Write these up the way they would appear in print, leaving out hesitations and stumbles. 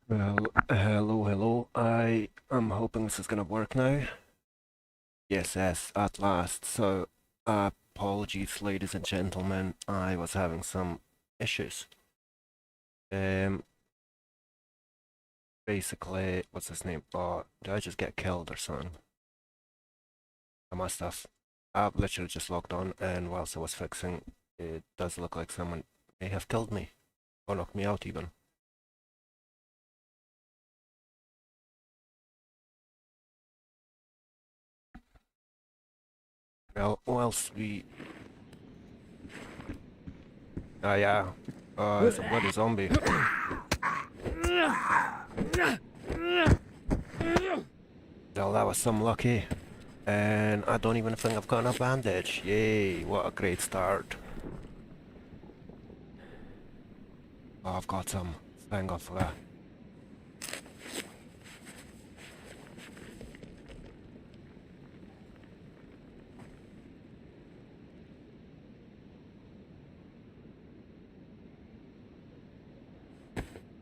Well, hello. I am hoping this is gonna work now. Yes, at last. So, apologies, ladies and gentlemen. I was having some issues. Um, Basically, what's his name? Oh, did I just get killed or something? I must have. I've literally just logged on, and whilst I was fixing, it does look like someone may have killed me, or knocked me out even. Well, whilst we... Ah, yeah. It's a bloody zombie. Well, that was some lucky. And I don't even think I've got a bandage. Yay, what a great start. Oh, I've got some. Thank God for that.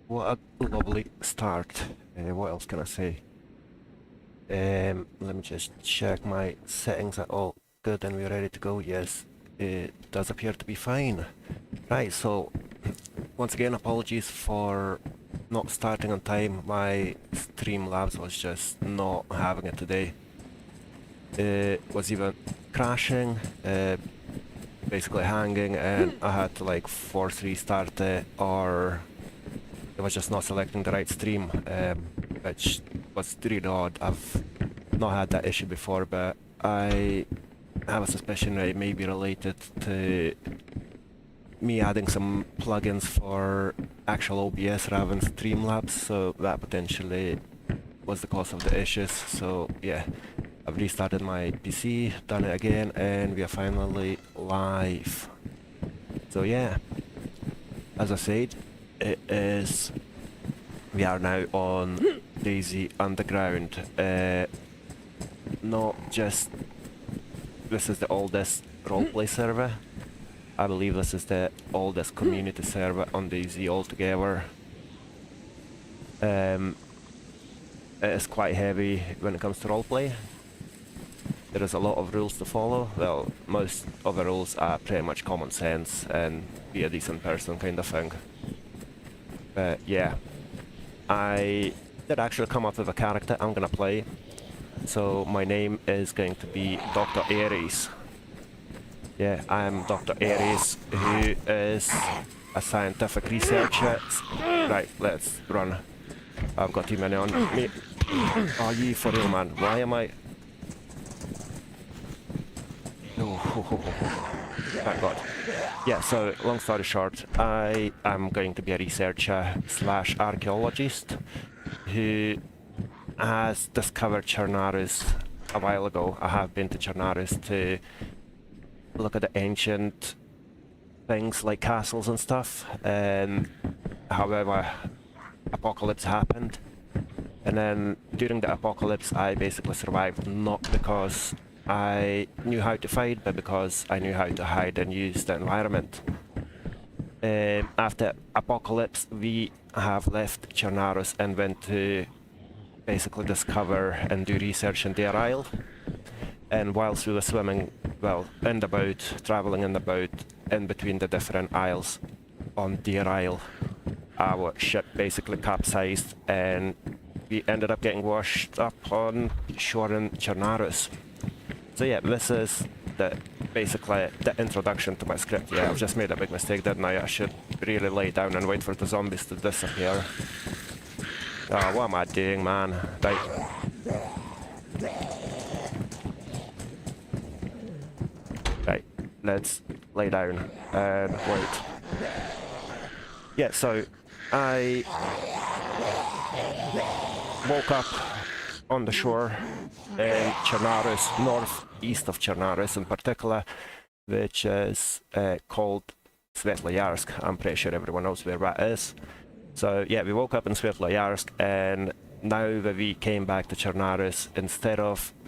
What a lovely start. What else can I say? Let me just check my settings are all good and we're ready to go. Yes, it does appear to be fine. Right, so once again, apologies for not starting on time. My Streamlabs was just not having it today. It was even crashing, basically hanging, and I had to like force restart it, or it was just not selecting the right stream, which was really odd. I've not had that issue before, but I have a suspicion that it may be related to me adding some plugins for actual OBS rather than Streamlabs, so that potentially was the cause of the issues. So yeah, I've restarted my PC, done it again, and we are finally live. So yeah, as I said, we are now on DayZ Underground. Not just, this is the oldest roleplay server. I believe this is the oldest community server on DayZ altogether. It is quite heavy when it comes to roleplay. There is a lot of rules to follow. Well, most of the rules are pretty much common sense and be a decent person kind of thing. But yeah, I did actually come up with a character I'm gonna play. So my name is going to be Dr. Aries. Yeah, I'm Dr. Aries, who is a scientific researcher. Right, let's run. I've got too many on me. Are you for real, man? Why am I... Oh, thank God. Yeah, so long story short, I am going to be a researcher slash archaeologist who has discovered Chernarus a while ago. I have been to Chernarus to look at the ancient things like castles and stuff. However, apocalypse happened. And then during the apocalypse, I basically survived not because I knew how to fight, but because I knew how to hide and use the environment. After apocalypse, we have left Chernarus and went to basically discover and do research in Deer Isle. And whilst we were swimming, well, in the boat, traveling in the boat, in between the different isles on Deer Isle, our ship basically capsized and we ended up getting washed up on shore in Chernarus. So yeah, this is basically the introduction to my script. Yeah, I've just made a big mistake, didn't I? I should really lay down and wait for the zombies to disappear. Oh, what am I doing, man? Right. Right, let's lay down and wait. Yeah, so I woke up on the shore in Chernarus, northeast of Chernarus in particular, which is called Svetloyarsk. I'm pretty sure everyone knows where that is. So yeah, we woke up in Svetloyarsk, and now that we came back to Chernarus,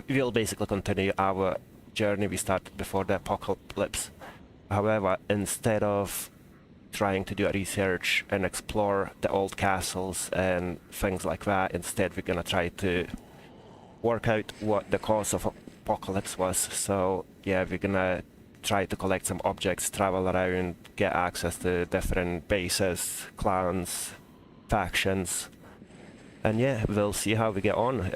we'll basically continue our journey we started before the apocalypse. However, instead of trying to do a research and explore the old castles and things like that. Instead, we're gonna try to work out what the cause of apocalypse was. So yeah, we're gonna try to collect some objects, travel around, get access to different bases, clans, factions, and yeah, we'll see how we get on.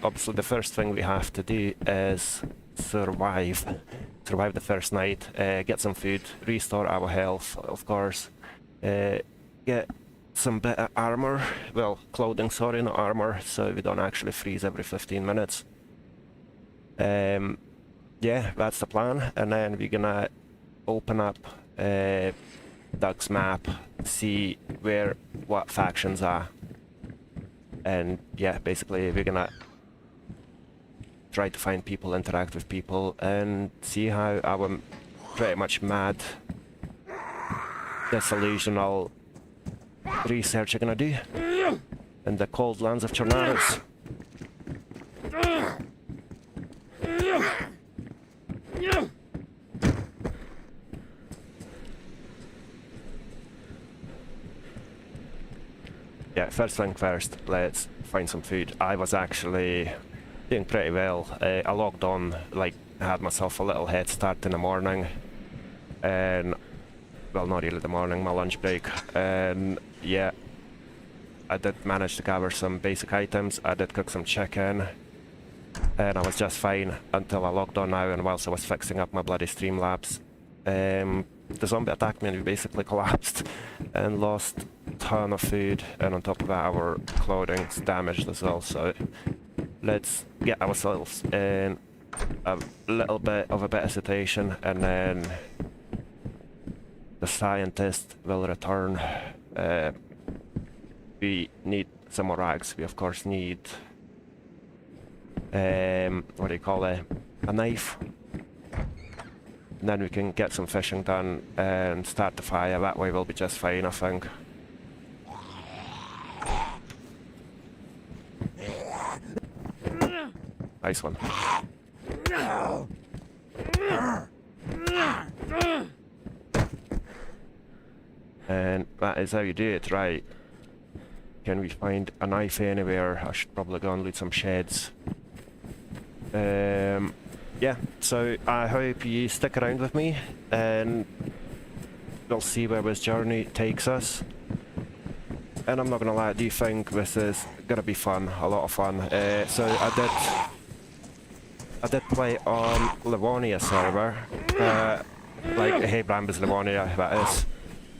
Obviously the first thing we have to do is survive the first night, get some food, restore our health, of course, get some better armor, well, clothing, sorry, not armor, so we don't actually freeze every 15 minutes. Yeah, that's the plan, and then we're gonna open up Doug's map, see what factions are, and yeah, basically we're gonna try to find people, interact with people, and see how our pretty much mad, disillusional research are gonna do in the cold lands of Chernarus. Yeah, first thing first, let's find some food. I was actually doing pretty well. I logged on, like, had myself a little head start in the morning, and, well, not really the morning, my lunch break, and yeah, I did manage to gather some basic items. I did cook some chicken, and I was just fine until I logged on now, and whilst I was fixing up my bloody Streamlabs, the zombie attacked me and we basically collapsed and lost a ton of food, and on top of that our clothing's damaged as well, so let's get ourselves in a little bit of a better situation, and then the scientist will return. We need some more rags. We of course need what do you call it, a knife, and then we can get some fishing done and start the fire. That way we'll be just fine, I think. Nice one. And that is how you do it, right? Can we find a knife anywhere? I should probably go and loot some sheds. Yeah, so I hope you stick around with me and we'll see where this journey takes us. And I'm not gonna lie, I do think this is gonna be fun, a lot of fun. So I did play on Livonia server, like Hey Brambis Livonia, that is.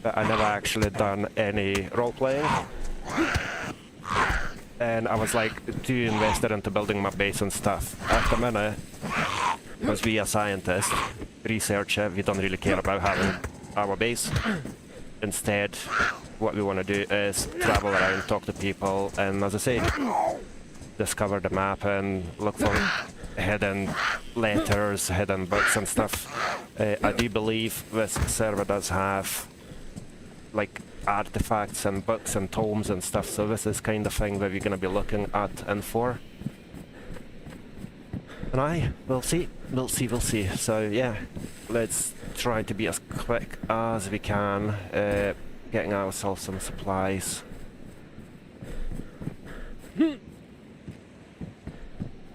But I never actually done any role-playing. And I was like too invested into building my base and stuff. At the minute, because we are scientists, researcher, we don't really care about having our base. Instead, what we want to do is travel around, talk to people, and as I say, discover the map and look for hidden letters, hidden books and stuff. I do believe this server does have like artifacts and books and tomes and stuff, so this is kind of thing that we're going to be looking at and for. And we'll see. So yeah, let's try to be as quick as we can, getting ourselves some supplies.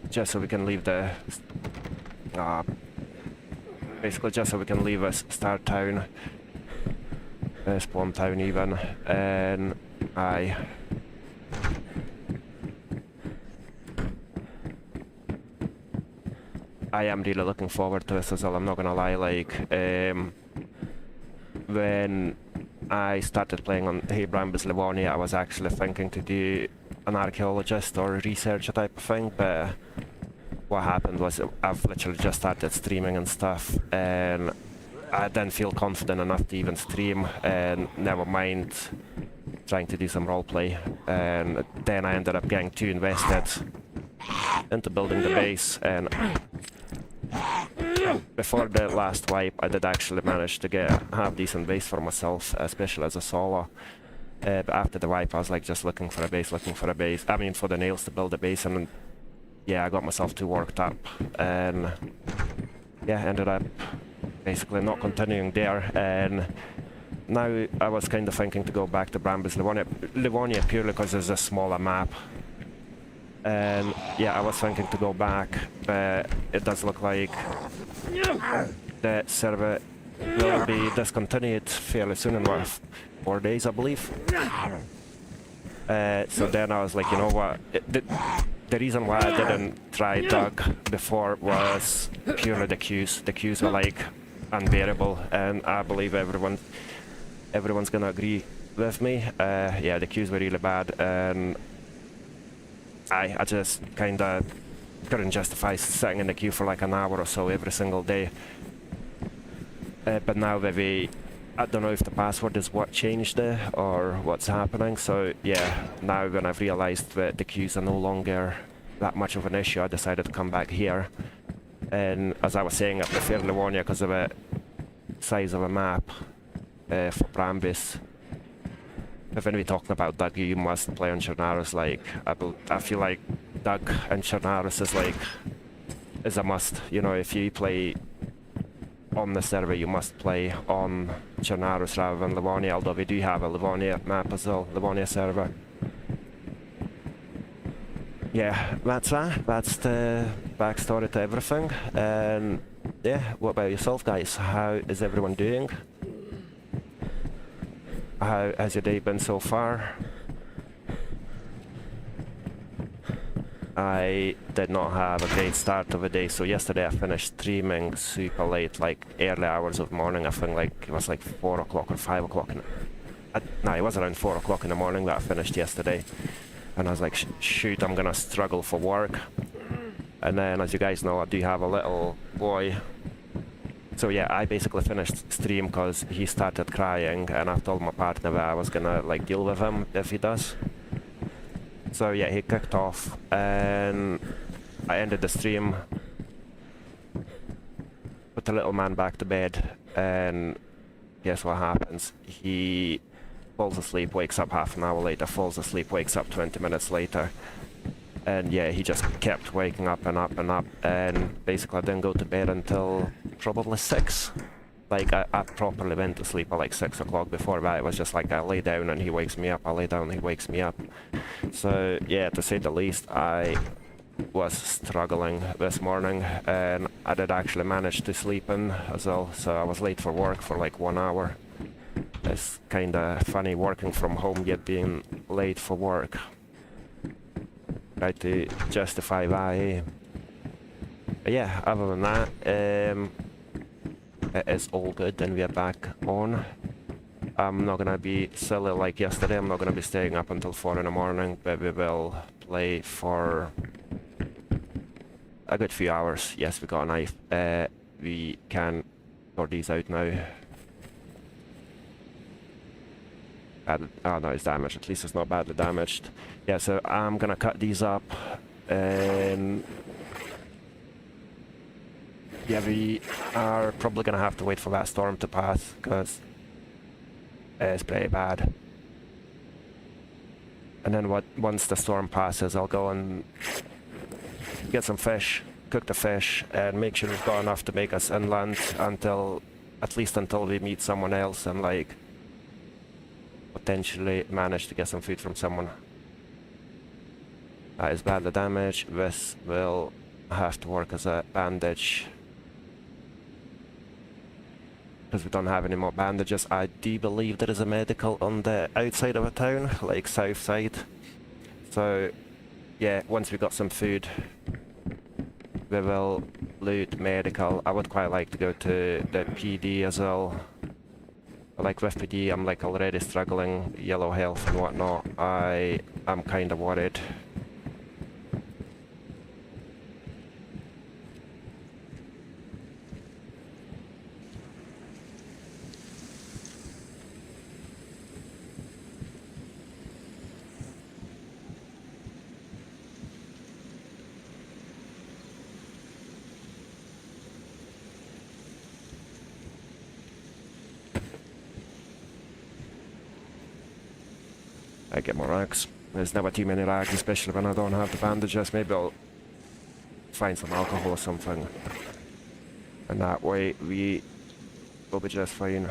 Just so we can leave the... basically just so we can leave this start town. Spawn town even, and I am really looking forward to this as well, I'm not gonna lie. Like, when I started playing on Hey Brambis Livonia, I was actually thinking to do an archaeologist or researcher type of thing, but what happened was I've literally just started streaming and stuff, and I didn't feel confident enough to even stream, and never mind trying to do some roleplay, and then I ended up getting too invested into building the base. And before the last wipe I did actually manage to get a half decent base for myself, especially as a solo, but after the wipe I was like just looking for a base, I mean for the nails to build a base, and yeah, I got myself too worked up, and yeah, ended up basically not continuing there, and now I was kind of thinking to go back to Brambis Livonia purely because there's a smaller map. And yeah, I was thinking to go back, but it does look like the server will be discontinued fairly soon in what, 4 days, I believe. So then I was like, you know what, the reason why I didn't try Doug before was purely the queues. The queues were like unbearable, and I believe everyone's gonna agree with me. Yeah, the queues were really bad, and I just kinda couldn't justify sitting in the queue for like an hour or so every single day. But now maybe, I don't know if the password is what changed it or what's happening, so yeah, now when I've realized that the queues are no longer that much of an issue, I decided to come back here. And as I was saying, I prefer Livonia because of the size of a map for Brambis. If when we're talking about Doug, you must play on Chernarus. Like, I feel like Doug and Chernarus is a must. You know, if you play on the server, you must play on Chernarus rather than Livonia, although we do have a Livonia map as well, Livonia server. Yeah, that's that. That's the backstory to everything. And yeah, what about yourself, guys? How is everyone doing? How has your day been so far? I did not have a great start of the day, so yesterday I finished streaming super late, like early hours of morning. I think like it was like 4 o'clock or 5 o'clock. No, it was around 4 o'clock in the morning that I finished yesterday. And I was like, shoot, I'm gonna struggle for work. And then, as you guys know, I do have a little boy. So yeah, I basically finished stream because he started crying, and I told my partner that I was gonna like deal with him if he does. So yeah, he kicked off, and I ended the stream, put the little man back to bed, and guess what happens? He falls asleep, wakes up half an hour later, falls asleep, wakes up 20 minutes later. And yeah, he just kept waking up and up and up, and basically I didn't go to bed until probably 6. Like, I properly went to sleep at like 6 o'clock. Before that, it was just like I lay down and he wakes me up, I lay down and he wakes me up. So yeah, to say the least, I was struggling this morning, and I did actually manage to sleep in as well, so I was late for work for like 1 hour. It's kinda funny working from home yet being late for work. Try to justify that, eh? But yeah, other than that, it is all good, and we are back on. I'm not gonna be silly like yesterday. I'm not gonna be staying up until 4 in the morning, but we will play for a good few hours. Yes, we got a knife. We can sort these out now. Oh no, it's damaged. At least it's not badly damaged. Yeah, so I'm gonna cut these up, and yeah, we are probably gonna have to wait for that storm to pass because it's pretty bad. And then once the storm passes, I'll go and get some fish, cook the fish, and make sure we've got enough to make us inland at least until we meet someone else and like potentially manage to get some food from someone. That is badly damaged. This will have to work as a bandage because we don't have any more bandages. I do believe there is a medical on the outside of a town, like south side. So yeah, once we got some food, we will loot medical. I would quite like to go to the PD as well. Like with PD, I'm like already struggling, yellow health and whatnot. I am kind of worried. I get more rags. There's never too many rags, especially when I don't have the bandages. Maybe I'll find some alcohol or something. And that way we will be just fine.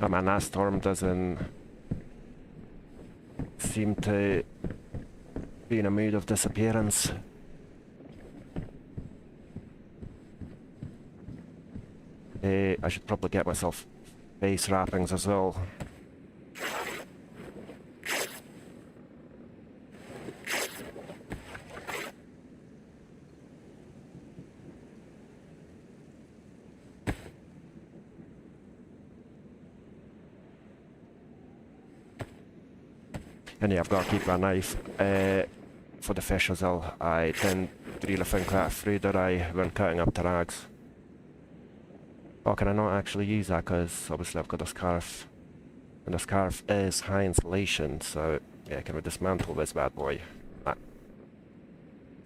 Oh man, that storm doesn't seem to be in a mood of disappearance. I should probably get myself face wrappings as well. And yeah, I've got to keep my knife for the fish as well. I tend to really think that through that when cutting up the rags. Oh, can I not actually use that? Because obviously I've got a scarf. And the scarf is high insulation, so yeah, can we dismantle this bad boy? Ah.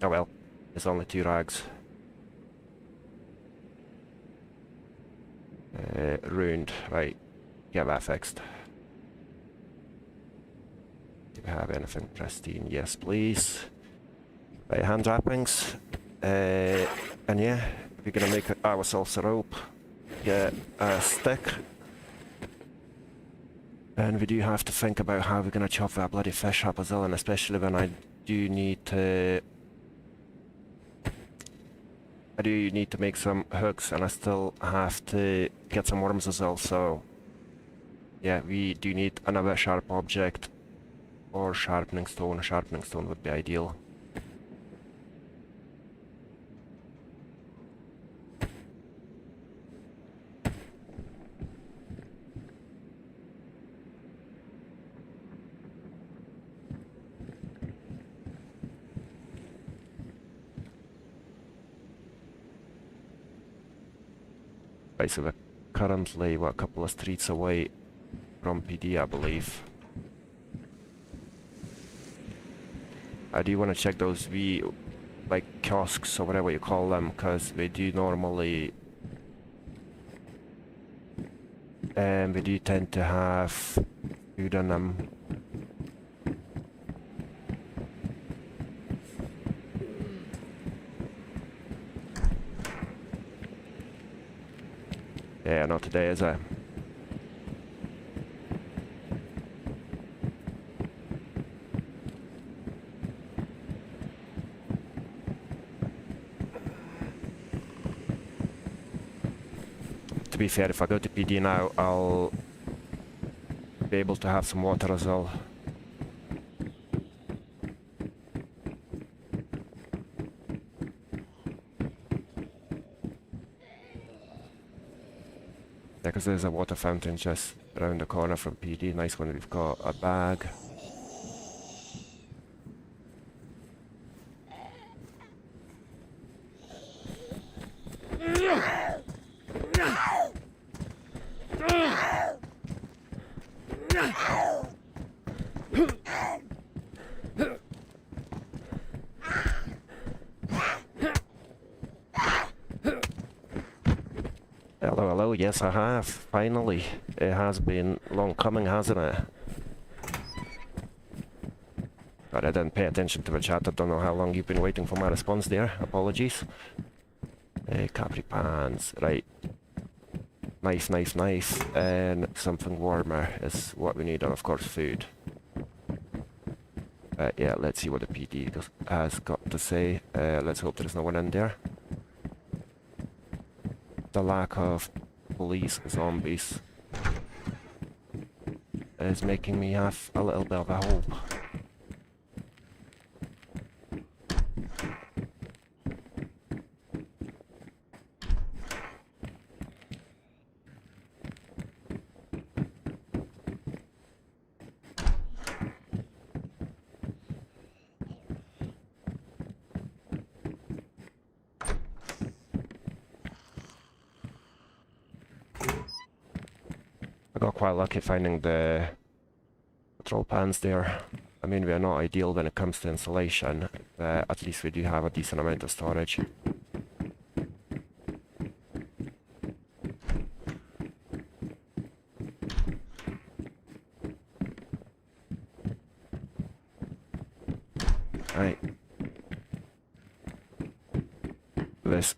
Oh well, it's only 2 rags. Ruined. Right, get that fixed. Do we have anything pristine? Yes, please. Right, hand wrappings. And yeah, we're gonna make ourselves a rope. Get a stick. And we do have to think about how we're gonna chop that bloody fish up as well, and especially when I do need to make some hooks, and I still have to get some worms as well, so yeah, we do need another sharp object or sharpening stone. A sharpening stone would be ideal. Right, so we're currently, what, a couple of streets away from PD, I believe. I do want to check those like kiosks or whatever you call them, because they do normally, they do tend to have food in them. Yeah, not today, is it? To be fair, if I go to PD now, I'll be able to have some water as well. Because there's a water fountain just around the corner from PD. Nice one, we've got a bag. Hello, hello, yes I have, finally. It has been long coming, hasn't it? But I didn't pay attention to the chat, I don't know how long you've been waiting for my response there, apologies. Capri pans, right. Knife, knife, knife, and something warmer is what we need, and of course food. Yeah, let's see what the PD has got to say. Let's hope there's no one in there. The lack of police zombies is making me have a little bit of a hope. I got quite lucky finding the patrol pans there. I mean, we are not ideal when it comes to insulation, but at least we do have a decent amount of storage. Right. This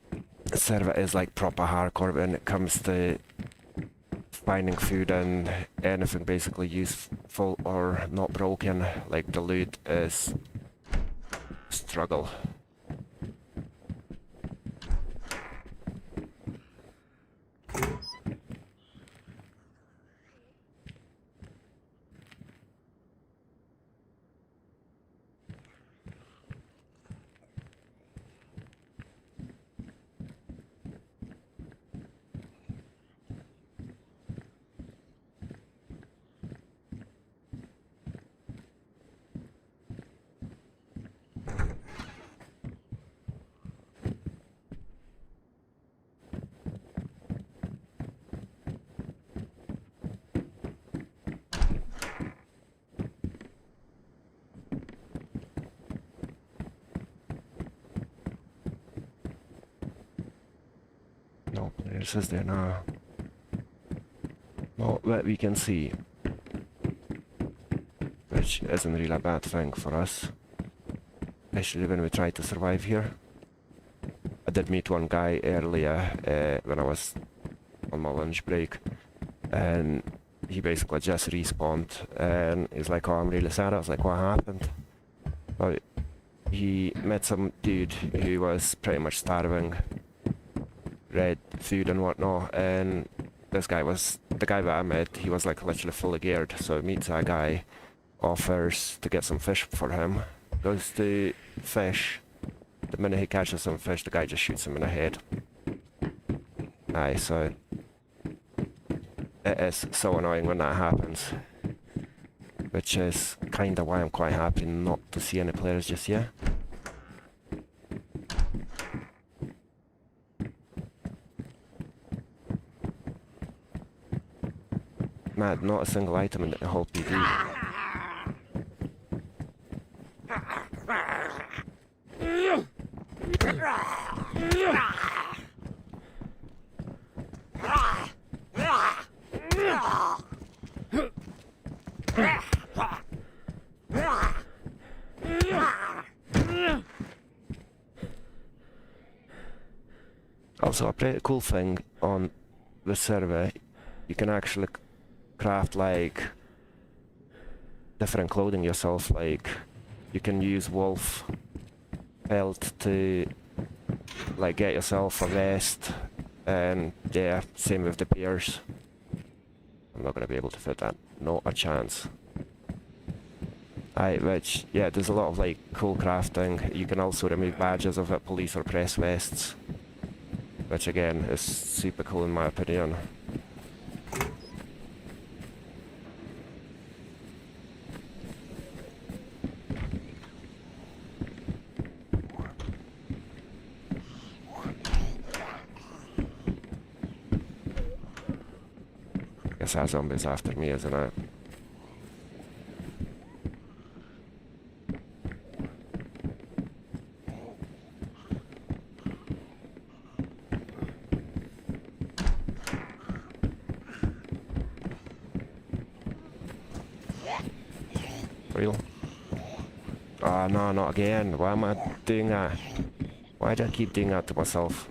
server is like proper hardcore when it comes to finding food and anything basically useful or not broken, like the loot, is a struggle. No players is there now. Not that we can see. Which isn't really a bad thing for us. Especially when we try to survive here. I did meet one guy earlier when I was on my lunch break. And he basically just respawned. And he's like, oh, I'm really sad. I was like, what happened? Well, he met some dude who was pretty much starving. Red food and whatnot, and this guy was the guy that I met. He was like literally fully geared, so he meets a guy, offers to get some fish for him, goes to fish. The minute he catches some fish, the guy just shoots him in the head. Aye, so it is so annoying when that happens, which is kinda why I'm quite happy not to see any players just yet. Mad, not a single item in the whole PD. Also, a pretty cool thing on the server, you can actually craft like different clothing yourself. Like you can use wolf pelt to like get yourself a vest, and yeah, same with the peers. I'm not gonna be able to fit that, not a chance. Which yeah, there's a lot of like cool crafting. You can also remove badges of it, police or press vests, which again is super cool in my opinion. Guess that zombie's after me, isn't it? Real? Oh no, not again. Why am I doing that? Why do I keep doing that to myself?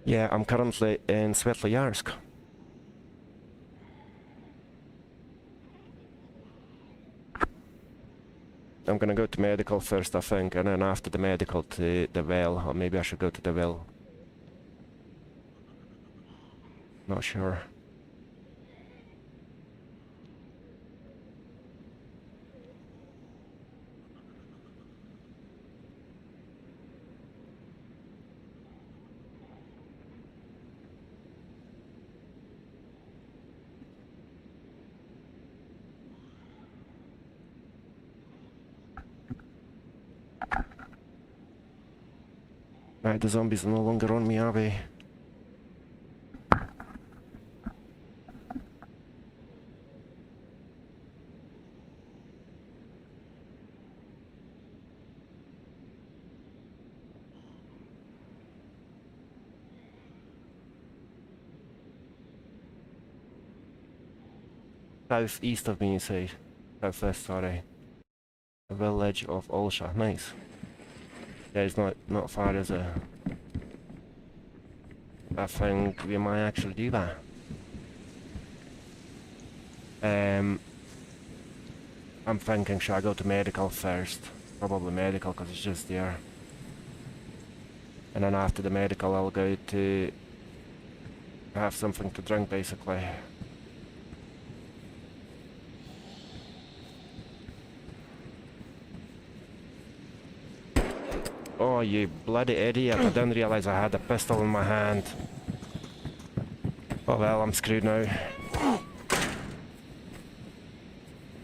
Yeah, I'm currently in Svetloyarsk. I'm gonna go to medical first, I think, and then after the medical to the well, or maybe I should go to the well. Not sure. Right, the zombies are no longer on me, are they? southeast of me, you say? Southwest, sorry. The village of Olsha. Nice. Yeah, it's not far, is it? I think we might actually do that. I'm thinking, should I go to medical first? Probably medical, because it's just there. And then after the medical, I'll go to have something to drink, basically. Oh, you bloody idiot. I didn't realise I had a pistol in my hand. Oh well, I'm screwed now.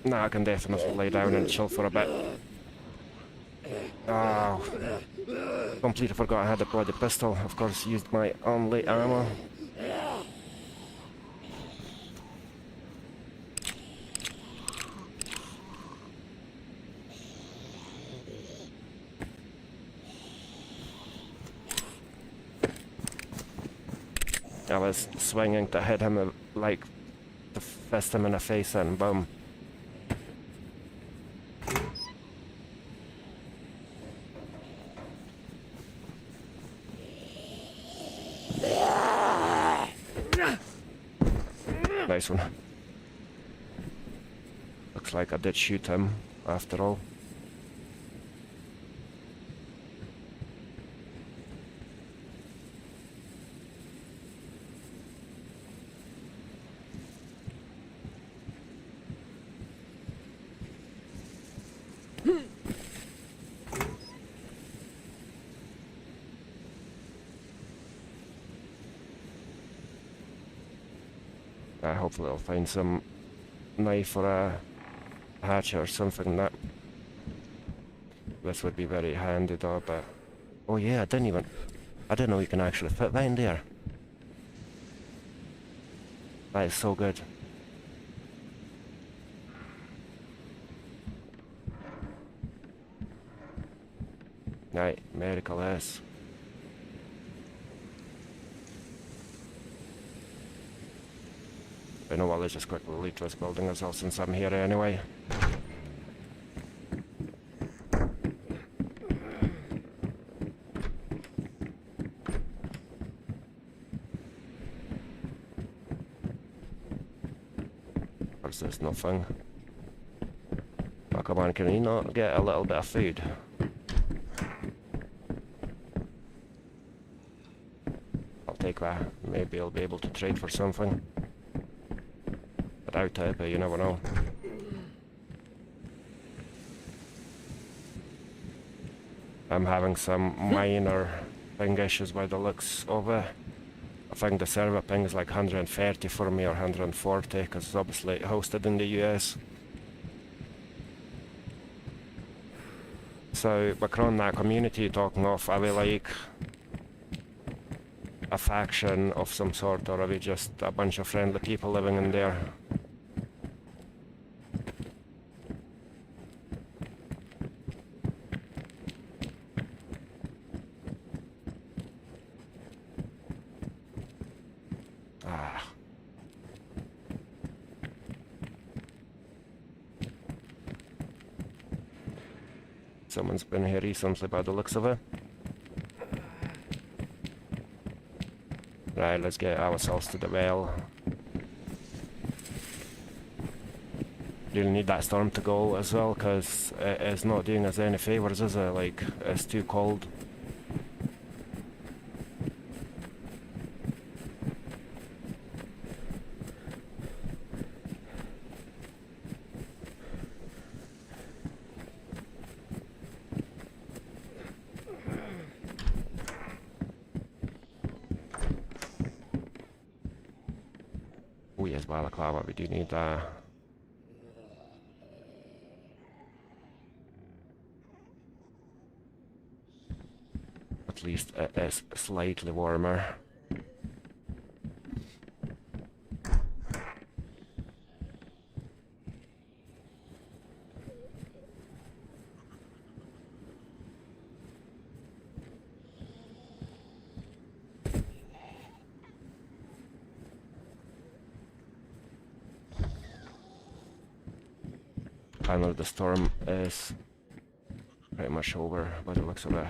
Nah, I can definitely lay down and chill for a bit. Oh, completely forgot I had a bloody pistol. Of course, used my only ammo. I was swinging to hit him, like, to fist him in the face and boom. Nice one. Looks like I did shoot him, after all. Hopefully I'll find some knife or a hatchet or something that this would be very handy though, but oh yeah, I didn't know you can actually fit that in there. That is so good. Right, medical S. You know what, let's just quickly leave this building as well since I'm here anyway. There's this nothing. Oh, come on, can you not get a little bit of food? I'll take that. Maybe I'll be able to trade for something. Out there, but you never know. I'm having some minor ping issues by the looks of it. I think the server ping is like 130 for me or 140 because it's obviously hosted in the US. So, Macron, that community you're talking of, are we like a faction of some sort, or are we just a bunch of friendly people living in there? Someone's been here recently by the looks of it. Right, let's get ourselves to the well. Really need that storm to go as well, because it's not doing us any favours, is it? Like, it's too cold. Oh yes, balaclava, we do need that. At least it is slightly warmer. Finally, the storm is pretty much over by the looks of it.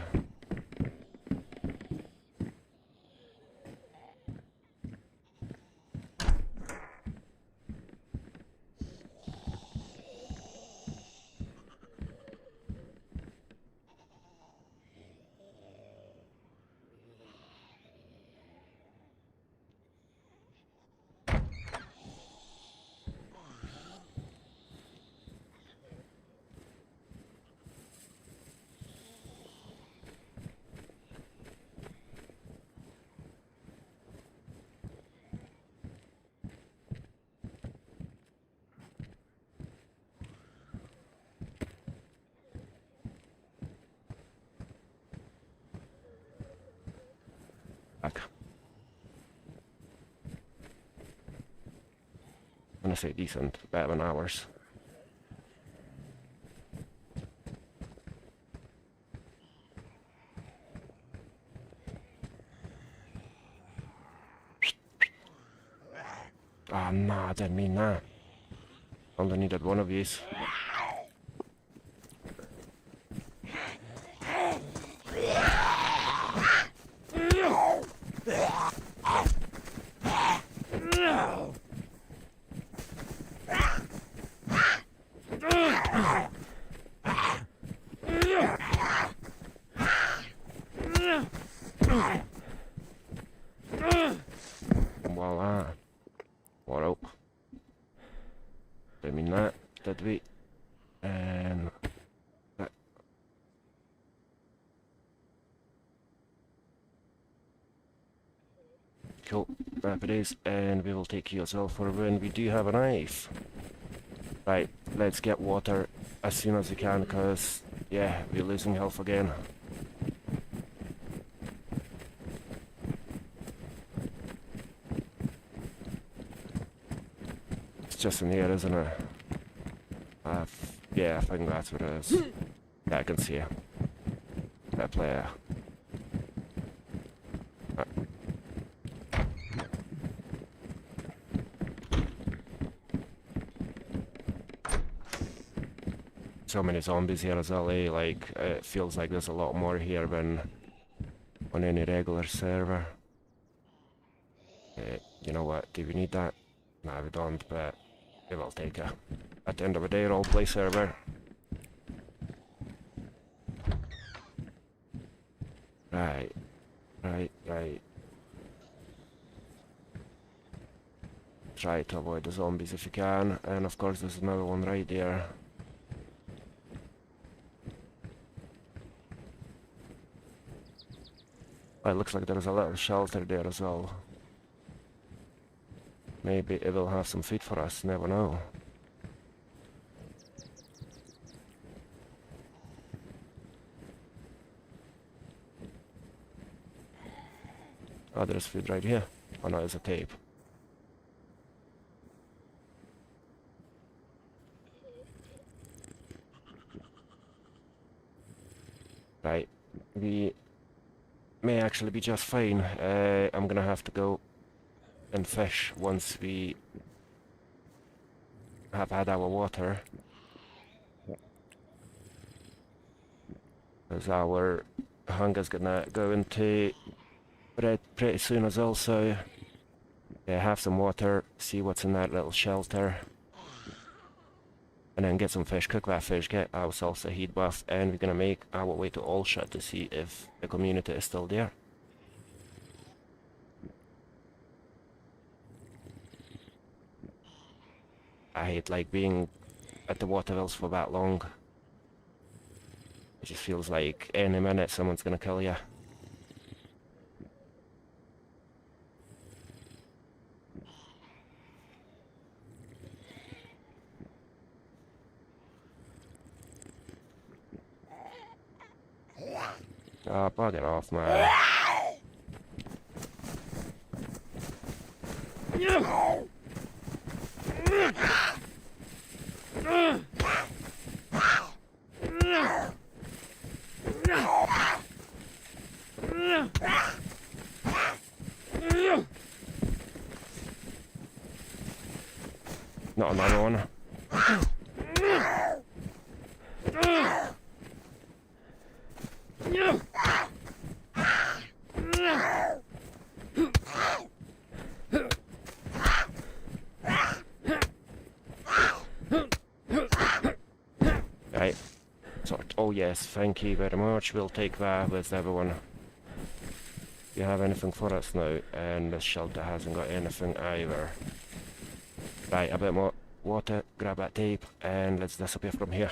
Back. I'm gonna say decent, better than ours. Ah, nah, I didn't mean that. Only needed one of these. Voila. What up? Didn't mean that, did we? And that. Cool, happy days, and we will take you as well for a run. We do have a knife. Right, let's get water as soon as we can, because, yeah, we're losing health again. It's just in here, isn't it? Yeah, I think that's what it is. Yeah, I can see it. That player. So many zombies here as well, eh? Like, it feels like there's a lot more here than on any regular server. You know what, do we need that? Nah, we don't, but we will take it. At the end of the day, roleplay server. Right. Try to avoid the zombies if you can, and of course there's another one right there. Oh, it looks like there's a little shelter there as well. Maybe it will have some food for us, never know. Oh, there's food right here. Oh no, there's a tape. Right, we may actually be just fine. I'm gonna have to go and fish once we have had our water. Because our hunger's gonna go into pretty soon as well, so yeah, have some water, see what's in that little shelter. And then get some fish, cook that fish, get ourselves a heat bath, and we're gonna make our way to Allshut to see if the community is still there. I hate like being at the waterwells for that long. It just feels like any minute someone's gonna kill you. Oh, bugger off, man. Not another one. yes, thank you very much. We'll take that with everyone. Do you have anything for us now? And the shelter hasn't got anything either. Right, a bit more water, grab that tape, and let's disappear from here.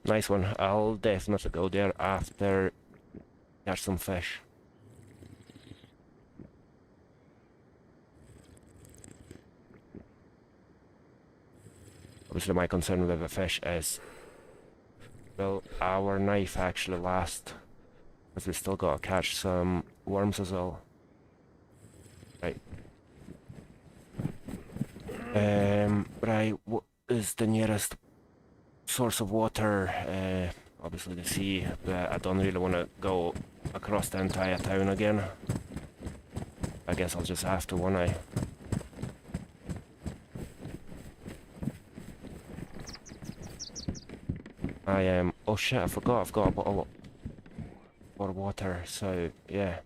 Nice one. I'll definitely go there after catch some fish. Obviously my concern with the fish is, will our knife actually last? Because we still gotta catch some worms as well. Right. Right, what is the nearest source of water? Obviously the sea, but I don't really want to go across the entire town again. I guess I'll just have to, won't I? Oh shit, I forgot I've got a bottle for water, so yeah.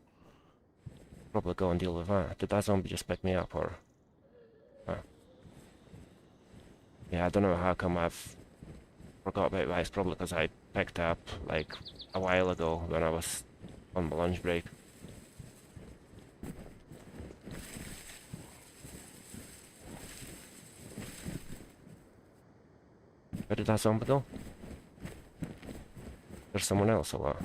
Probably go and deal with that. Did that zombie just pick me up, or? Yeah, I don't know how come I've forgot about that. It's probably because I picked up like a while ago when I was on my lunch break. Where did that zombie go? There's someone else or what?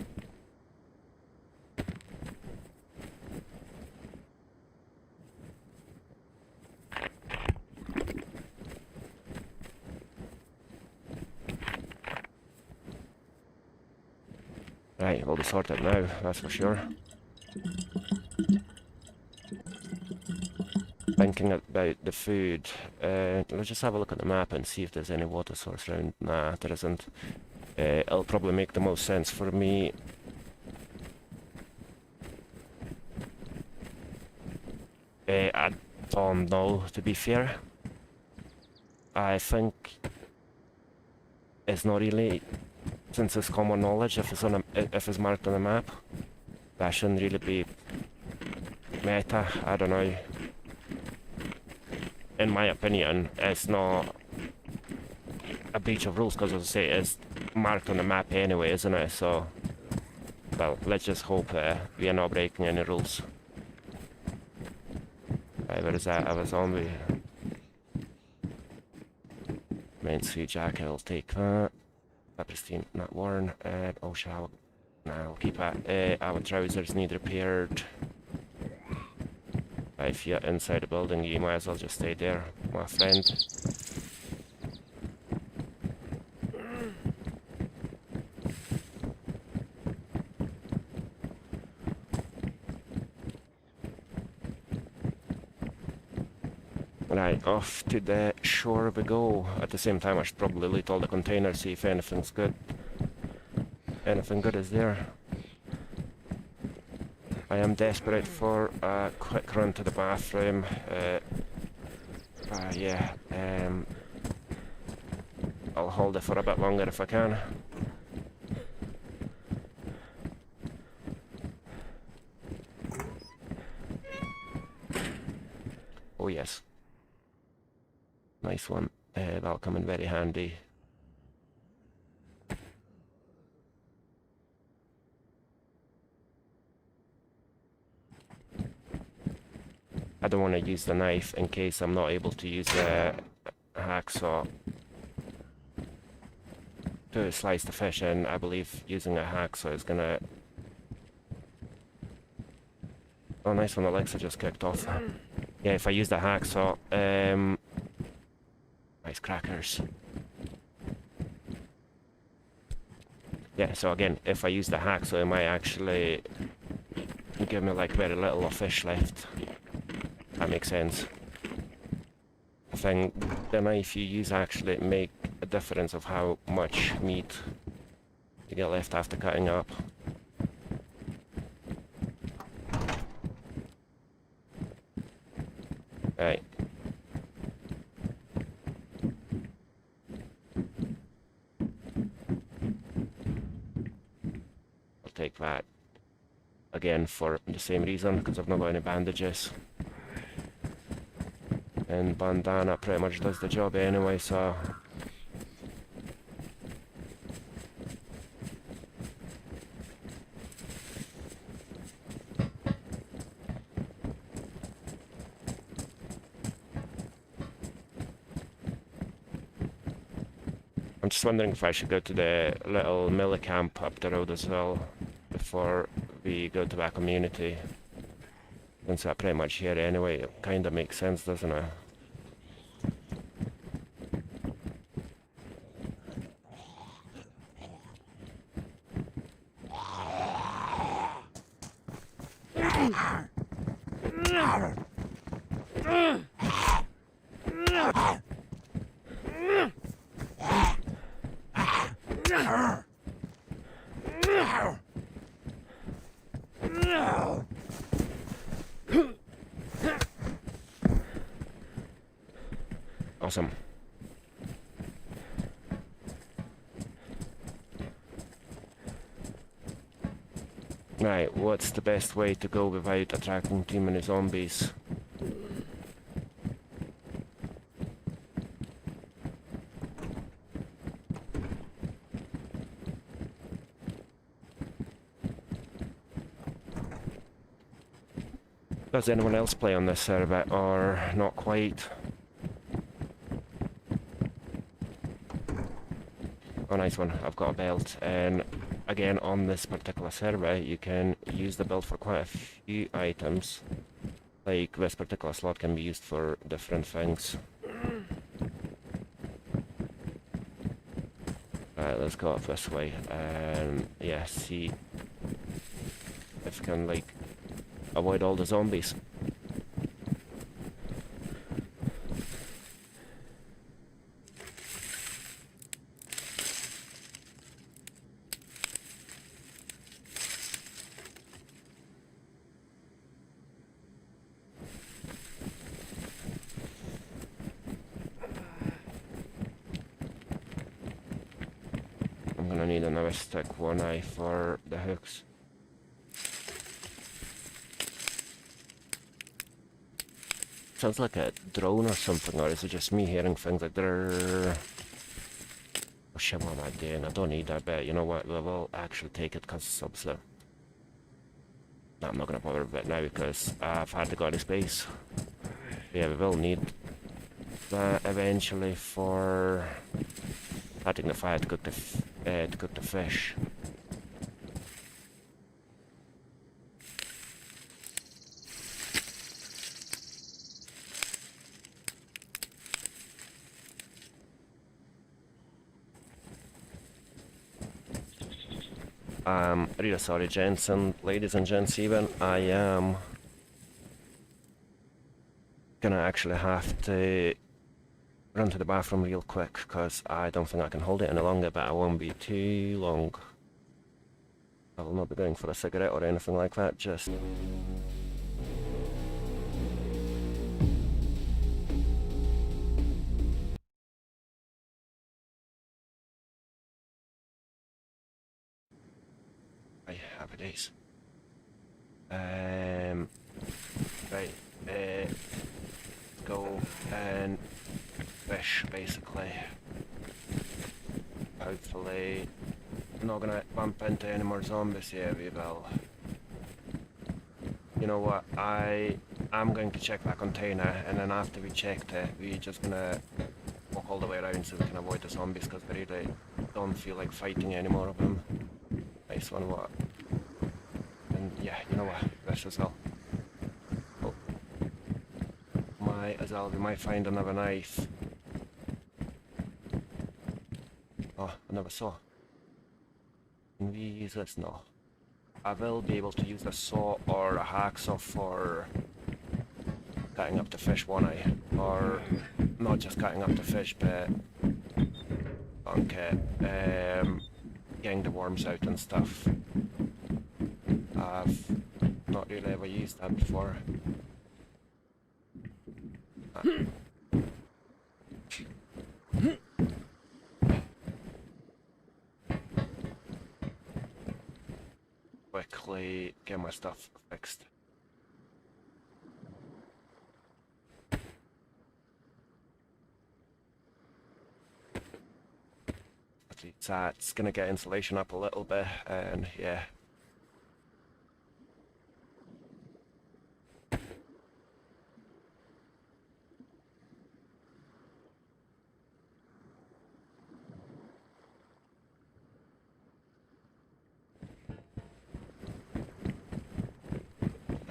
Right, we'll be sorted now, that's for sure. Thinking about the food, let's just have a look at the map and see if there's any water source around. Nah, there isn't. It'll probably make the most sense for me. I don't know, to be fair. I think it's not really, since it's common knowledge, if it's marked on a map, that shouldn't really be meta. I don't know. In my opinion, it's not a breach of rules, because as I say, it's marked on the map anyway, isn't it? So, well, let's just hope we are not breaking any rules. Right, where is that other zombie? Main suit jacket, I'll take that. Pristine, not worn. Oh, shall nah, I'll keep that. Our trousers need repaired. If you're inside the building, you might as well just stay there, my friend. Right, off to the shore we go. At the same time, I should probably loot all the containers, see if anything's good. Anything good is there. I am desperate for a quick run to the bathroom. Yeah, I'll hold it for a bit longer if I can. Oh yes. Nice one. That'll come in very handy. I don't want to use the knife in case I'm not able to use the hacksaw to slice the fish, and I believe using a hacksaw is gonna... Oh, nice one, Alexa just kicked off. Yeah, if I use the hacksaw, nice crackers. Yeah, so again, if I use the hacksaw, it might actually give me like very little of fish left. That makes sense. I think the knife you use actually make a difference of how much meat you get left after cutting up. Right. I'll take that again for the same reason, because I've not got any bandages. And bandana pretty much does the job anyway, so just wondering if I should go to the little millicamp up the road as well before we go to that community. Since I'm pretty much here anyway, it kind of makes sense, doesn't it? Awesome. Right, what's the best way to go without attracting too many zombies? Does anyone else play on this server, or not quite? Oh, nice one. I've got a belt, and again, on this particular server, you can use the belt for quite a few items. Like, this particular slot can be used for different things. Right, let's go up this way, and yeah, see if we can, like, avoid all the zombies. I'm gonna need another stick, one eye for the hooks. Sounds like a drone or something, or is it just me hearing things like drrrr? Oh shit, what am I doing? I don't need that bit. You know what? We'll actually take it because obviously. No, I'm not gonna bother with it now because I've had to go to space. Yeah, we will need that eventually for starting the fire to cook the fish. Really sorry, gents and ladies and gents even. I am gonna actually have to run to the bathroom real quick because I don't think I can hold it any longer, but I won't be too long. I will not be going for a cigarette or anything like that, just... Right, happy days. Right, go and fish, basically. Hopefully, I'm not gonna bump into any more zombies here, we will. You know what, I'm going to check that container, and then after we checked it, we're just gonna walk all the way around so we can avoid the zombies, because we really don't feel like fighting any more of them. Nice one, what? And yeah, you know what, this as well. Oh. Might as well, we might find another knife. Oh, I never saw. Can we use this? No. I will be able to use a saw or a hacksaw for cutting up the fish, won't I? Or not just cutting up the fish, but getting the worms out and stuff. I've not really ever used that before. Quickly get my stuff fixed. At least that's gonna get insulation up a little bit, and yeah.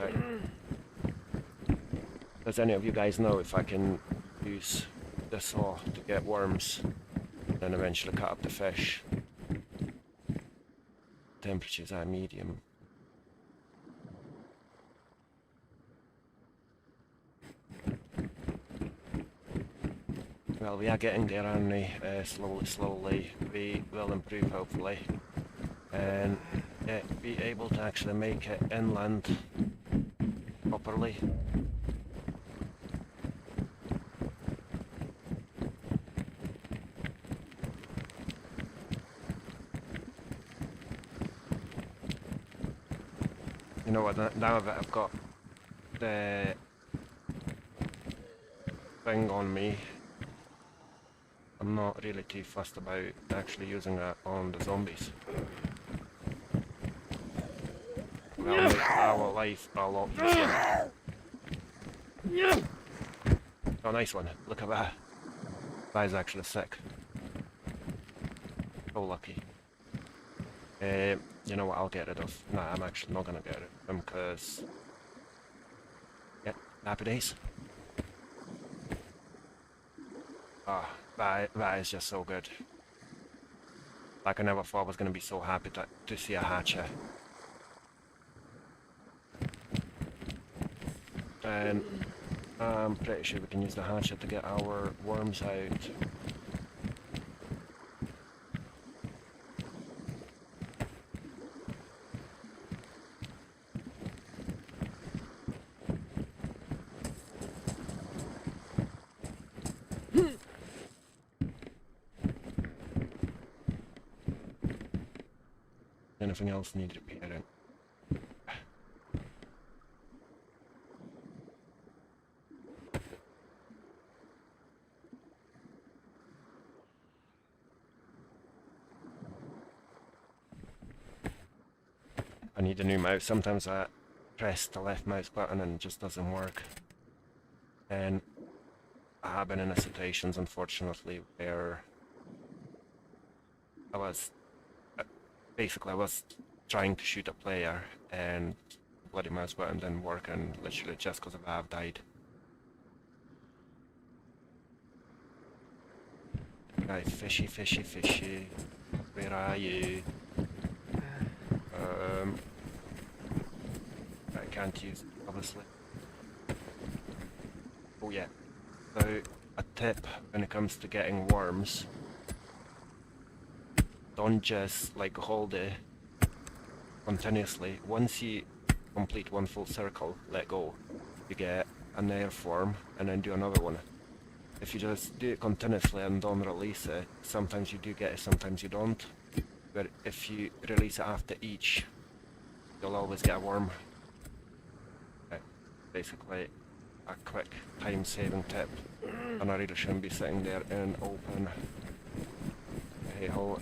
Right. Does any of you guys know if I can use the saw to get worms and eventually cut up the fish? Temperatures are medium. Well, we are getting there, aren't we? Slowly. We will improve, hopefully. And be able to actually make it inland properly. You know what, now that I've got the thing on me, I'm not really too fussed about actually using that on the zombies. That'll make our life a lot easier. Oh, nice one. Look at that. That is actually sick. So lucky. You know what, I'll get rid of. Nah, I'm actually not gonna get rid of them because... Yep, happy days. Ah, that is just so good. Like, I never thought I was gonna be so happy to see a hatchet. And I'm pretty sure we can use the hatchet to get our worms out. Anything else need repairing? I need a new mouse. Sometimes I press the left mouse button and it just doesn't work. And I have been in situations, unfortunately, where I was basically I was trying to shoot a player and the bloody mouse button didn't work, and literally just because of that I've died. Right, fishy, fishy, fishy. Where are you? I can't use it, obviously. Oh yeah. So, a tip when it comes to getting worms. Don't just like hold it continuously. Once you complete one full circle, let go. You get another form and then do another one. If you just do it continuously and don't release it, sometimes you do get it, sometimes you don't. But if you release it after each, you'll always get a worm. Basically a quick time saving tip, and I really shouldn't be sitting there in open. Hey ho,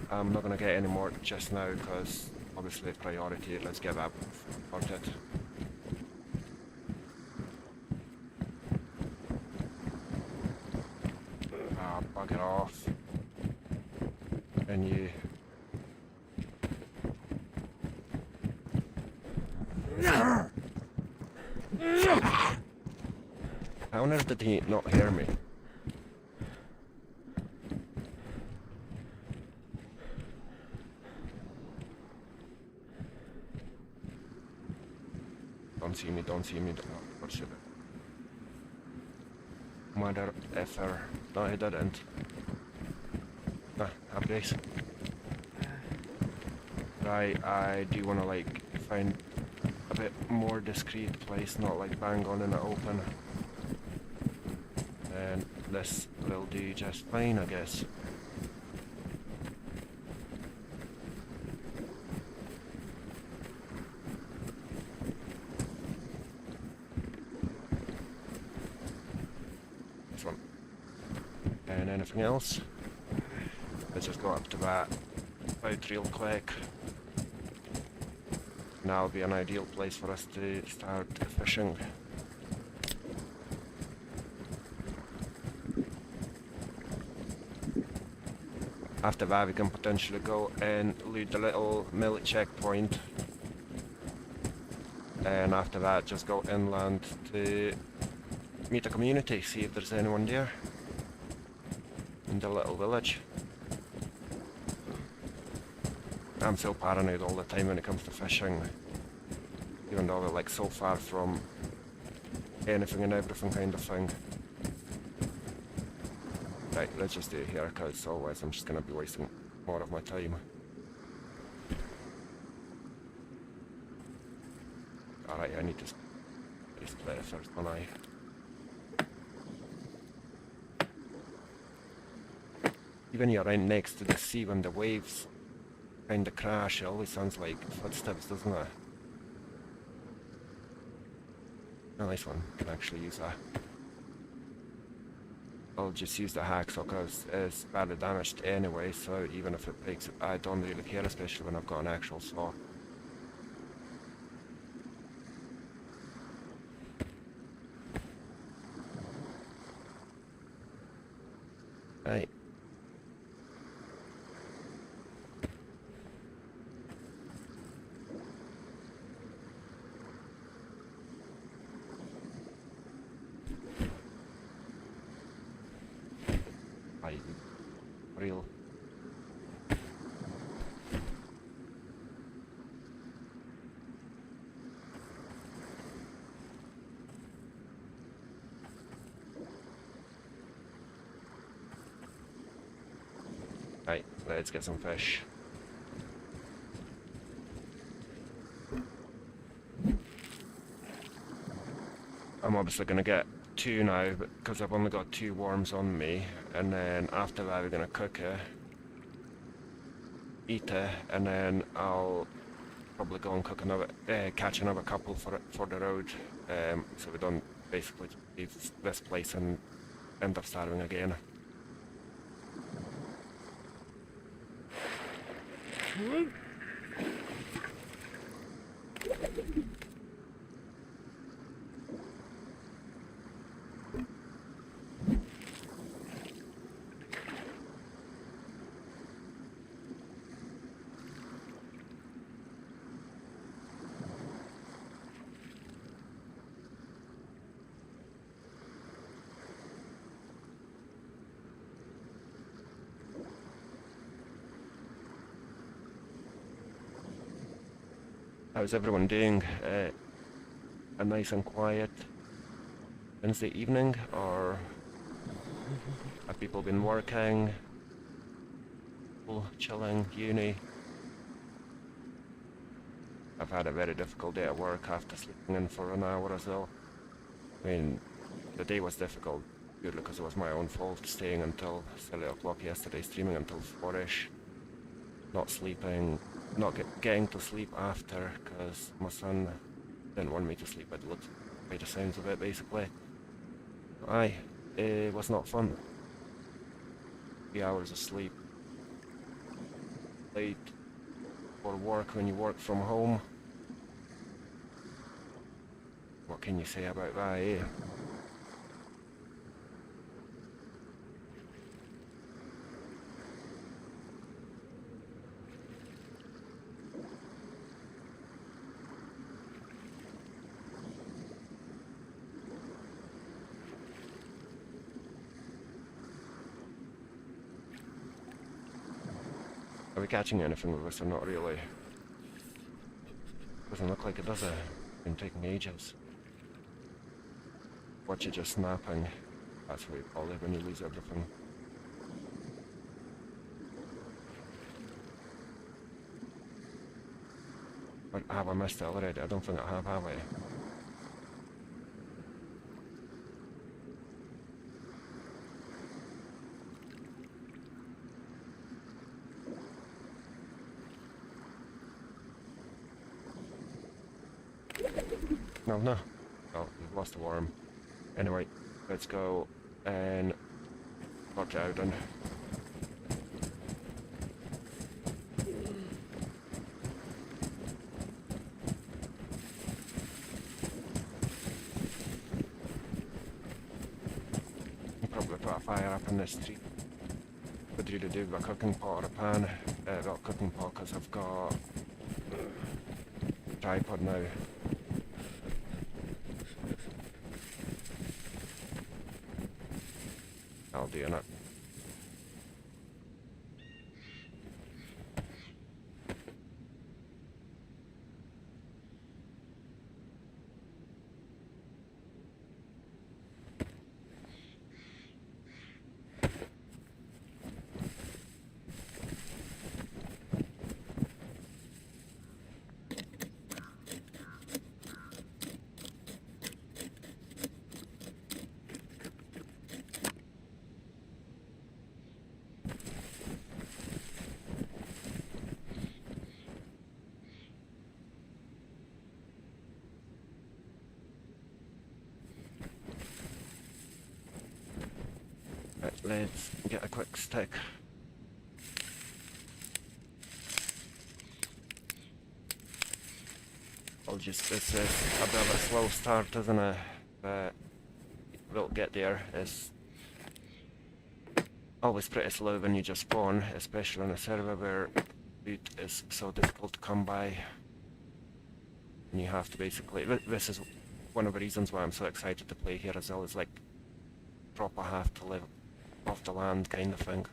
I'm not gonna get any more just now because obviously priority, let's get that sorted. Ah, bugger off. And you... How on earth did he not hear me? Don't see me, don't see me. Oh, what should I? Mother effer. No, he didn't. Ah, happy days. Right, I do want to like find a bit more discreet place, not like bang on in the open. And this will do just fine, I guess. This one. And anything else? Let's just go up to that out real quick. Now will be an ideal place for us to start fishing. After that we can potentially go and loot the little millet checkpoint. and after that just go inland to meet the community, see if there's anyone there in the little village. I'm so paranoid all the time when it comes to fishing, even though we're like so far from anything and everything kind of thing. Right, let's just do it here, because otherwise I'm just going to be wasting more of my time. Alright, I need to split it first, don't I? Even you're right next to the sea, when the waves kind of crash, it always sounds like footsteps, doesn't it? A nice one, can actually use that. I'll just use the hacksaw because it's badly damaged anyway, so even if it breaks, I don't really care, especially when I've got an actual saw. Right. Real. Right, let's get some fish. I'm obviously going to get 2 now because I've only got 2 worms on me, and then after that we're going to cook it, eat it, and then I'll probably go and cook another, catch another couple for the road, so we don't basically leave this place and end up starving again. How's everyone doing? A nice and quiet Wednesday evening, or have people been working, chilling, uni? I've had a very difficult day at work after sleeping in for an hour or so. I mean, the day was difficult purely because it was my own fault, staying until 7 o'clock yesterday, streaming until 4ish, not sleeping, not getting to sleep after because my son didn't want me to sleep, but looked by the sounds of it basically. Aye, it was not fun. 3 hours of sleep. Late for work when you work from home. What can you say about that, eh? Are we catching anything with this or not really? Doesn't look like it, does it? Been taking ages. Watch it just snapping. That's what you call it when you lose everything. Or have I missed it already? I don't think I have I? No. Oh, we've lost a worm. Anyway, let's go and watch out then. Probably put a fire up in this tree. Could really do with a cooking pot or a pan. Not cooking pot because I've got a tripod now. I'll do it. Right, let's get a quick stick. This is a bit of a slow start, isn't it? But we'll get there. It's always pretty slow when you just spawn, especially on a server where loot is so difficult to come by. And you have to basically, this is one of the reasons why I'm so excited to play here as well, is like proper have to live off the land kind of thing.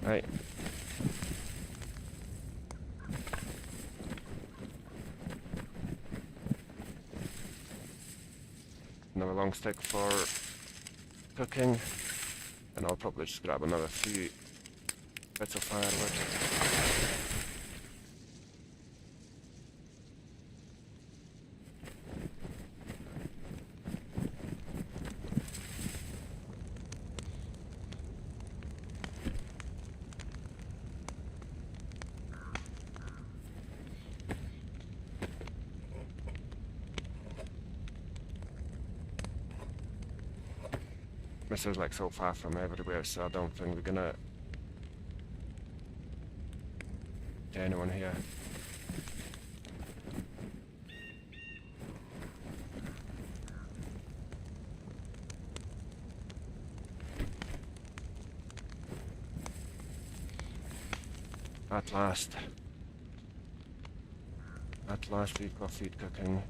Right. Another long stick for cooking, and I'll probably just grab another few bits of firewood. This is like so far from everywhere, so I don't think we're gonna get anyone here. At last we've got food cooking.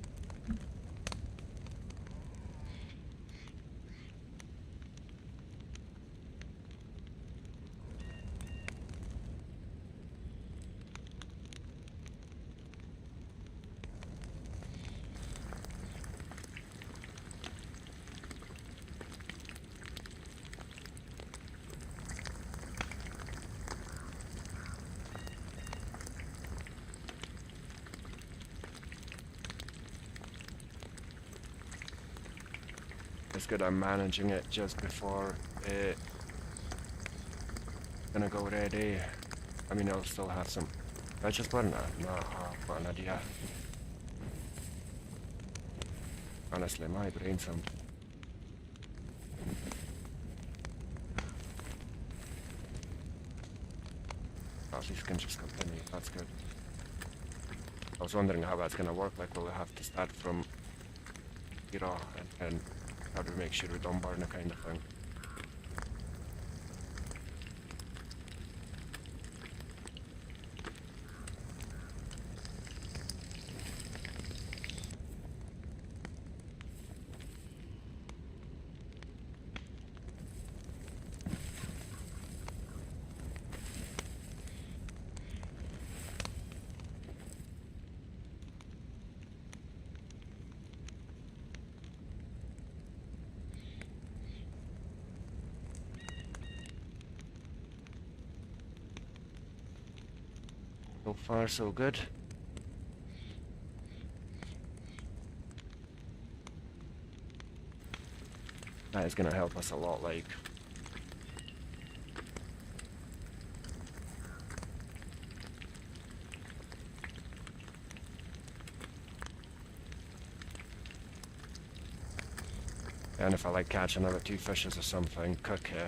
It's good I'm managing it just before it gonna go ready. I mean, I'll still have some. I just want I've got an idea. Honestly, my brain's some. At least can just continue. That's good. I was wondering how that's gonna work. Like, will we have to start from zero and how to make sure we don't burn a kind of thing. So far, so good. That is gonna help us a lot, like. And if I like catch another 2 fishes or something, cook it.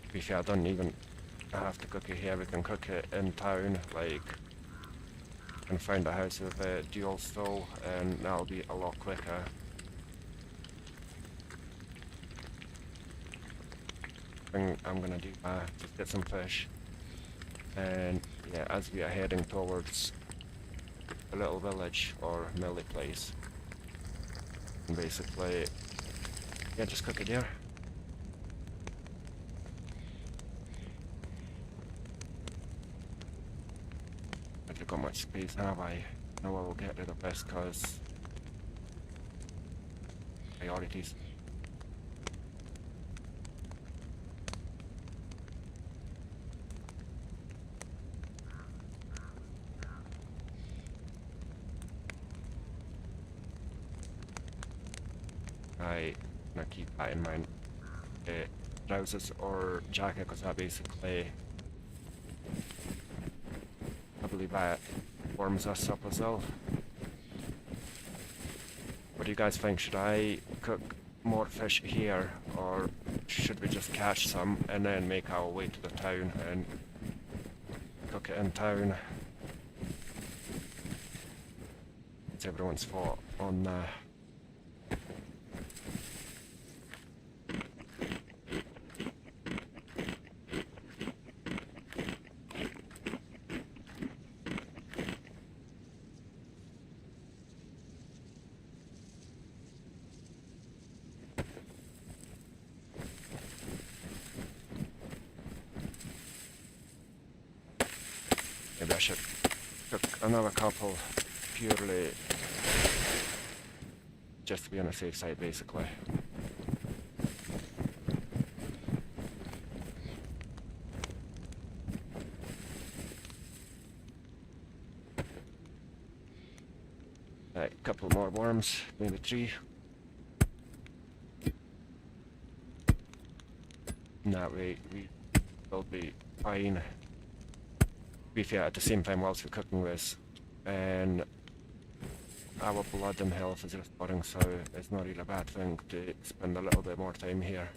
To be fair, I don't even have to cook it here, we can cook it in town, like, and find a house with a dual stove, and that'll be a lot quicker. Thing I'm gonna do, just get some fish, and yeah, as we are heading towards a little village or millie place, and basically, yeah, just cook it here. I haven't got much space, have I? No, I will get rid of this because priorities. I'm gonna keep that in mind. Trousers or jacket, because that basically, I believe that warms us up as well. What do you guys think? Should I cook more fish here, or should we just catch some and then make our way to the town and cook it in town? It's everyone's thought on maybe I should cook another couple purely just to be on the safe side, basically. Right, couple more worms, maybe 3. That way we will be fine. To be fair, at the same time whilst we're cooking this, and our blood and health is restoring, so it's not really a bad thing to spend a little bit more time here.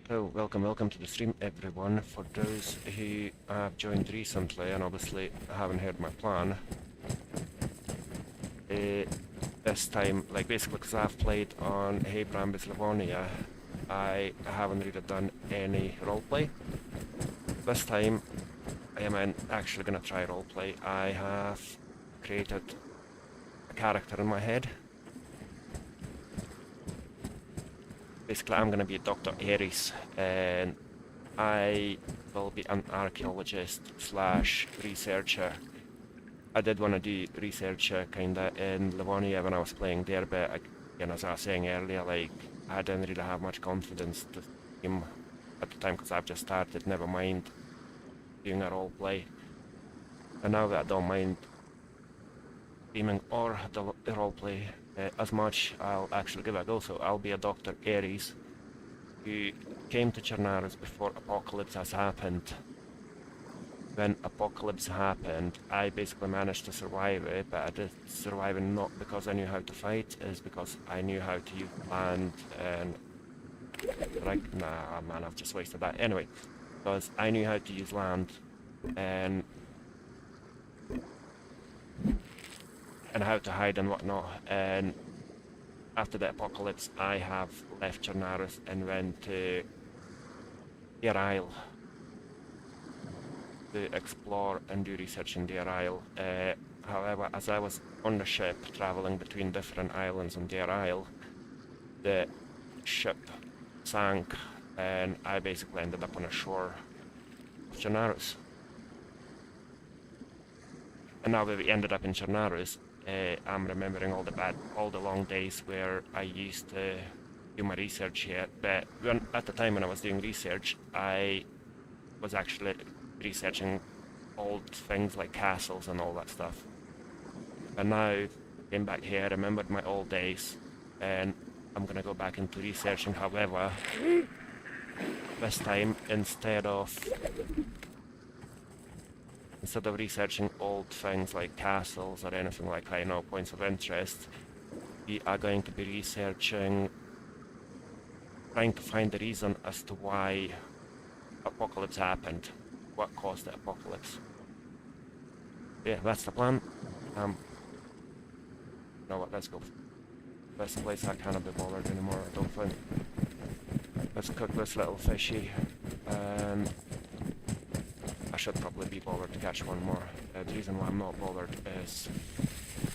So, welcome to the stream, everyone. For those who have joined recently and obviously haven't heard my plan, this time, like basically because I've played on Hey Brambis Livonia, I haven't really done any roleplay. This time, I am actually going to try roleplay. I have created a character in my head. Basically, I'm going to be Dr. Ares, and I will be an archaeologist slash researcher. I did want to do research kinda in Livonia when I was playing there, but again, as I was saying earlier, like, I didn't really have much confidence to game at the time because I've just started, never mind doing a role play. And now that I don't mind gaming or the role play as much, I'll actually give it a go. So I'll be a Dr. Ares who came to Chernarus before Apocalypse has happened. When Apocalypse happened, I basically managed to survive it, but I did survive it not because I knew how to fight, it's because I knew how to use land and... Nah, man, I've just wasted that. Anyway, because I knew how to use land and how to hide and whatnot, and after the apocalypse I have left Chernarus and went to Deer Isle to explore and do research in Deer Isle. However, as I was on the ship travelling between different islands on Deer Isle, the ship sank and I basically ended up on the shore of Chernarus. And now that we ended up in Chernarus, I'm remembering all the long days where I used to do my research here. But at the time when I was doing research, I was actually researching old things like castles and all that stuff. And now, came back here, I remembered my old days, and I'm gonna go back into researching. However, this time instead of researching old things like castles or anything like that, points of interest, we are going to be researching, trying to find the reason as to why apocalypse happened, what caused the apocalypse. Yeah, that's the plan. You know what, let's go. This place I cannot be bothered anymore, I don't think. Let's cook this little fishy, and I should probably be bothered to catch one more. The reason why I'm not bothered is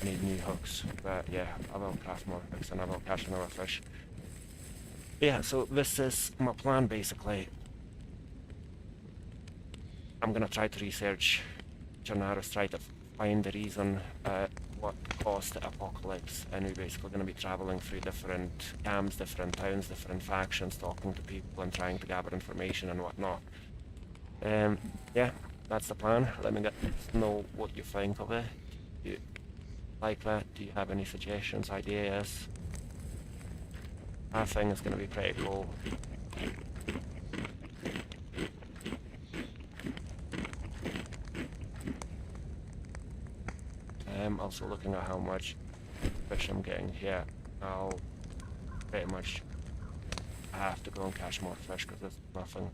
I need new hooks, but yeah, I will craft more hooks and I will catch another fish. Yeah, so this is my plan basically. I'm gonna try to research Chernarus, try to find the reason what caused the apocalypse, and we're basically going to be traveling through different camps, different towns, different factions, talking to people and trying to gather information and whatnot. Yeah, that's the plan. Let me know what you think of it. Do you like that? Do you have any suggestions, ideas? I think it's going to be pretty cool. I'm also looking at how much fish I'm getting here. I'll pretty much have to go and catch more fish because there's nothing.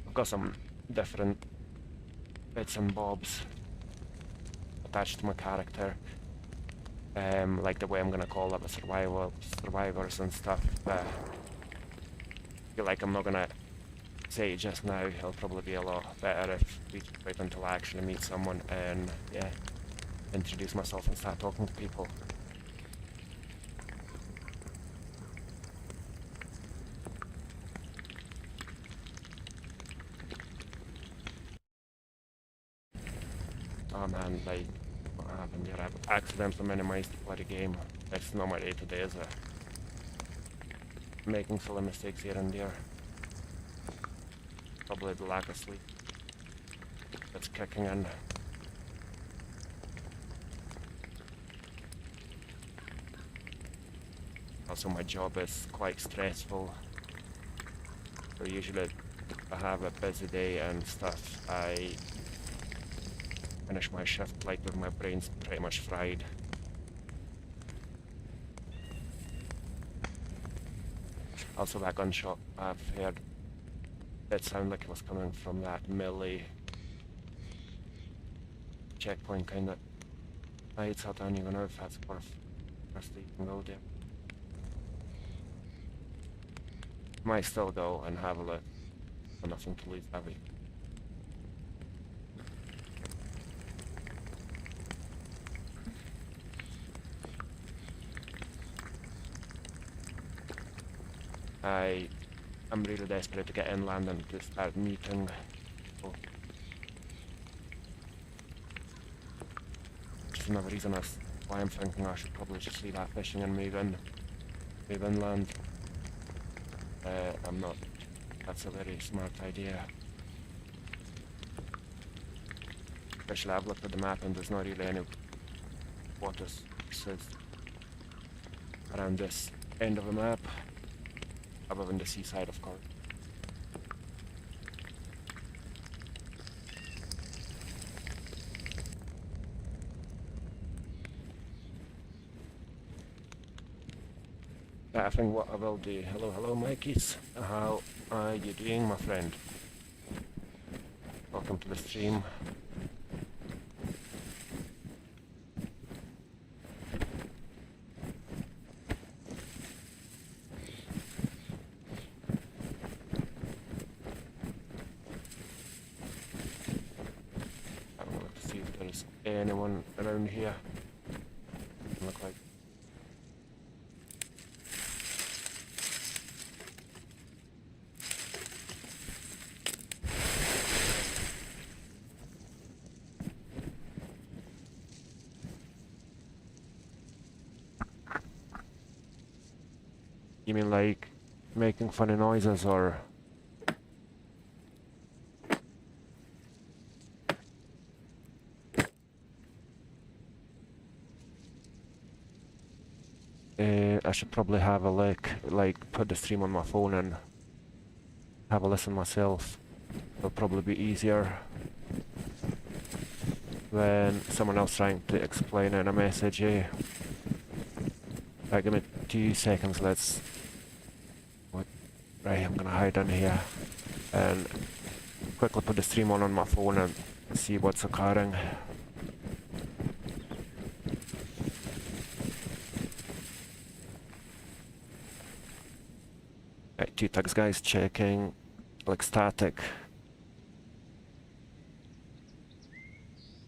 I've got some different bits and bobs attached to my character, like the way I'm gonna call up the survivors and stuff. I feel like I'm not gonna say it just now. It'll probably be a lot better if we wait until I actually meet someone and yeah, introduce myself and start talking to people. Oh man, like, what happened here? I've accidentally minimized the bloody game. That's not my day-to-day, is it? Making silly mistakes here and there. Probably the lack of sleep that's kicking in. Also, my job is quite stressful. So usually, if I have a busy day and stuff, I finish my shift like with my brain's pretty much fried. Also, that gunshot I've heard, it sounded like it was coming from that melee checkpoint kind of heights. I don't even know if that's worth to even go there. Might still go and have a look. Got nothing to lose, have we? I'm really desperate to get inland and to start meeting people. Which is another reason why I'm thinking I should probably just leave that fishing and move inland. I'm not. That's a very smart idea. Especially I've looked at the map and there's not really any water sources around this end of the map. Other than the seaside, of course. I think what I will do. Hello, Mikeys. How are you doing, my friend? Welcome to the stream. I want to see if there's anyone around here. Look like. You mean like making funny noises or? I should probably have a look, like put the stream on my phone and have a listen myself. It'll probably be easier than someone else trying to explain in a message, eh? Right, give me 2 seconds, let's... What? Right, I'm gonna hide in here and quickly put the stream on my phone and see what's occurring. Right, 2 tags guys, checking, like static.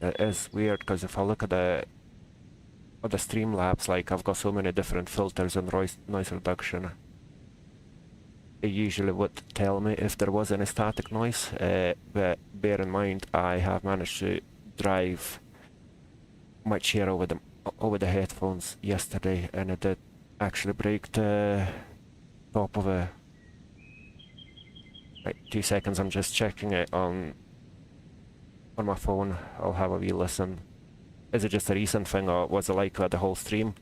It is weird because if I look at the Streamlabs, like I've got so many different filters and noise reduction. It usually would tell me if there was any static noise, but bear in mind I have managed to drive my chair over the headphones yesterday, and it did actually break the top of it. Right, 2 seconds, I'm just checking it on my phone. I'll have a wee listen. Is it just a recent thing, or was it like the whole stream?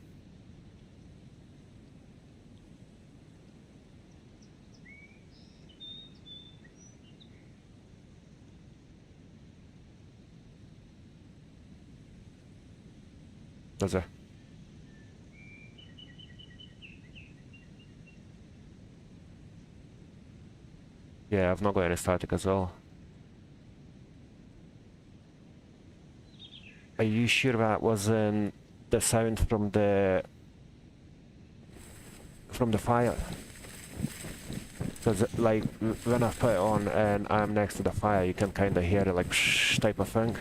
Does it? Yeah, I've not got any static as well. Are you sure that wasn't the sound from the fire? Because like when I put it on and I'm next to the fire, you can kind of hear it like shh type of thing.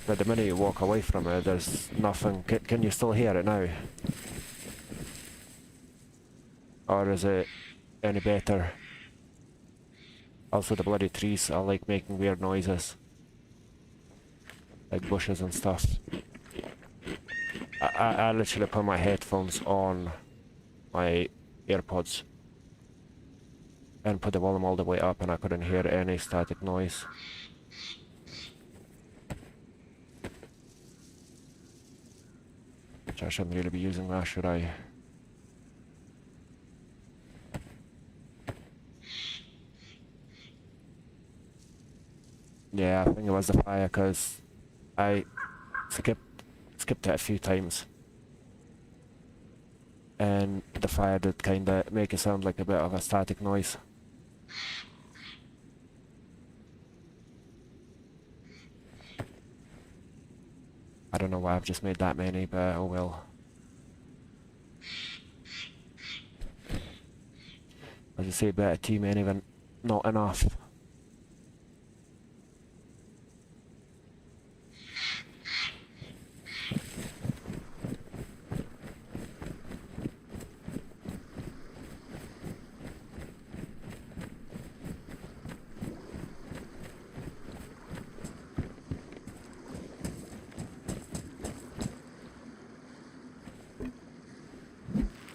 But the minute you walk away from it, there's nothing. Can you still hear it now? Or is it any better? Also, the bloody trees are like making weird noises, like bushes and stuff. I literally put my headphones on my AirPods and put the volume all the way up, and I couldn't hear any static noise. Which I shouldn't really be using that, should I? Yeah, I think it was the fire, because I skipped it a few times. And the fire did kinda make it sound like a bit of a static noise. I don't know why I've just made that many, but oh well. As I say, better too many than not enough.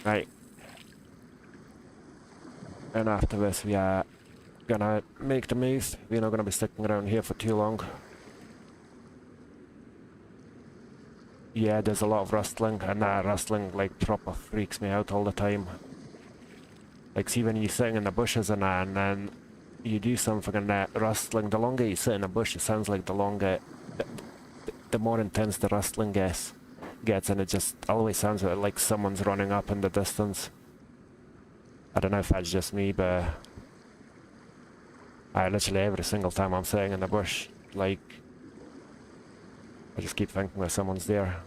Right. And after this we are gonna make the move. We're not gonna be sticking around here for too long. Yeah, there's a lot of rustling, and that rustling like proper freaks me out all the time. Like, see when you're sitting in the bushes and that, and then you do something and that rustling, the longer you sit in a bush, it sounds like the more intense the rustling gets, and it just always sounds like someone's running up in the distance. I don't know if that's just me, but I literally every single time I'm sitting in the bush, like, I just keep thinking that someone's there.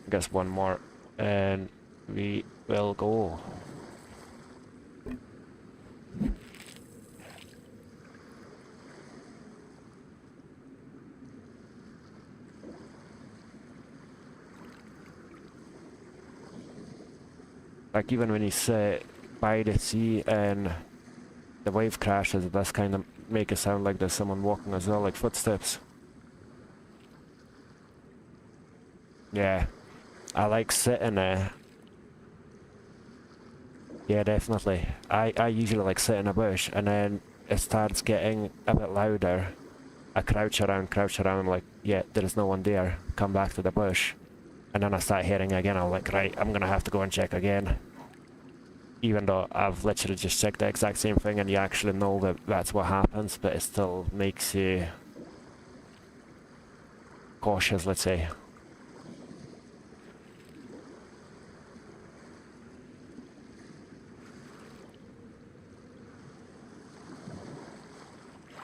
I guess one more, and we will go. Like even when you sit by the sea and the wave crashes, it does kind of make it sound like there's someone walking as well, like footsteps. Yeah, I like sitting there. Yeah, definitely. I usually like sit in a bush, and then it starts getting a bit louder. I crouch around, I'm like, yeah, there is no one there. Come back to the bush. And then I start hearing again, I'm like, right, I'm gonna have to go and check again. Even though I've literally just checked the exact same thing and you actually know that that's what happens, but it still makes you cautious, let's say.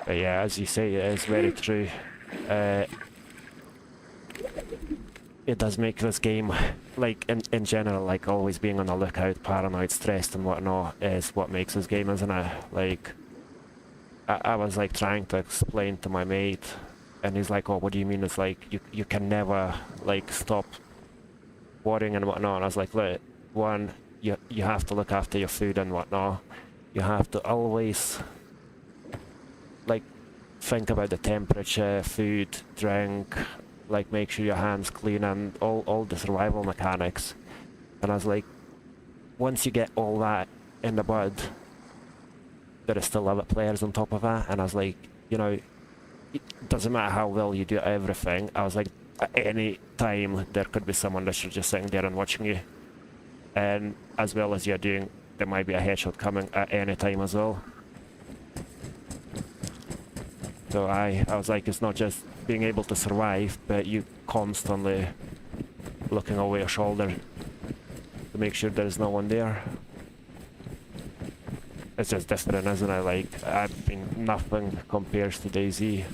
But yeah, as you say, it is very true. It does make this game, like in general, like always being on the lookout, paranoid, stressed and whatnot is what makes this game, isn't it? Like, I was like trying to explain to my mate, and he's like, oh, what do you mean? It's like, you can never like stop worrying and whatnot. And I was like, look, one, you have to look after your food and whatnot. You have to always like think about the temperature, food, drink, like make sure your hands clean and all the survival mechanics. And I was like, once you get all that in the bud, there is still other players on top of that. And I was like, you know, it doesn't matter how well you do everything. I was like, at any time there could be someone that's just sitting there and watching you. And as well as you're doing, there might be a headshot coming at any time as well. So I was like, it's not just being able to survive, but you constantly looking over your shoulder to make sure there's no one there. It's just different, isn't it? Like, I've been nothing compares to DayZ.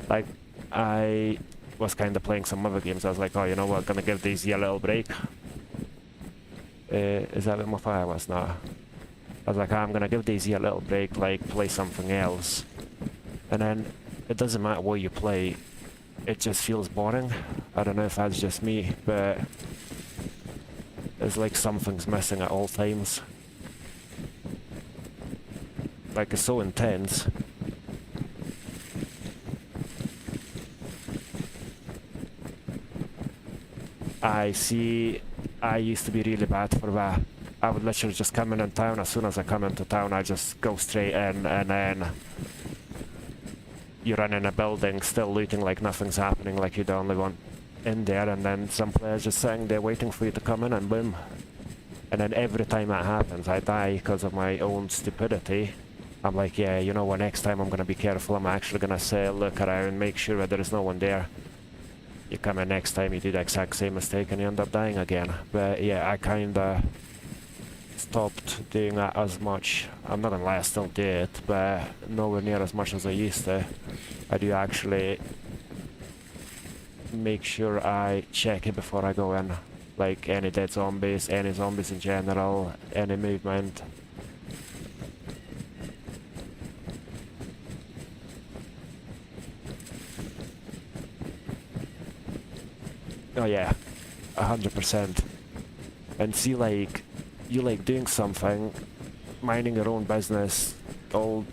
Like, I was kind of playing some other games. I was like, oh, you know what, gonna give DayZ a little break. Is that what my fire was now? I was like, I'm gonna give DayZ a little break, like, play something else. And then, it doesn't matter what you play, it just feels boring. I don't know if that's just me, but it's like something's missing at all times. Like, it's so intense. I used to be really bad for that. I would literally just come in town. As soon as I come into town, I just go straight in, and then you run in a building still looting like nothing's happening, like you're the only one in there, and then some players just sitting there waiting for you to come in, and boom. And then every time that happens, I die because of my own stupidity. I'm like, yeah, you know what, next time I'm gonna be careful. I'm actually gonna say, look around, make sure that there is no one there. You come in next time, you do the exact same mistake and you end up dying again. But yeah, I kinda stopped doing that as much. I'm not gonna lie, I still do it, but nowhere near as much as I used to. I do actually make sure I check it before I go in. Like any dead zombies, any zombies in general, any movement. Oh yeah, 100%. And see, like, you like doing something, minding your own business, all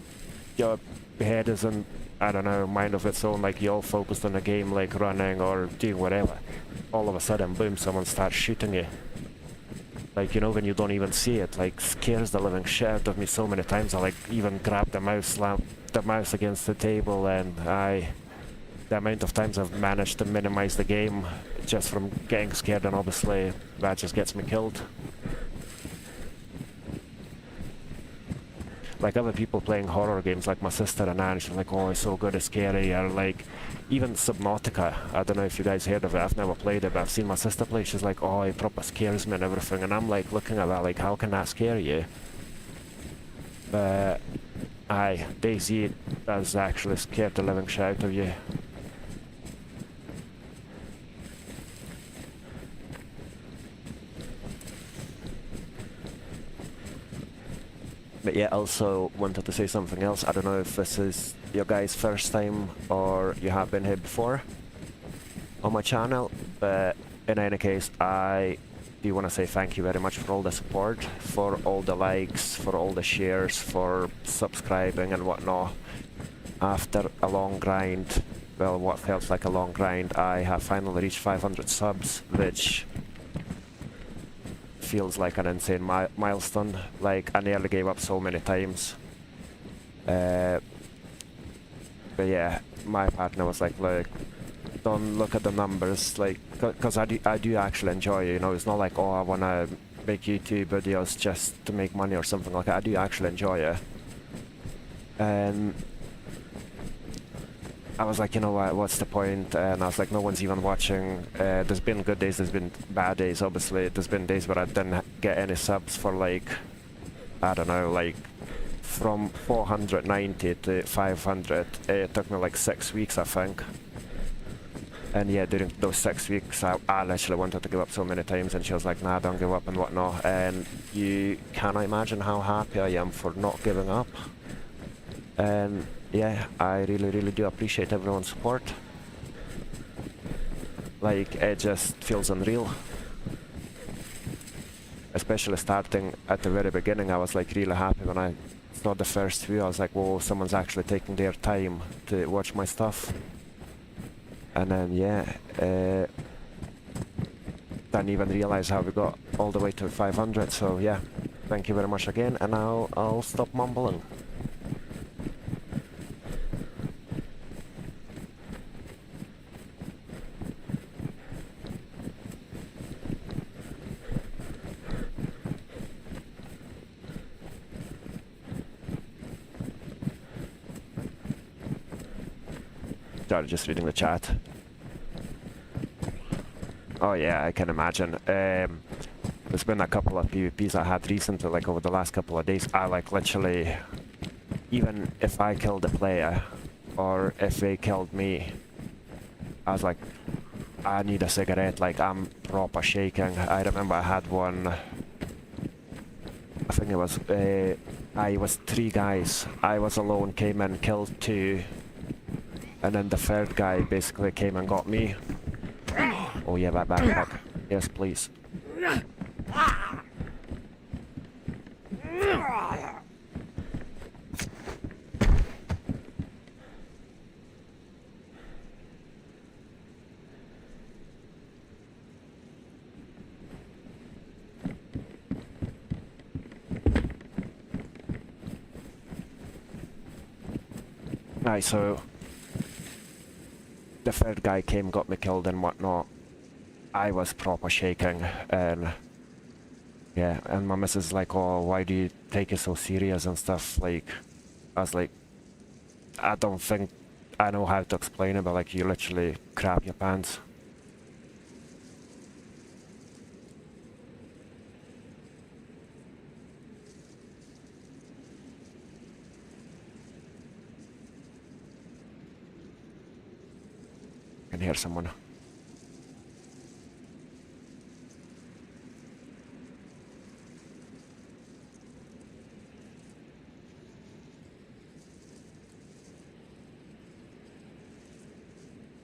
your head isn't, I don't know, mind of its own, like you're all focused on the game, like running or doing whatever. All of a sudden, boom, someone starts shooting you. Like, you know, when you don't even see it, like, scares the living shit out of me so many times. I like even grab the mouse, slam the mouse against the table, and the amount of times I've managed to minimize the game just from getting scared, and obviously that just gets me killed. Like other people playing horror games, like my sister and Anne, she's like, oh, it's so good, it's scary, or like, even Subnautica, I don't know if you guys heard of it, I've never played it, but I've seen my sister play, she's like, oh, it proper scares me and everything, and I'm like looking at that like, how can that scare you? But, DayZ does actually scare the living shit out of you. But yeah, also wanted to say something else. I don't know if this is your guys' first time or you have been here before on my channel, but in any case, I do want to say thank you very much for all the support, for all the likes, for all the shares, for subscribing and whatnot. After a long grind, well, what felt like a long grind, I have finally reached 500 subs, which feels like an insane milestone. Like, I nearly gave up so many times. But yeah, my partner was like, look, don't look at the numbers, like, because I do actually enjoy it, you know. It's not like, oh, I want to make YouTube videos just to make money or something like that. I do actually enjoy it. And I was like, you know what, what's the point? And I was like, no one's even watching. There's been good days, there's been bad days, obviously. There's been days where I didn't get any subs for like, I don't know, like from 490 to 500. It took me like 6 weeks, I think. And yeah, during those 6 weeks, I literally wanted to give up so many times, and she was like, nah, don't give up and whatnot. And you cannot imagine how happy I am for not giving up. And yeah, I really, really do appreciate everyone's support. Like, it just feels unreal. Especially starting at the very beginning, I was like really happy when I saw the first view. I was like, whoa, someone's actually taking their time to watch my stuff. And then yeah, didn't even realize how we got all the way to 500. So yeah, thank you very much again, and now I'll stop mumbling. Sorry, just reading the chat. Oh yeah, I can imagine. There's been a couple of PvPs I had recently, like over the last couple of days. I like literally, even if I killed a player, or if they killed me, I was like, I need a cigarette, like I'm proper shaking. I remember I had one, I think it was, I was 3 guys. I was alone, came in, killed 2. And then the 3rd guy basically came and got me. Oh yeah, back. Yes, please. Right, so the 3rd guy came, got me killed and whatnot. I was proper shaking, and yeah, and my missus is like, oh, why do you take it so serious and stuff? Like, I was like, I don't think I know how to explain it, but like, you literally crap your pants. I can hear someone.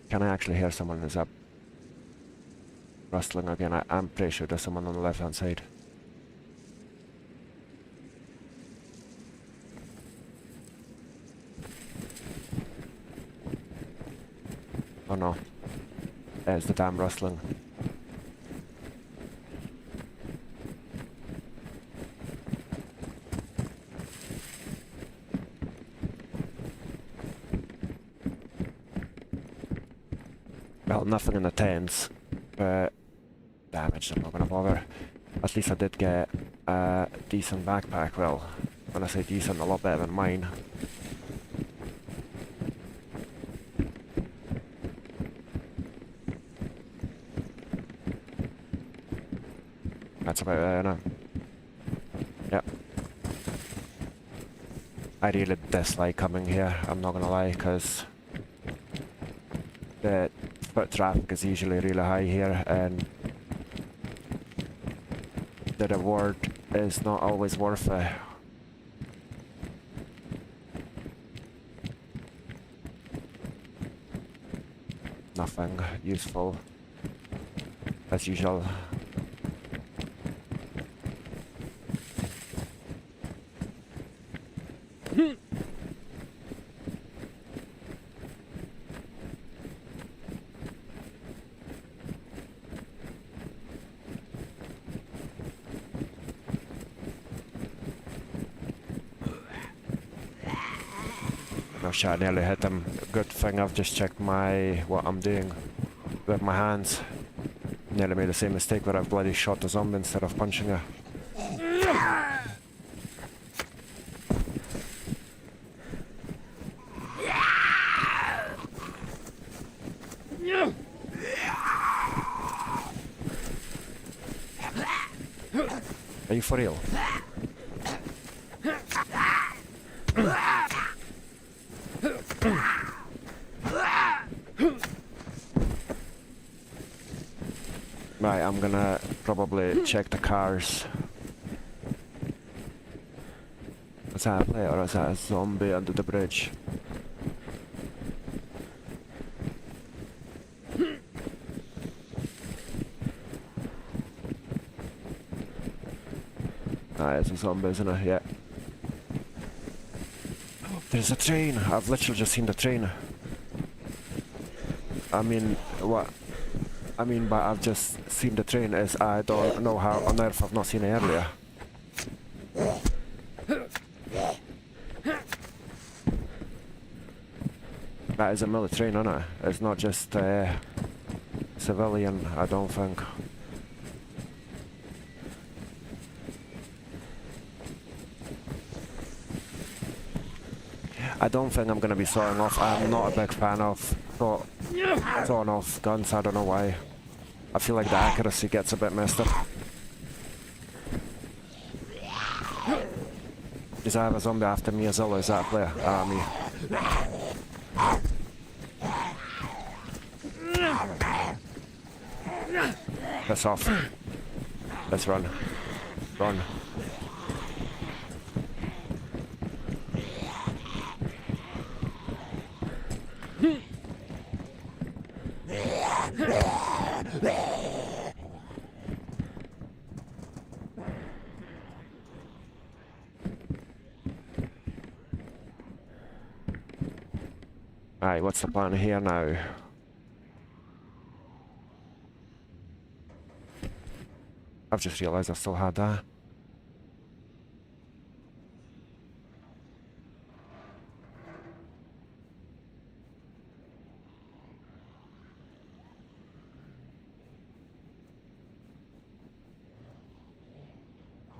Can I actually hear someone? Is that rustling again? I'm pretty sure there's someone on the left hand side. Oh no, it's the damn rustling. Well, nothing in the tents, but damage, I'm not gonna bother. At least I did get a decent backpack. Well, when I say decent, a lot better than mine. That's about it, innit? Yep. I really dislike coming here, I'm not gonna lie, because the foot traffic is usually really high here, and the reward is not always worth it. nothing useful, as usual. Oh shit, I nearly hit him. Good thing I've just checked what I'm doing with my hands. Nearly made the same mistake where I've bloody shot the zombie instead of punching her. Are you for real? Right, I'm gonna probably check the cars. Is that a player or is that a zombie under the bridge? Ah, it's a zombie, isn't it? Yeah. There's a train! I've literally just seen the train. I mean, what? I mean, but I've just seen the train is I don't know how on earth I've not seen it earlier. That is a military train, isn't it? It's not just civilian, I don't think. I don't think I'm going to be sawing off. I'm not a big fan of sawing off guns, I don't know why. I feel like the accuracy gets a bit messed up. Does I have a zombie after me as well, or is that a player? Ah, me. Piss off. Let's run. Run. Right, what's the plan here now? I've just realised I still had that.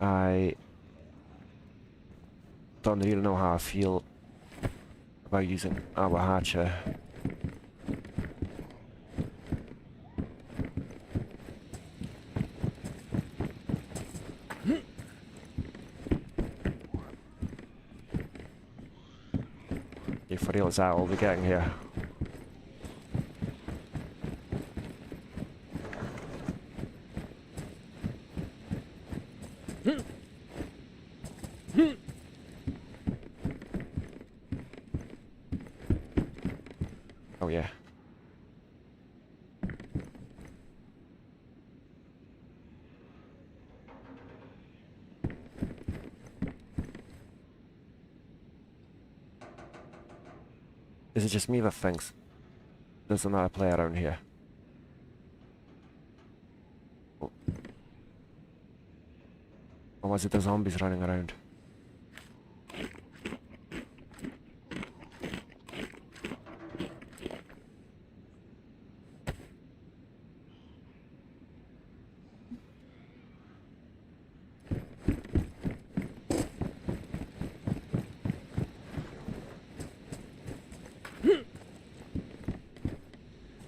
I don't really know how I feel about using our hatcher. You for real, is that all we're getting here? Oh yeah. Is it just me that thinks there's another player around here? Oh. Or was it the zombies running around?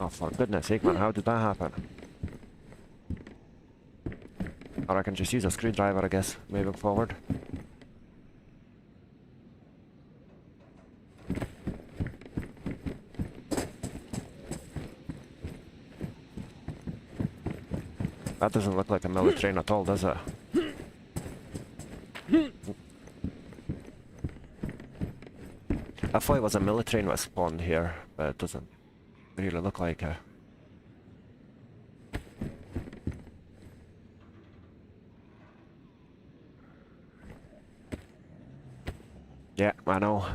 Oh, for goodness sake, man, how did that happen? Or I can just use a screwdriver, I guess, moving forward. That doesn't look like a military train at all, does it? I thought it was a military train that spawned here, but it doesn't really look like it. Yeah, I know.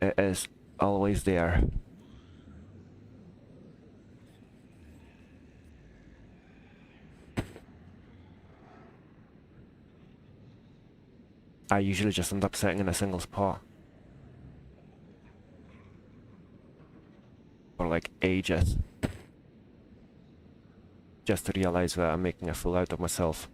It is always there. I usually just end up sitting in a single spot. For like ages. Just to realize that I'm making a fool out of myself.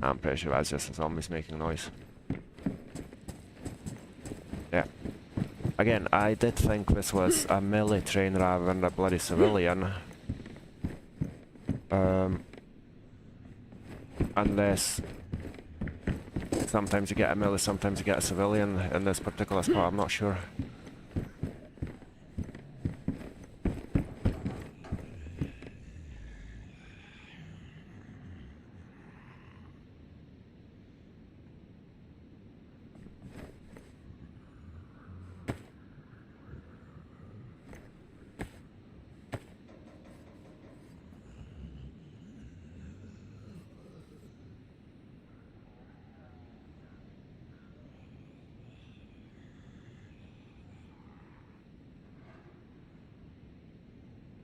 I'm pretty sure that's just the zombies making noise. Yeah. Again, I did think this was a melee train rather than a bloody civilian. Unless sometimes you get a melee, sometimes you get a civilian in this particular spot, I'm not sure.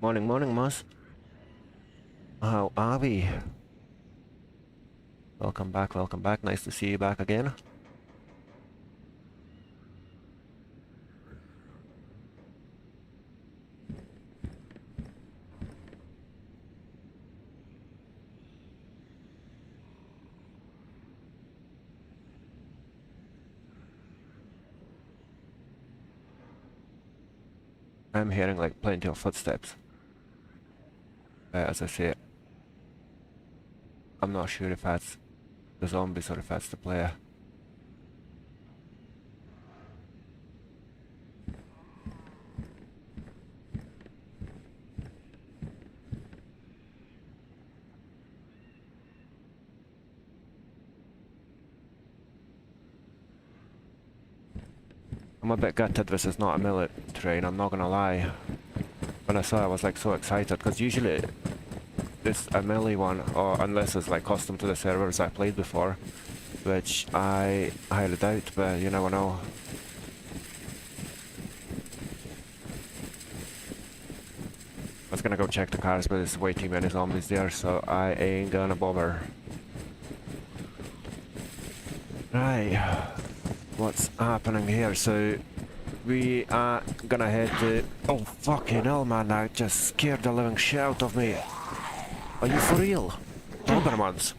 Morning, morning, Moss. How are we? Welcome back, welcome back. Nice to see you back again. I'm hearing like plenty of footsteps. As I say, I'm not sure if that's the zombies or if that's the player. I'm a bit gutted this is not a millet train, I'm not gonna lie. When I saw it I was like so excited, because usually it's a melee one, or unless it's like custom to the servers I played before, which I highly doubt, but you never know. I was gonna go check the cars, but there's way too many zombies there, so I ain't gonna bother. Right, what's happening here? So we are gonna head to... Oh fucking hell, man, that just scared the living shit out of me. Are you for real? Dobermans.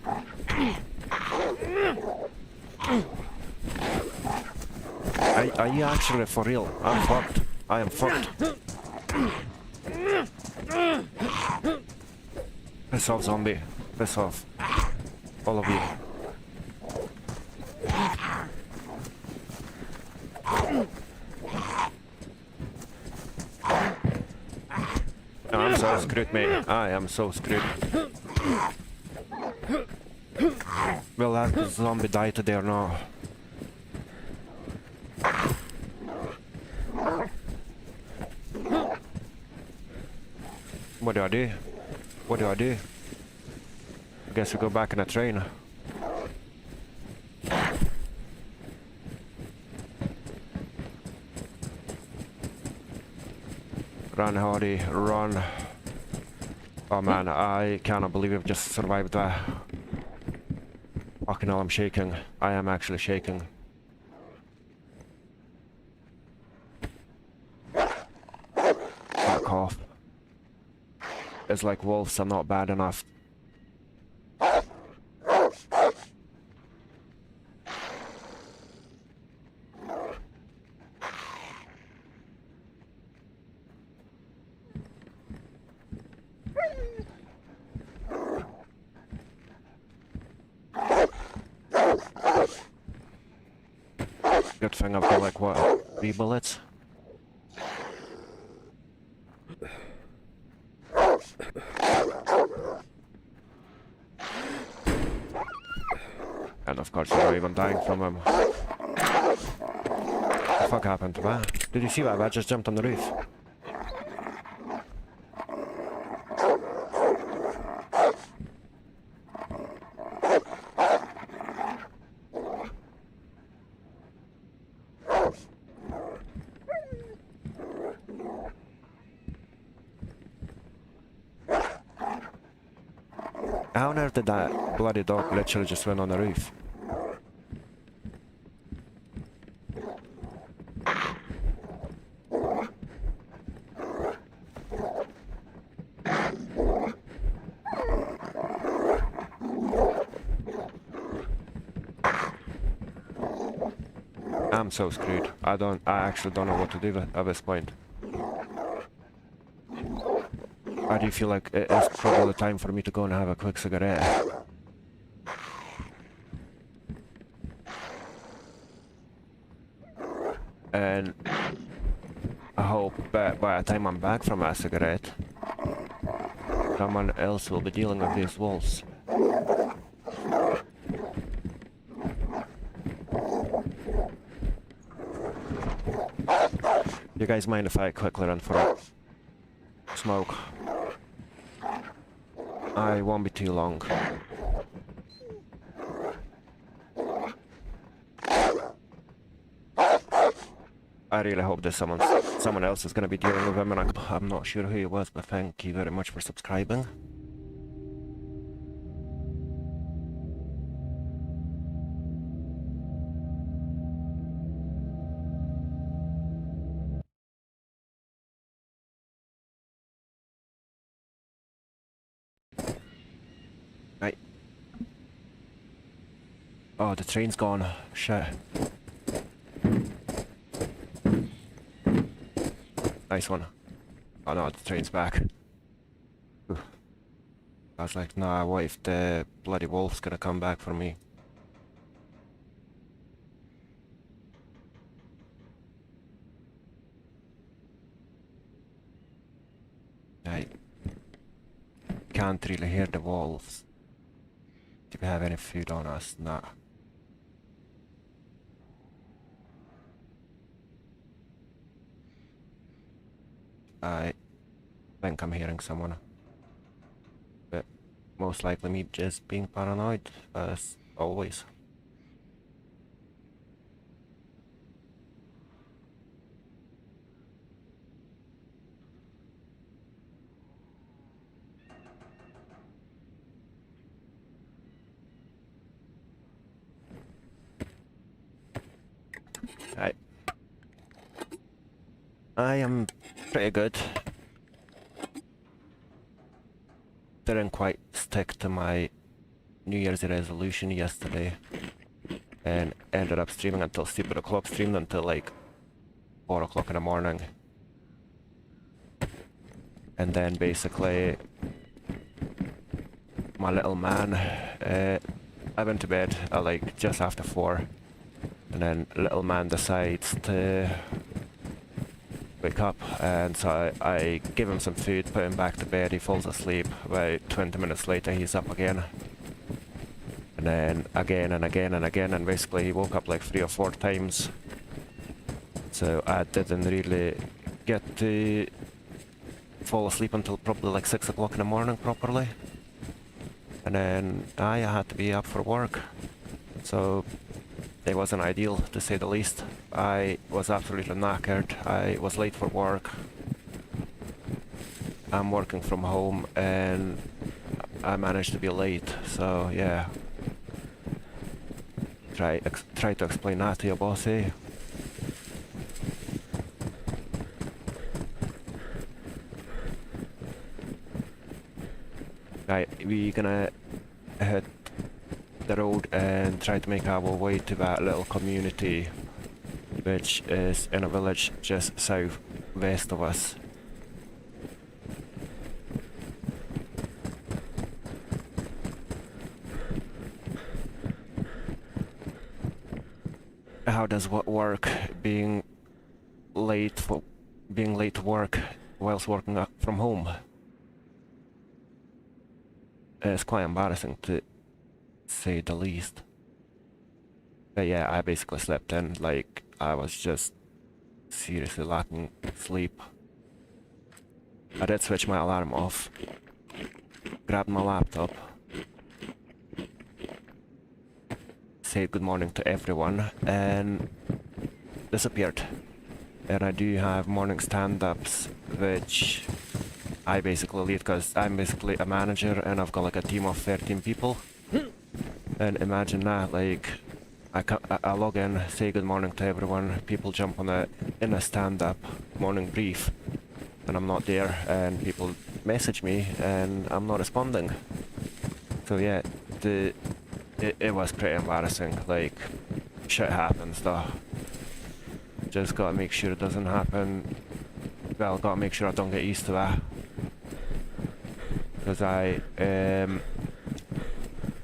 Are you actually for real? I'm fucked. I am fucked. Piss off, zombie. Piss off. All of you. I'm so screwed, mate. I am so screwed. Will that zombie die today or not? What do I do? What do I do? I guess we go back in the train. Run, Hawdee, run. Oh man, I cannot believe I've just survived that. Fucking hell, I'm shaking. I am actually shaking. Fuck off. It's like wolves are not bad enough. Good thing I've got like, what, 3 bullets? course, you're not even dying from him. What the fuck happened to that? Did you see that? I just jumped on the roof. How on earth did that bloody dog literally just went on the roof? I'm so screwed. I actually don't know what to do at this point. I do feel like it is probably the time for me to go and have a quick cigarette. And I hope that by the time I'm back from that cigarette, someone else will be dealing with these wolves. You guys mind if I quickly run for a smoke? I won't be too long. I really hope there's someone else is going to be dealing with him, and I'm not sure who it was, but thank you very much for subscribing. Right. Oh, the train's gone. Shit. Nice one. Oh no, the train's back. Ooh. I was like, nah, what if the bloody wolf's gonna come back for me? I can't really hear the wolves. Do we have any food on us? Nah. I think I'm hearing someone. But most likely me just being paranoid, as always. I am pretty good. Didn't quite stick to my New Year's resolution yesterday, and ended up streaming until stupid o'clock. Streamed until like 4 o'clock in the morning, and then basically my little man, I went to bed at like just after 4, and then little man decides to wake up, and so I give him some food, put him back to bed, he falls asleep. About 20 minutes later he's up again, and then again and again and again, and basically he woke up like 3 or 4 times. So I didn't really get to fall asleep until probably like 6 o'clock in the morning properly, and then I had to be up for work, so it wasn't ideal, to say the least. I was absolutely knackered. I was late for work. I'm working from home and I managed to be late, so yeah. Try to explain that to your boss, eh? Right, we're gonna hit the road and try to make our way to that little community, which is in a village just southwest of us. How does what work being late to work whilst working from home? It's quite embarrassing, to say the least. But yeah, I basically slept in, like, I was just seriously lacking sleep. I did switch my alarm off, grabbed my laptop, said good morning to everyone, and disappeared. And I do have morning stand-ups, which I basically lead because I'm basically a manager and I've got like a team of 13 people. And imagine that, like, I log in, say good morning to everyone, people jump on in a stand-up morning brief, and I'm not there, and people message me, and I'm not responding. So yeah, it was pretty embarrassing, like, shit happens though. Just gotta make sure it doesn't happen. Well, gotta make sure I don't get used to that. Because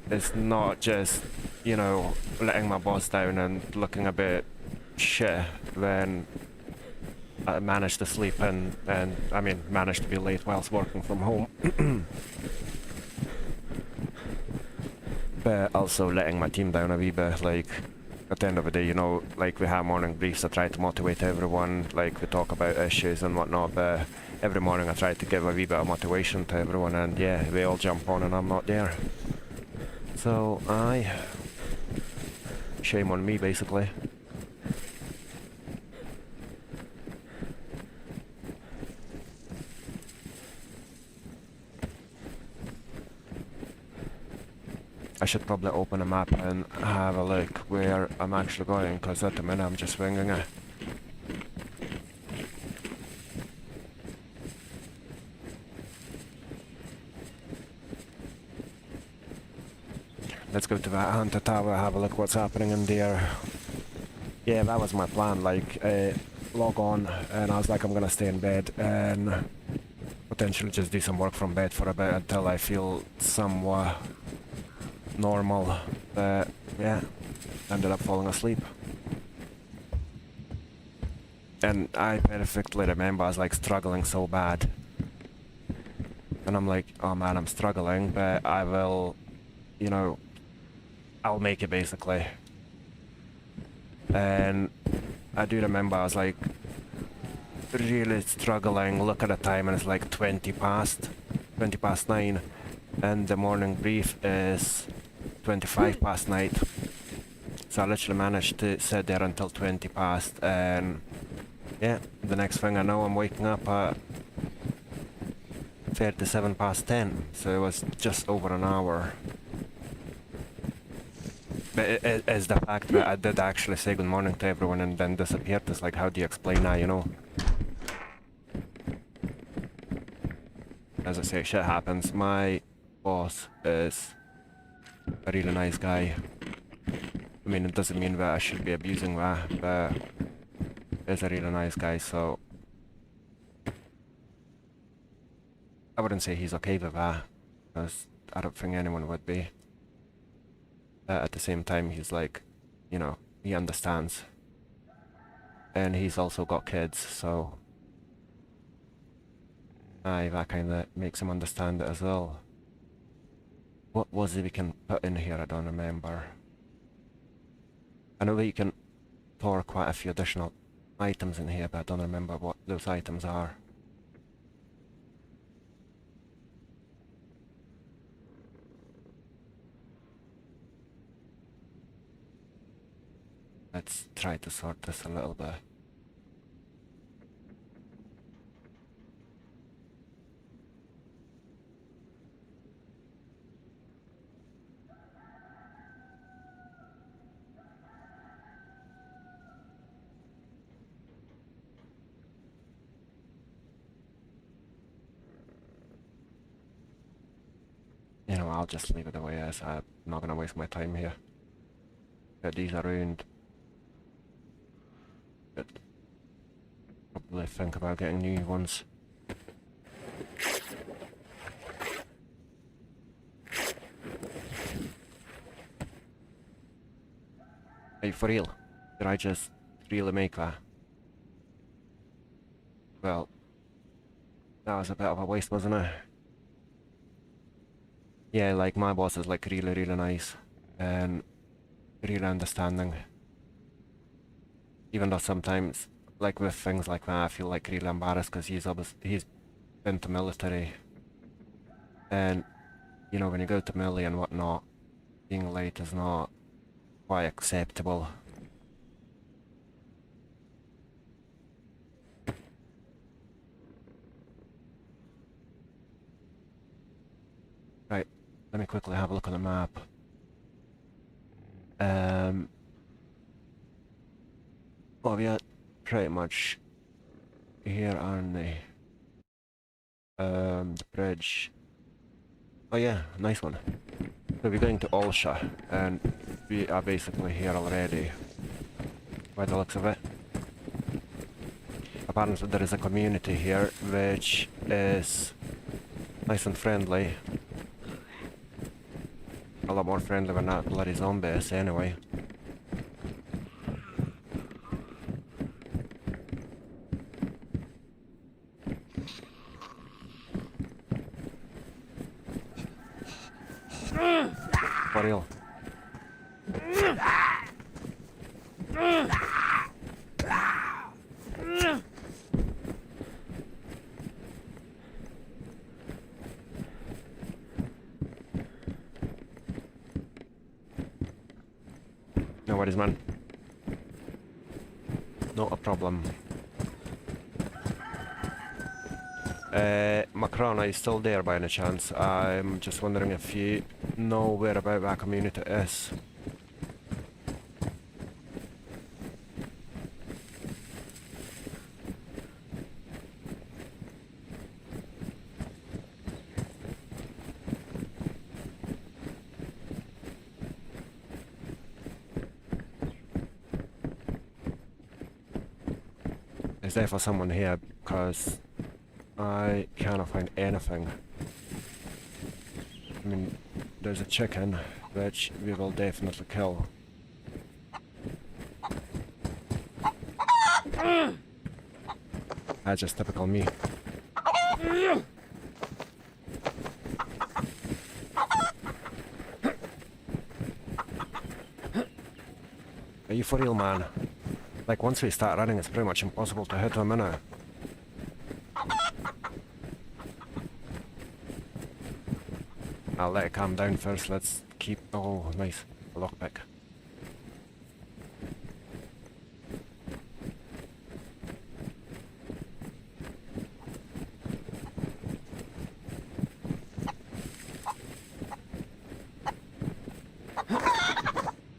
it's not just, you know, letting my boss down and looking a bit shit when I managed to sleep in and I mean, managed to be late whilst working from home. But also letting my team down a wee bit, like, at the end of the day, you know, like we have morning briefs, I try to motivate everyone, like we talk about issues and whatnot, but every morning I try to give a wee bit of motivation to everyone, and yeah, they all jump on and I'm not there. So, shame on me, basically. I should probably open a map and have a look where I'm actually going, because at the minute I'm just winging it. Let's go to that Hunter Tower, have a look what's happening in there. Yeah, that was my plan, like, log on, and I was like, I'm gonna stay in bed, and potentially just do some work from bed for a bit until I feel somewhat normal, but yeah, ended up falling asleep. And I perfectly remember I was like struggling so bad. And I'm like, oh man, I'm struggling, but I will, you know, I'll make it basically. And I do remember I was like really struggling, look at the time and it's like 20 past 9, and the morning brief is 25 past 9. So I literally managed to sit there until 20 past, and yeah, the next thing I know I'm waking up at 37 past 10, so it was just over an hour. But it is the fact that I did actually say good morning to everyone and then disappeared. It's like, how do you explain that, you know? As I say, shit happens. My boss is a really nice guy. I mean, it doesn't mean that I should be abusing that, but he's a really nice guy, so I wouldn't say he's okay with that, because I don't think anyone would be. At the same time, he's like, you know, he understands. And he's also got kids, so that kind of makes him understand it as well. What was it we can put in here? I don't remember. I know that you can store quite a few additional items in here, but I don't remember what those items are. Let's try to sort this a little bit. You know, I'll just leave it the way it is. I'm not gonna waste my time here. Get these around. But probably think about getting new ones. Hey, for real? Did I just really make that? Well, that was a bit of a waste, wasn't it? Yeah, like my boss is like really, really nice, and really understanding. Even though sometimes, like with things like that, I feel like really embarrassed because he's been to military, and you know when you go to millie and whatnot, being late is not quite acceptable. Right, let me quickly have a look on the map. Well, we are pretty much here on the bridge. Oh yeah, nice one. So we're going to Olsha, and we are basically here already, by the looks of it. Apparently there is a community here, which is nice and friendly. A lot more friendly than that bloody zombies, anyway. For real. No worries, man. Not a problem. Macron, are you still there by any chance? I'm just wondering if you know where about that community is. Is there for someone here? Because I cannot find anything. I mean, there's a chicken, which we will definitely kill. That's just typical me. Are you for real, man? Like, once we start running, it's pretty much impossible to hit him, innit? I'll let it calm down first. Let's keep... Oh, nice. A lockpick.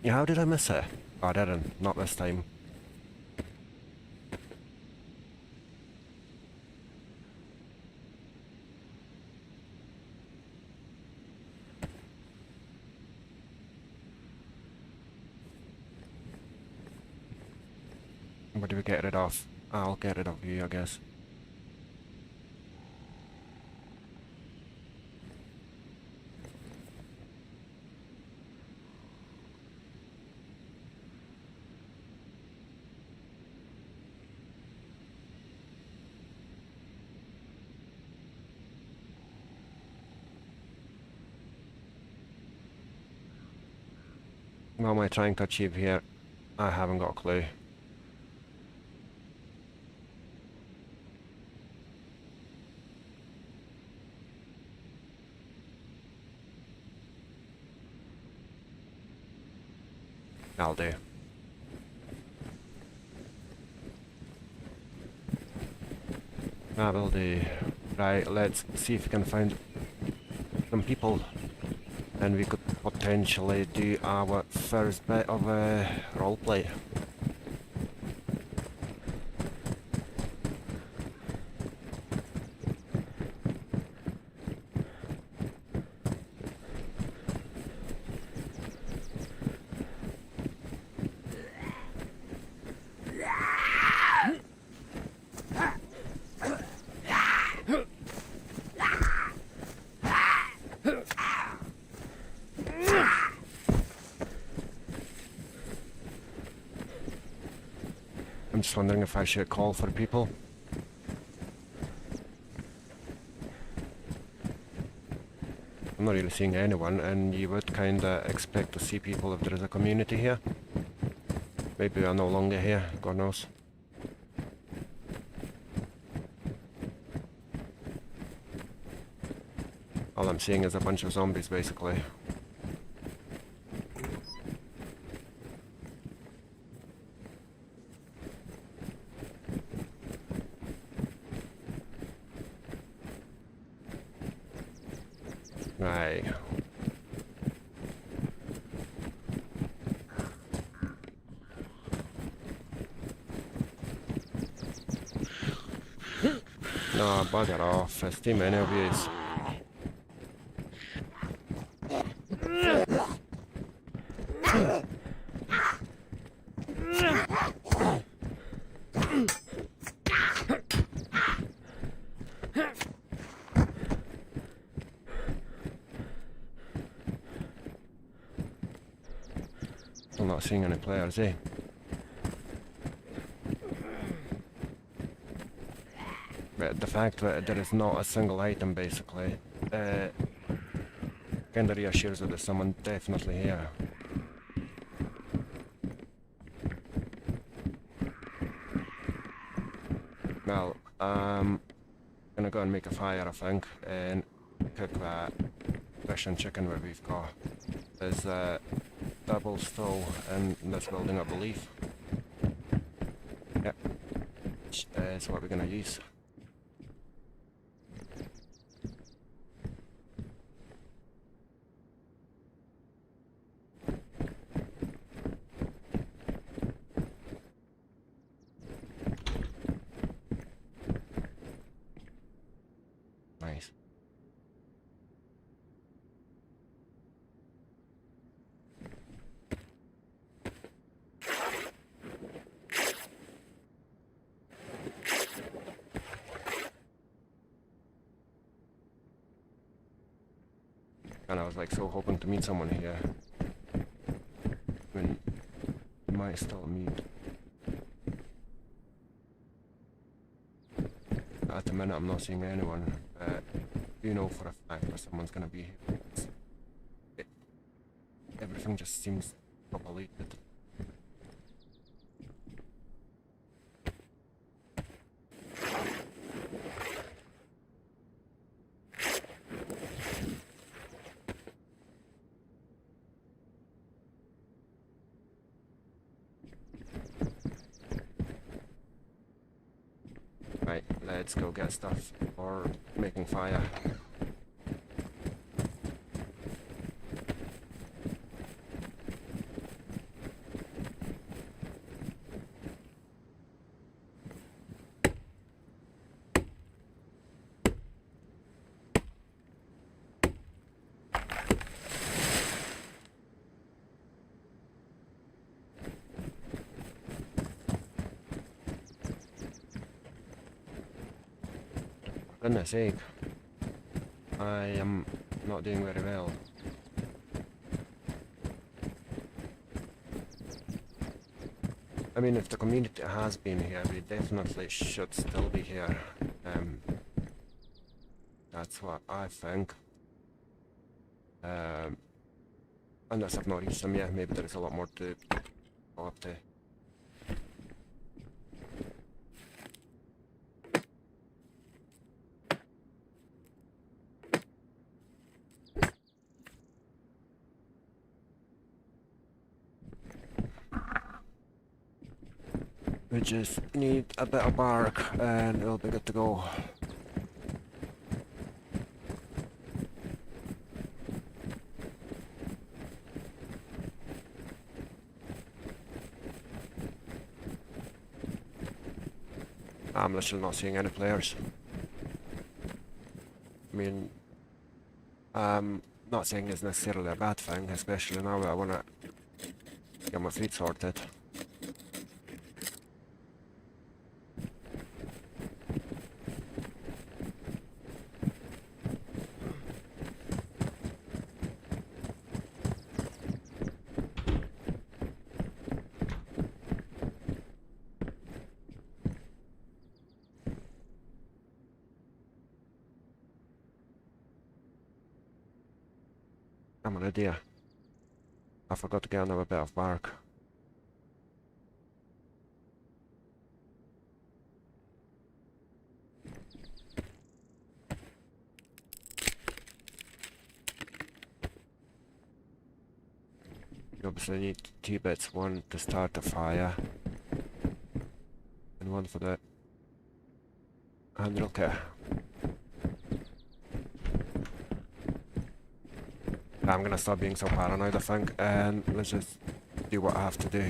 Yeah, how did I miss it? Oh, I didn't. Not this time. What do we get rid of? I'll get rid of you, I guess. What am I trying to achieve here? I haven't got a clue. I'll do. That will do. Right, let's see if we can find some people. And we could potentially do our first bit of roleplay. I'm just wondering if I should call for people. I'm not really seeing anyone, and you would kinda expect to see people if there is a community here. Maybe we are no longer here, God knows. All I'm seeing is a bunch of zombies, basically. Right. No, bugger off. There's too many of yous. I'm not seeing any players, eh? But the fact that there is not a single item, basically, kinda reassures that there's someone definitely here. Well, gonna go and make a fire, I think, and cook that fish and chicken that we've got. There's a double stove in this building, I believe. Yep. That's what we're gonna use. Nice. And I was like so hoping to meet someone here. I mean, we might still meet. At the minute I'm not seeing anyone, but you know for a fact that someone's gonna be here. Everything just seems populated. Right, let's go get stuff for making fire. Goodness sake, I am not doing very well. I mean, if the community has been here, we definitely should still be here. That's what I think. Unless I've not reached them yet, maybe there is a lot more to go up to. We just need a bit of bark and it'll be good to go. I'm literally not seeing any players. I mean, not saying it's necessarily a bad thing, especially now that I wanna get my feet sorted. I'm an idiot. I forgot to get another bit of bark. You obviously need 2 bits, one to start the fire, and one for the handle care. I'm gonna stop being so paranoid, I think, and let's just do what I have to do.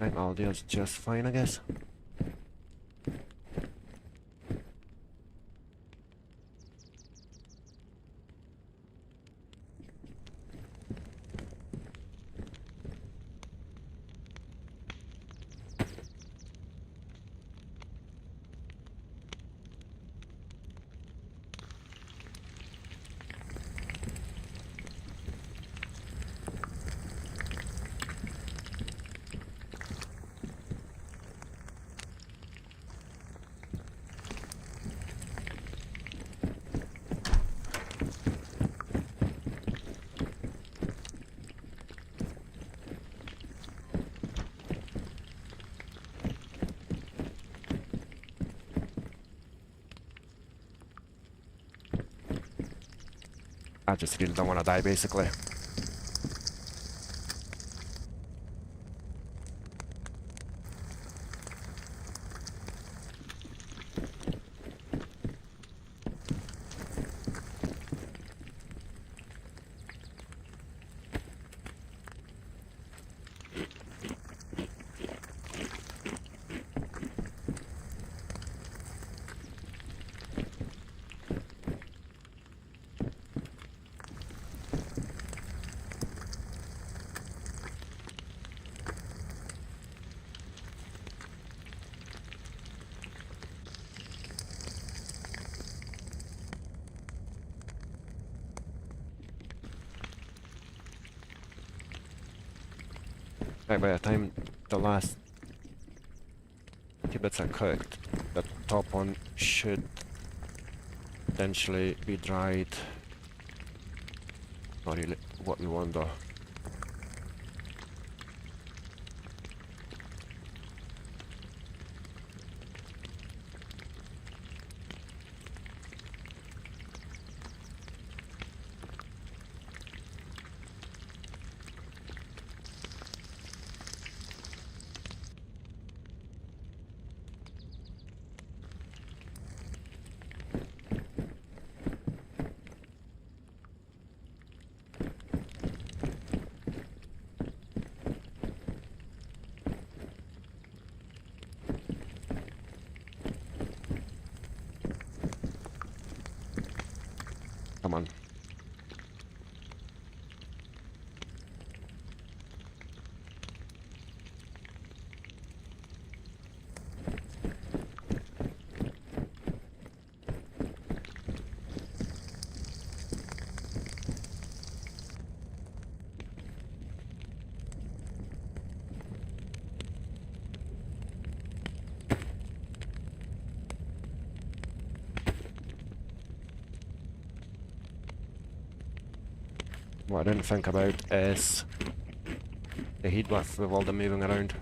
Right, audio's just fine, I guess. I just really don't want to die, basically. Right, by the time the last 2 bits are cooked, the top one should potentially be dried. Not really what we want though. Come on. What I didn't think about is the heat with all the moving around.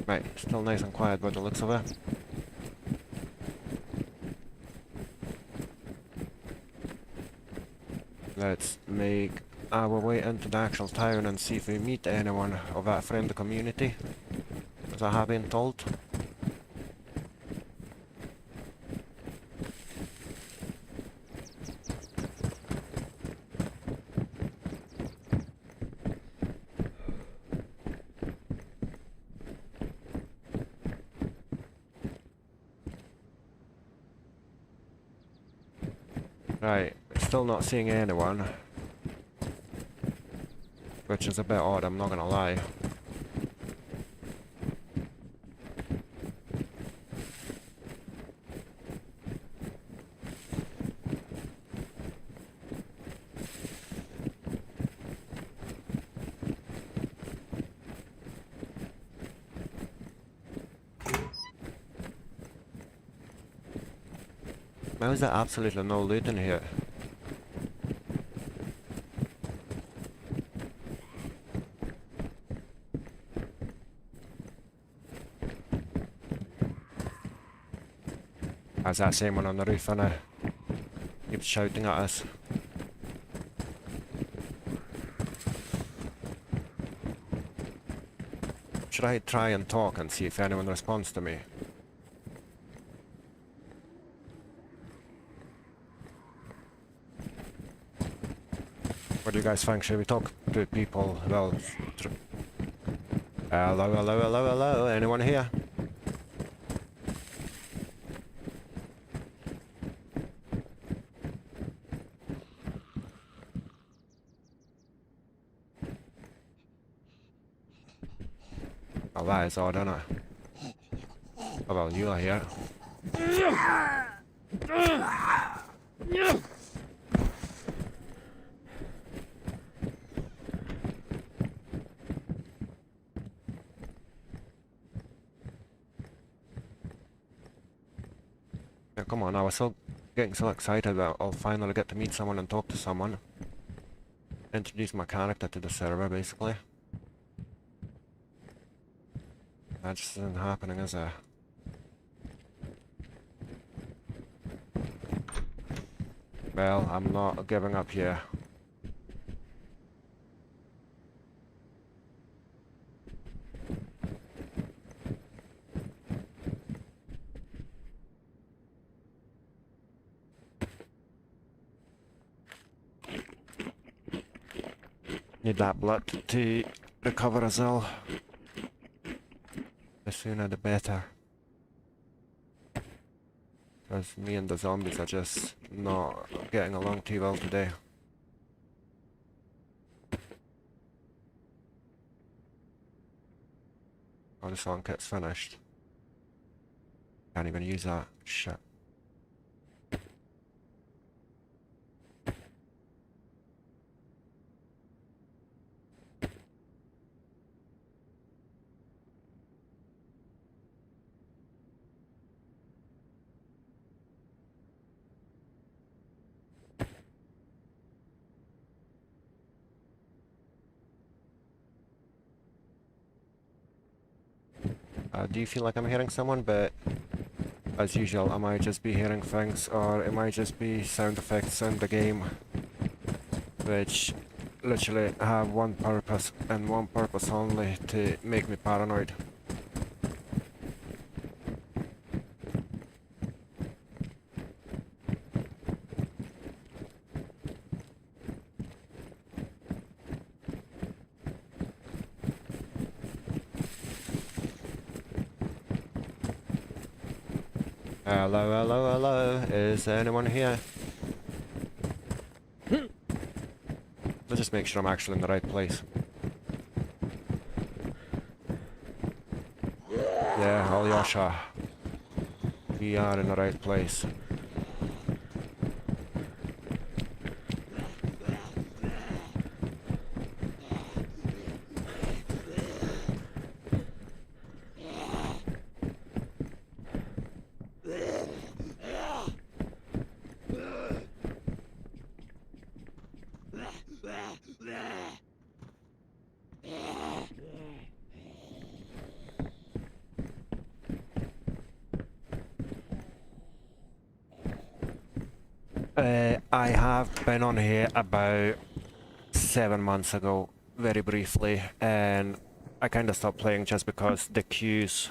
Right, still nice and quiet by the looks of it. Let's make our way into the actual town and see if we meet anyone of that friendly community, as I have been told. Right, still not seeing anyone. Which is a bit odd, I'm not gonna lie. Why is there absolutely no loot in here? As that same one on the roof, and keeps shouting at us. Should I try and talk and see if anyone responds to me? What do you guys think? Should we talk to people? Well, hello, hello, hello, hello. Anyone here? Oh, that is odd, isn't it? Oh, well, you are here. Yeah, come on, I was getting so excited that I'll finally get to meet someone and talk to someone. Introduce my character to the server, basically. That just isn't happening, is it? Well, I'm not giving up here. Need that blood to recover as well. The sooner the better. Because me and the zombies are just not getting along too well today. Oh, the song kit's finished. Can't even use that. Shit. Do you feel like I'm hearing someone? But as usual, I might just be hearing things, or it might just be sound effects in the game, which literally have one purpose and one purpose only, to make me paranoid. Hello, hello, hello. Is anyone here? Let's just make sure I'm actually in the right place. Yeah, Alyosha. We are in the right place. I have been on here about 7 months ago, very briefly, and I kind of stopped playing just because the queues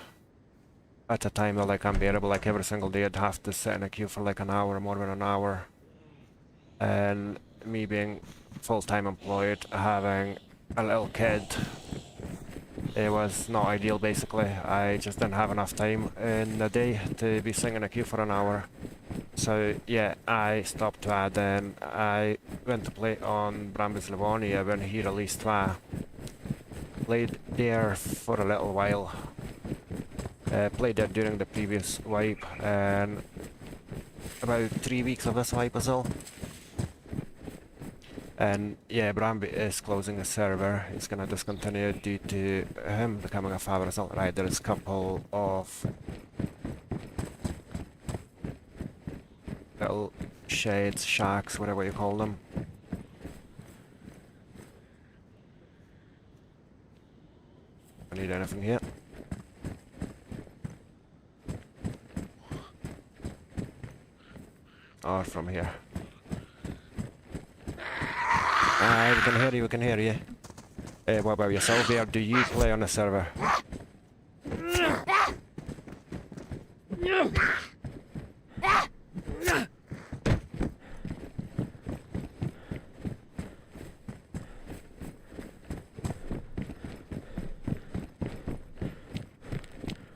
at the time were like unbearable. Like every single day I'd have to sit in a queue for like an hour, more than an hour. And me being full-time employed, having a little kid, it was not ideal basically. I just didn't have enough time in the day to be sitting in a queue for an hour. So yeah, I stopped that and I went to play on Brambis Livonia when he released that. Played there for a little while. Played there during the previous wipe and about 3 weeks of this wipe as well. And yeah, Bramby is closing the server. It's gonna discontinue due to him becoming a father as well. Right, there's a couple of little sheds, shacks, whatever you call them. I need anything here. Or from here. We can hear you, we can hear you. What about yourself there? Do you play on the server?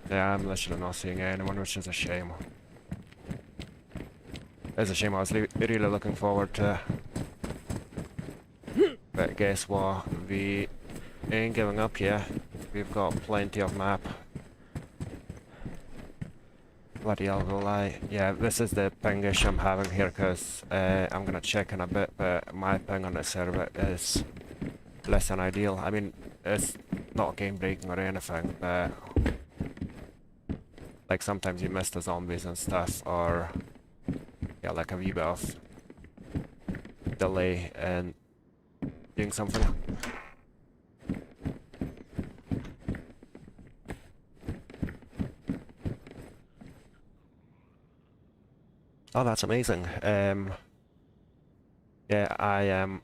Yeah, I'm literally not seeing anyone, which is a shame. It's a shame, I was really looking forward to. But guess what? We ain't giving up yet. We've got plenty of map. Bloody hell, will I? Yeah, this is the ping issue I'm having here because I'm gonna check in a bit, but my ping on the server is less than ideal. I mean, it's not game breaking or anything, but like sometimes you miss the zombies and stuff, or yeah, like a wee bit of delay in doing something. Oh, that's amazing. Yeah, I am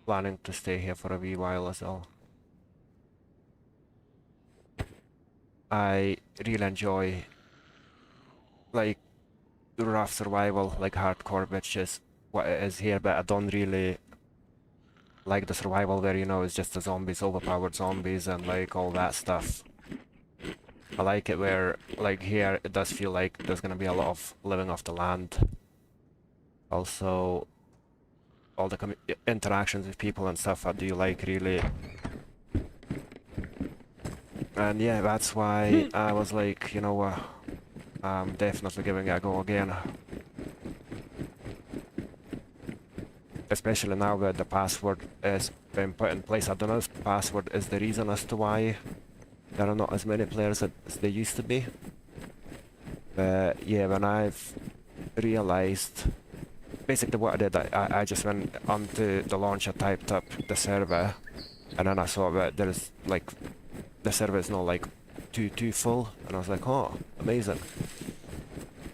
planning to stay here for a wee while as well. I really enjoy like rough survival, like hardcore, which is what it is here, but I don't really like the survival where, you know, it's just the zombies, overpowered zombies and like all that stuff. I like it where, like here, it does feel like there's gonna be a lot of living off the land. Also, all the interactions with people and stuff I do like, really. And yeah, that's why I was like, you know what, I'm definitely giving it a go again. Especially now that the password has been put in place. I don't know if the password is the reason as to why there are not as many players as there used to be. But yeah, when I've realized, basically what I did, I just went onto the launcher, typed up the server, and then I saw that there's like, the server is not like too full, and I was like, oh, amazing.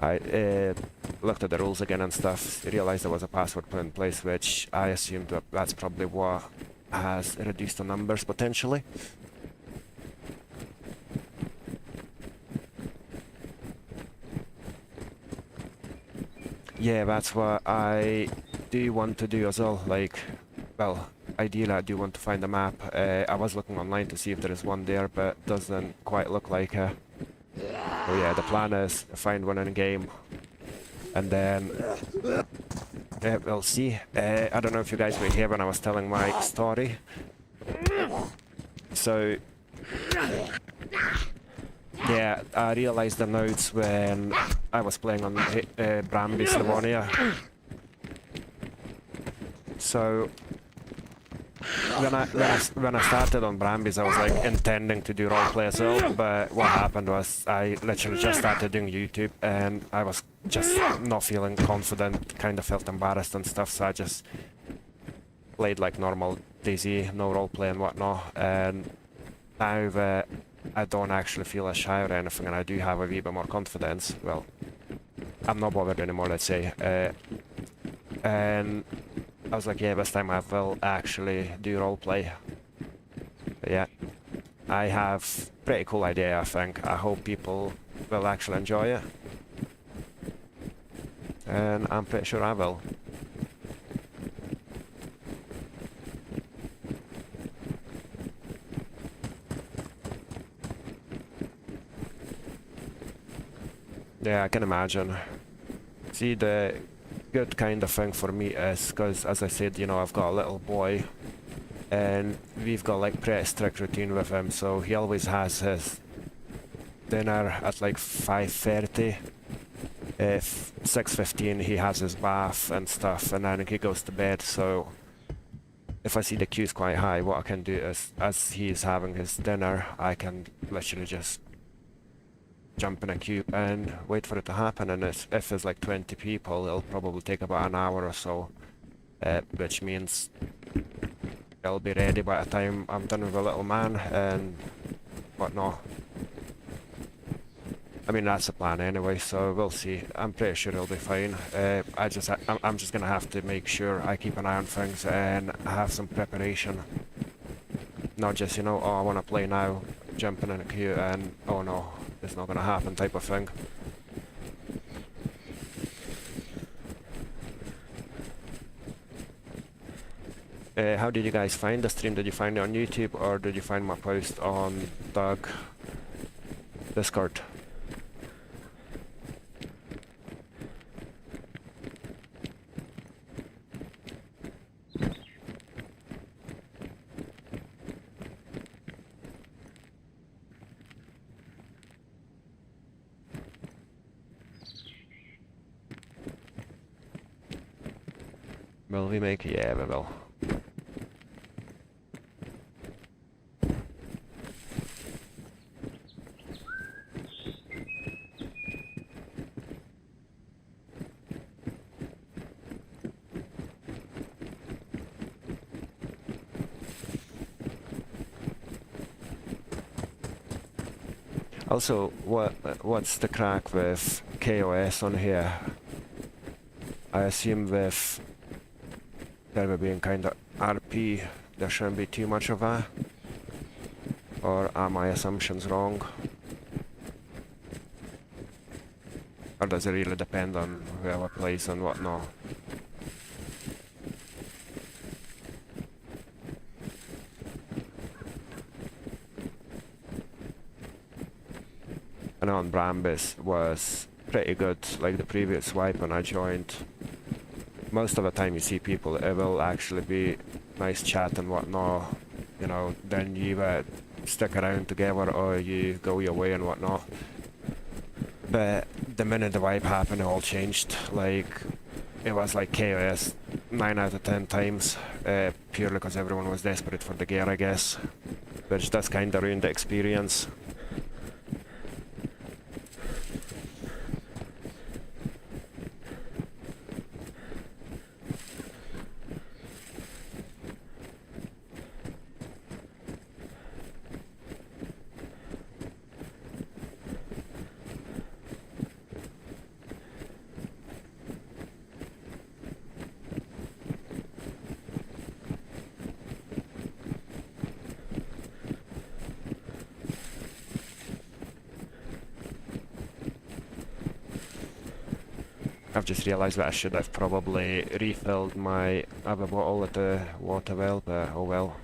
I looked at the rules again and stuff, realized there was a password put in place, which I assumed that's probably what has reduced the numbers potentially. Yeah, that's what I do want to do as well. Like, well, ideally I do want to find a map. I was looking online to see if there is one there, but doesn't quite look like it. So yeah, the plan is to find one in game, and then we'll see. I don't know if you guys were here when I was telling my story. So yeah, I realized the notes when I was playing on Brambis Livonia. So when I started on Brambis, I was like intending to do roleplay as well, but what happened was I literally just started doing YouTube and I was just not feeling confident, kind of felt embarrassed and stuff, so I just played like normal DayZ, no roleplay and whatnot. And now that I don't actually feel as shy or anything and I do have a wee bit more confidence, well, I'm not bothered anymore, let's say. And I was like, yeah, this time I will actually do roleplay. But yeah, I have pretty cool idea, I think. I hope people will actually enjoy it. And I'm pretty sure I will. Yeah, I can imagine. See, the good kind of thing for me is, because as I said, you know, I've got a little boy, and we've got like pretty strict routine with him, so he always has his dinner at like 5:30. If 6:15 he has his bath and stuff, and then he goes to bed. So if I see the queue's quite high, what I can do is, as he's having his dinner, I can literally just jump in a queue and wait for it to happen. And if there's like 20 people, it'll probably take about an hour or so, which means it'll be ready by the time I'm done with the little man and whatnot. I mean, that's the plan anyway, so we'll see. I'm pretty sure it'll be fine. I'm just gonna have to make sure I keep an eye on things and have some preparation. Not just, you know, oh, I want to play now, jumping in a queue and, oh no, it's not gonna happen type of thing. How did you guys find the stream? Did you find it on YouTube, or did you find my post on Discord? Will we make it? Yeah, we will. Also, what's the crack with KOS on here? I assume with there being kind of RP, there shouldn't be too much of that. Or are my assumptions wrong? Or does it really depend on whoever plays and whatnot? I know on Brambis was pretty good, like the previous wipe when I joined. Most of the time you see people, it will actually be nice chat and whatnot, you know, then you stick around together or you go your way and whatnot. But the minute the wipe happened, it all changed. Like, it was like KOS 9 out of 10 times, purely because everyone was desperate for the gear, I guess. Which does kind of ruin the experience. I've just realised that I should have probably refilled my other bottle at the water well, but oh well.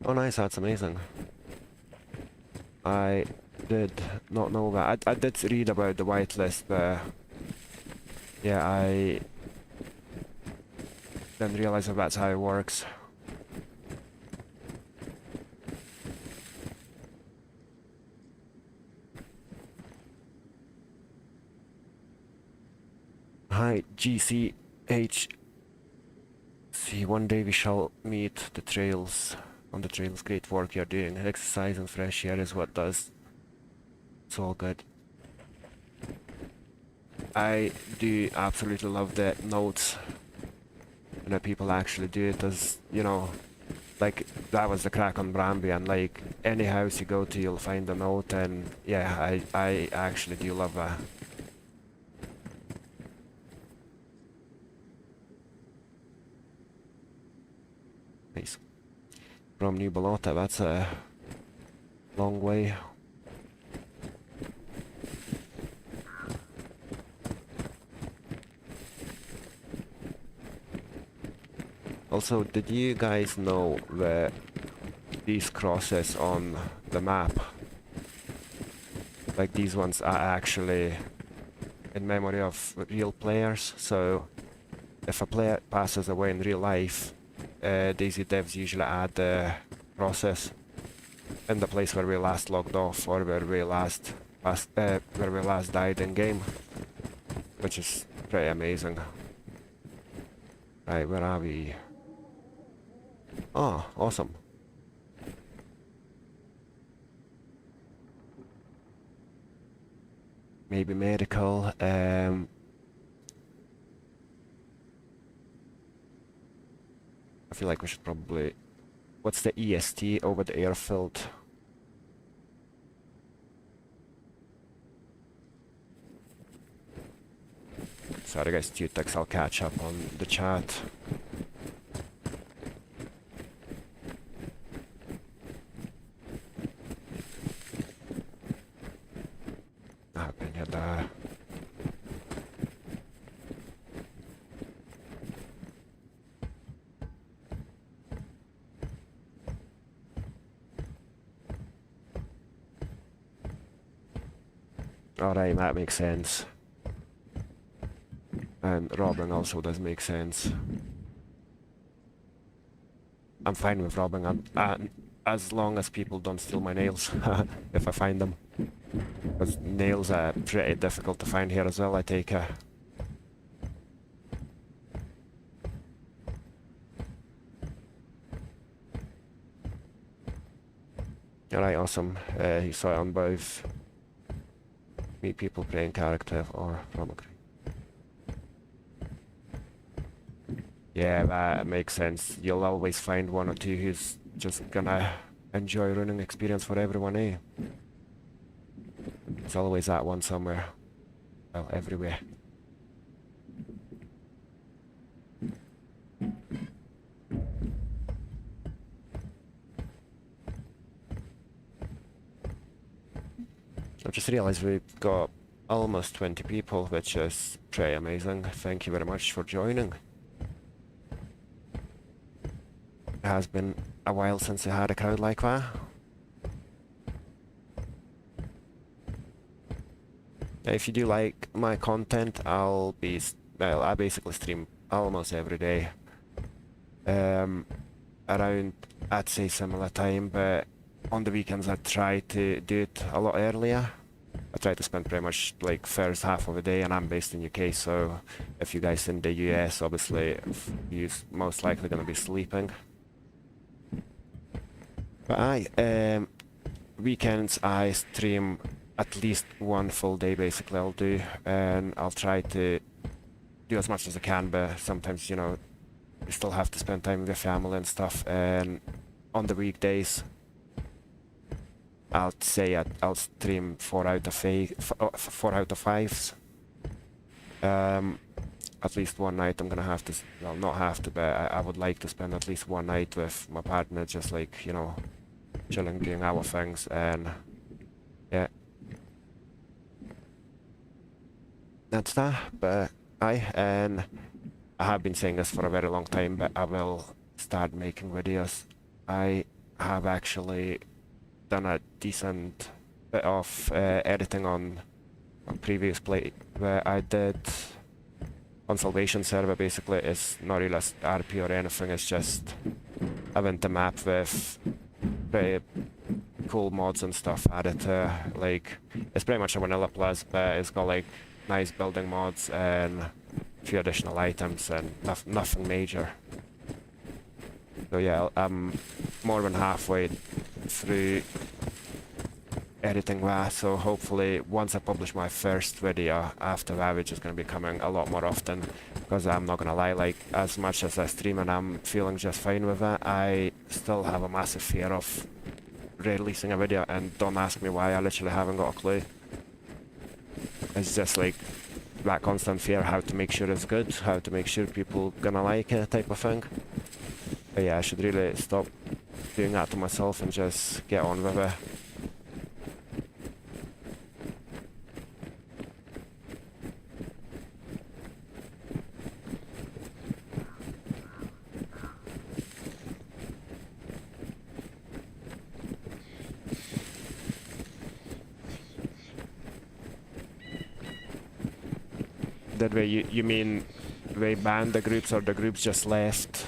Oh nice, that's amazing. I did not know that. I did read about the whitelist, but yeah, I didn't realise that that's how it works. Hi, GCH. See, one day we shall meet the trails. on the trails. Great work you're doing. Exercise and fresh air is what does. It's all good. I do absolutely love the notes. And that people actually do it as, you know, like that was the crack on Bramby, and like any house you go to you'll find a note, and yeah, I actually do love that. Nice. From New Bolota, that's a long way. Also, did you guys know that these crosses on the map, like these ones, are actually in memory of real players? So if a player passes away in real life, DayZ devs usually add the crosses in the place where we last logged off, or where we last died in game, which is pretty amazing. Right, where are we? Oh, awesome. Maybe medical. I feel like we should probably... What's the EST over the airfield? Sorry guys, 2 ticks, I'll catch up on the chat. Alright, that makes sense. And robbing also does make sense. I'm fine with robbing, as long as people don't steal my nails, if I find them. Because nails are pretty difficult to find here as well, I take a... Alright, awesome. You saw it on both. Meet people playing character or from a crew. Yeah, that makes sense. You'll always find one or two who's just gonna enjoy running experience for everyone, eh? There's always that one somewhere. Well, everywhere. I just realized we've got almost 20 people, which is pretty amazing. Thank you very much for joining. It has been a while since I had a crowd like that. If you do like my content, I basically stream almost every day. Around, I'd say similar time, but on the weekends I try to do it a lot earlier. I try to spend pretty much like first half of the day, and I'm based in UK, so if you guys in the US, obviously you're most likely gonna be sleeping. But weekends I stream at least one full day, basically I'll do, and I'll try to do as much as I can, but sometimes, you know, you still have to spend time with your family and stuff, and on the weekdays I'll say I'll stream 4 out of 5s. At least one night I'm gonna have to, well, not have to, but I would like to spend at least one night with my partner, just like, you know, chilling, doing our things, and yeah. That's that, but and I have been saying this for a very long time, but I will start making videos. I have actually done a decent bit of editing on a previous play where I did on Salvation server. Basically it's not really a RP or anything, it's just I went to map with pretty cool mods and stuff added to, like, it's pretty much a vanilla plus, but it's got like nice building mods and a few additional items and nothing major. So yeah, I'm more than halfway through editing that, so hopefully once I publish my first video after that, which is going to be coming a lot more often, because I'm not going to lie, like, as much as I stream and I'm feeling just fine with it, I still have a massive fear of releasing a video, and don't ask me why, I literally haven't got a clue. It's just like that constant fear, how to make sure it's good, how to make sure people gonna like it type of thing. But yeah, I should really stop doing that to myself and just get on with it. That way, you mean they banned the groups or the groups just left?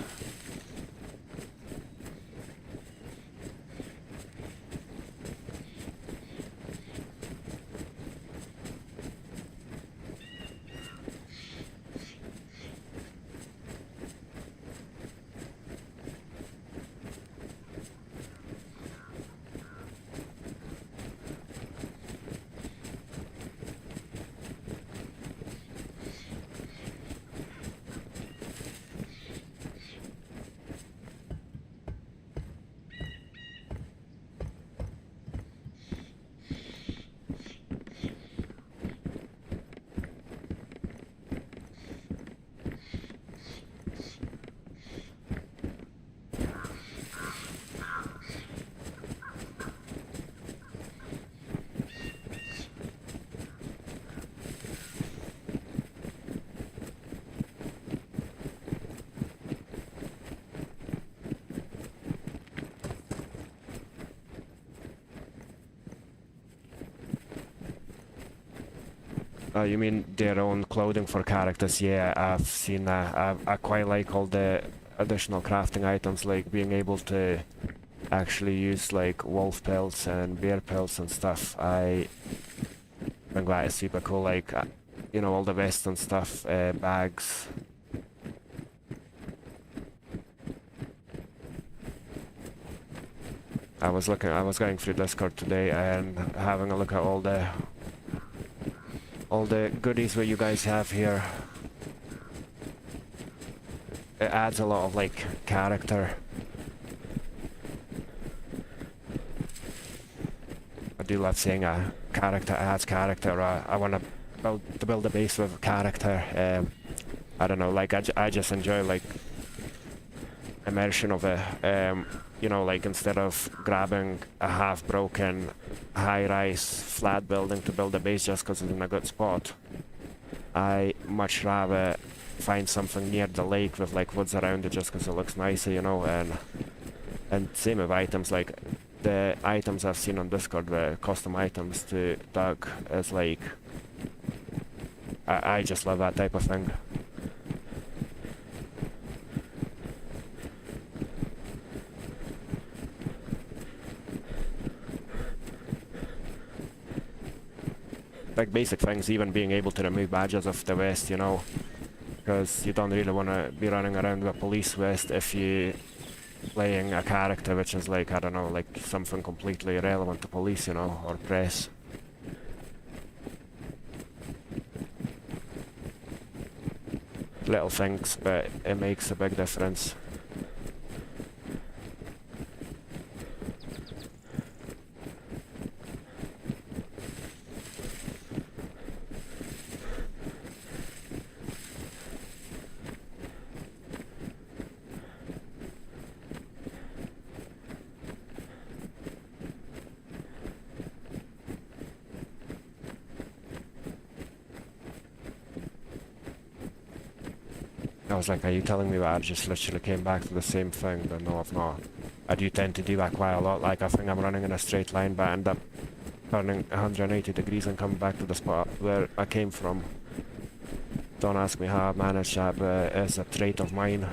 You mean their own clothing for characters? Yeah, I've seen that. I quite like all the additional crafting items, like being able to actually use like wolf pelts and bear pelts and stuff. I think that is super cool. Like, you know, all the vests and stuff, bags. I was going through Discord today and having a look at all the goodies that you guys have here. It adds a lot of like character. I do love seeing a character adds character. I want to build a base with character. I don't know, like I just enjoy like immersion of it. You know, like instead of grabbing a half-broken, high-rise, flat building to build a base just because it's in a good spot, I much rather find something near the lake with like woods around it just because it looks nicer, you know, and same with items, like the items I've seen on Discord, the custom items to Doug, is like, I just love that type of thing. Like basic things, even being able to remove badges off the vest, you know, because you don't really want to be running around with a police vest if you playing a character which is like, I don't know, like something completely irrelevant to police, you know, or press. Little things, but it makes a big difference. I was like, are you telling me that I just literally came back to the same thing? But no, I've not. I do tend to do that quite a lot. Like, I think I'm running in a straight line, but I end up turning 180 degrees and coming back to the spot where I came from. Don't ask me how I managed that, but it's a trait of mine.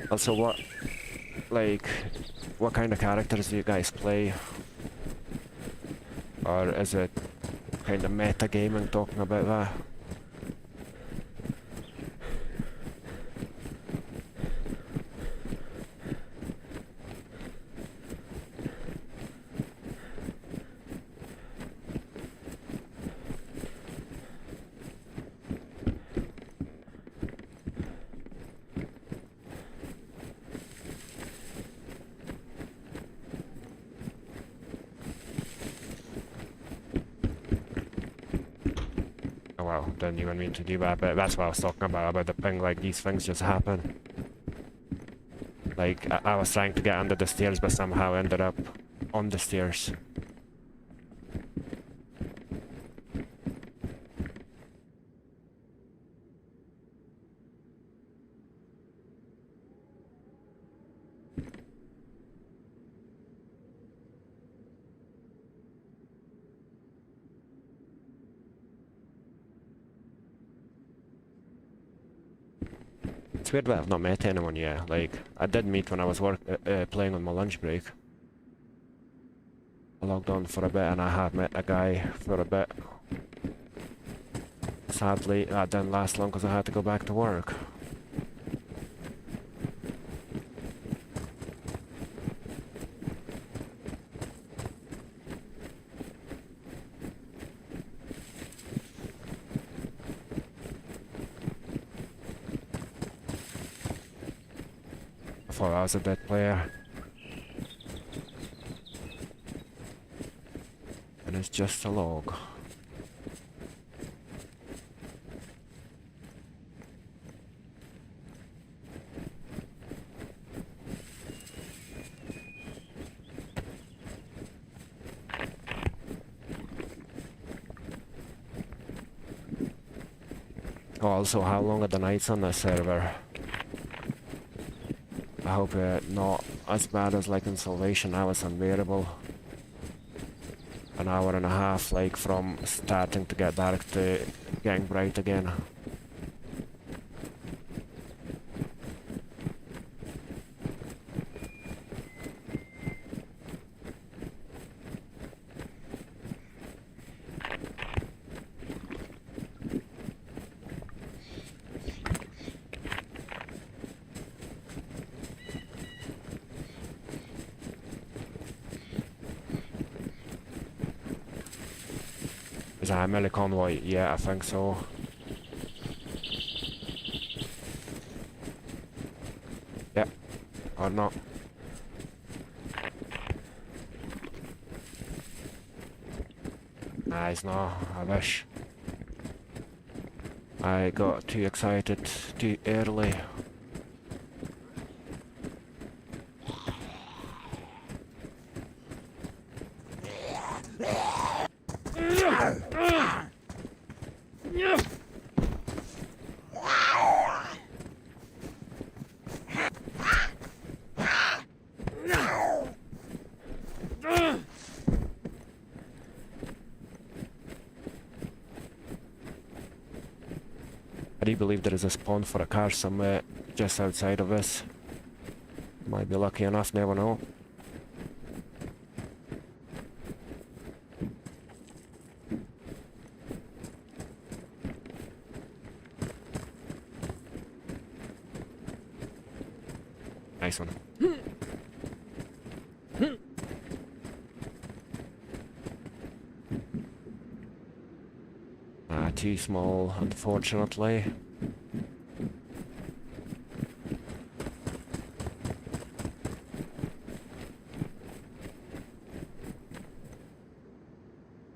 Also, what, like, what kind of characters do you guys play? Or is it kind of metagaming talking about that? Well, didn't even mean to do that, but that's what I was talking about the ping, like, these things just happen. Like, I was trying to get under the stairs, but somehow ended up on the stairs. It's weird that I've not met anyone yet. Like, I did meet when I was playing on my lunch break. I logged on for a bit and I have met a guy for a bit. Sadly, that didn't last long because I had to go back to work. I thought I was a dead player. And it's just a log. Oh, also, how long are the nights on this server? I hope not as bad as like in Salvation. Now it's unbearable. An hour and a half, like, from starting to get dark to getting bright again. Is that a melee convoy? Yeah, I think so. Yep. Or not. Nah, it's not. I wish. I got too excited too early. I do believe there is a spawn for a car somewhere just outside of us. Might be lucky enough, never know. Nice one. Too small, unfortunately.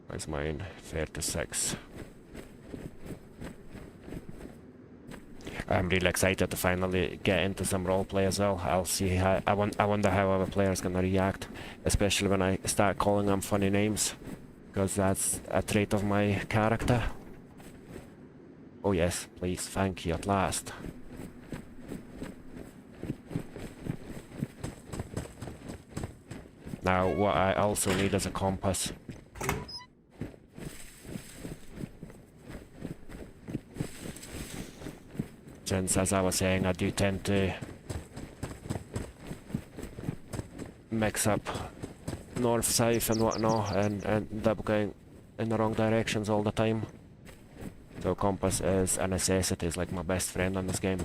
Where's mine? 36. I'm really excited to finally get into some roleplay as well. I'll see how I wonder how other players gonna react, especially when I start calling them funny names, because that's a trait of my character. Oh yes, please, thank you, at last. Now, what I also need is a compass. Since, as I was saying, I do tend to mix up north, south and whatnot and end up going in the wrong directions all the time. So compass is a necessity, it's like my best friend in this game.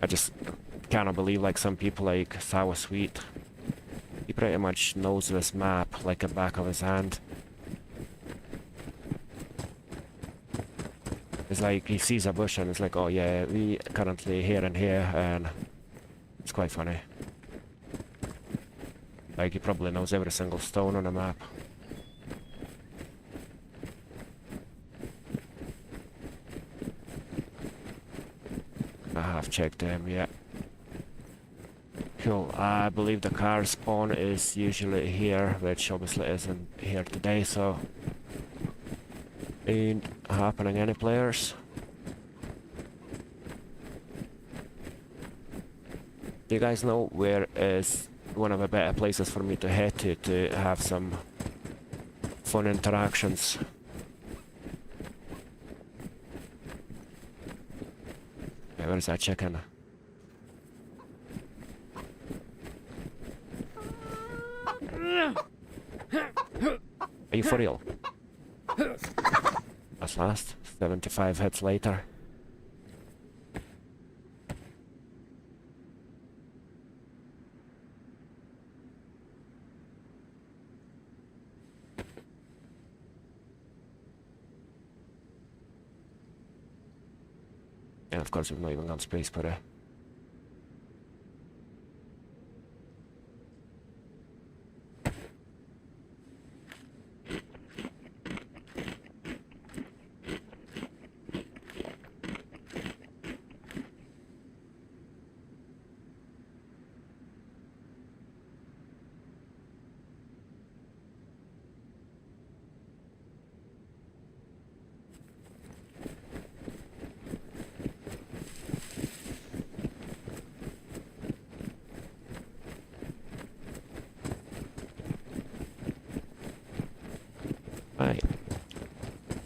I just cannot believe like some people like Sour Sweet. He pretty much knows this map like the back of his hand. It's like he sees a bush and it's like, oh yeah, we currently here and here, and it's quite funny. Like he probably knows every single stone on the map. I have checked them, yeah. Cool, I believe the car spawn is usually here, which obviously isn't here today, so ain't happening any players. Do you guys know where is one of the better places for me to head to have some fun interactions? Okay, where is that chicken? Are you for real? That's last. 75 hits later. And of course we've not even got space for it. Right.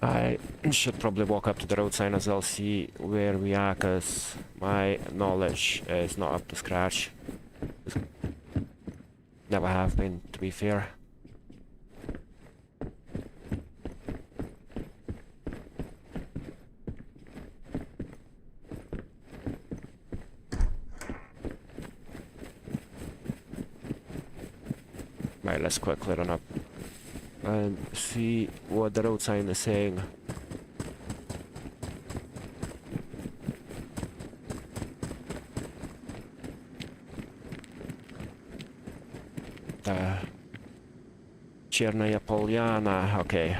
I should probably walk up to the road sign as well, see where we are, cause my knowledge is not up to scratch. Never have been, to be fair. Right, let's quickly run up and see what the road sign is saying. Chernarus, okay.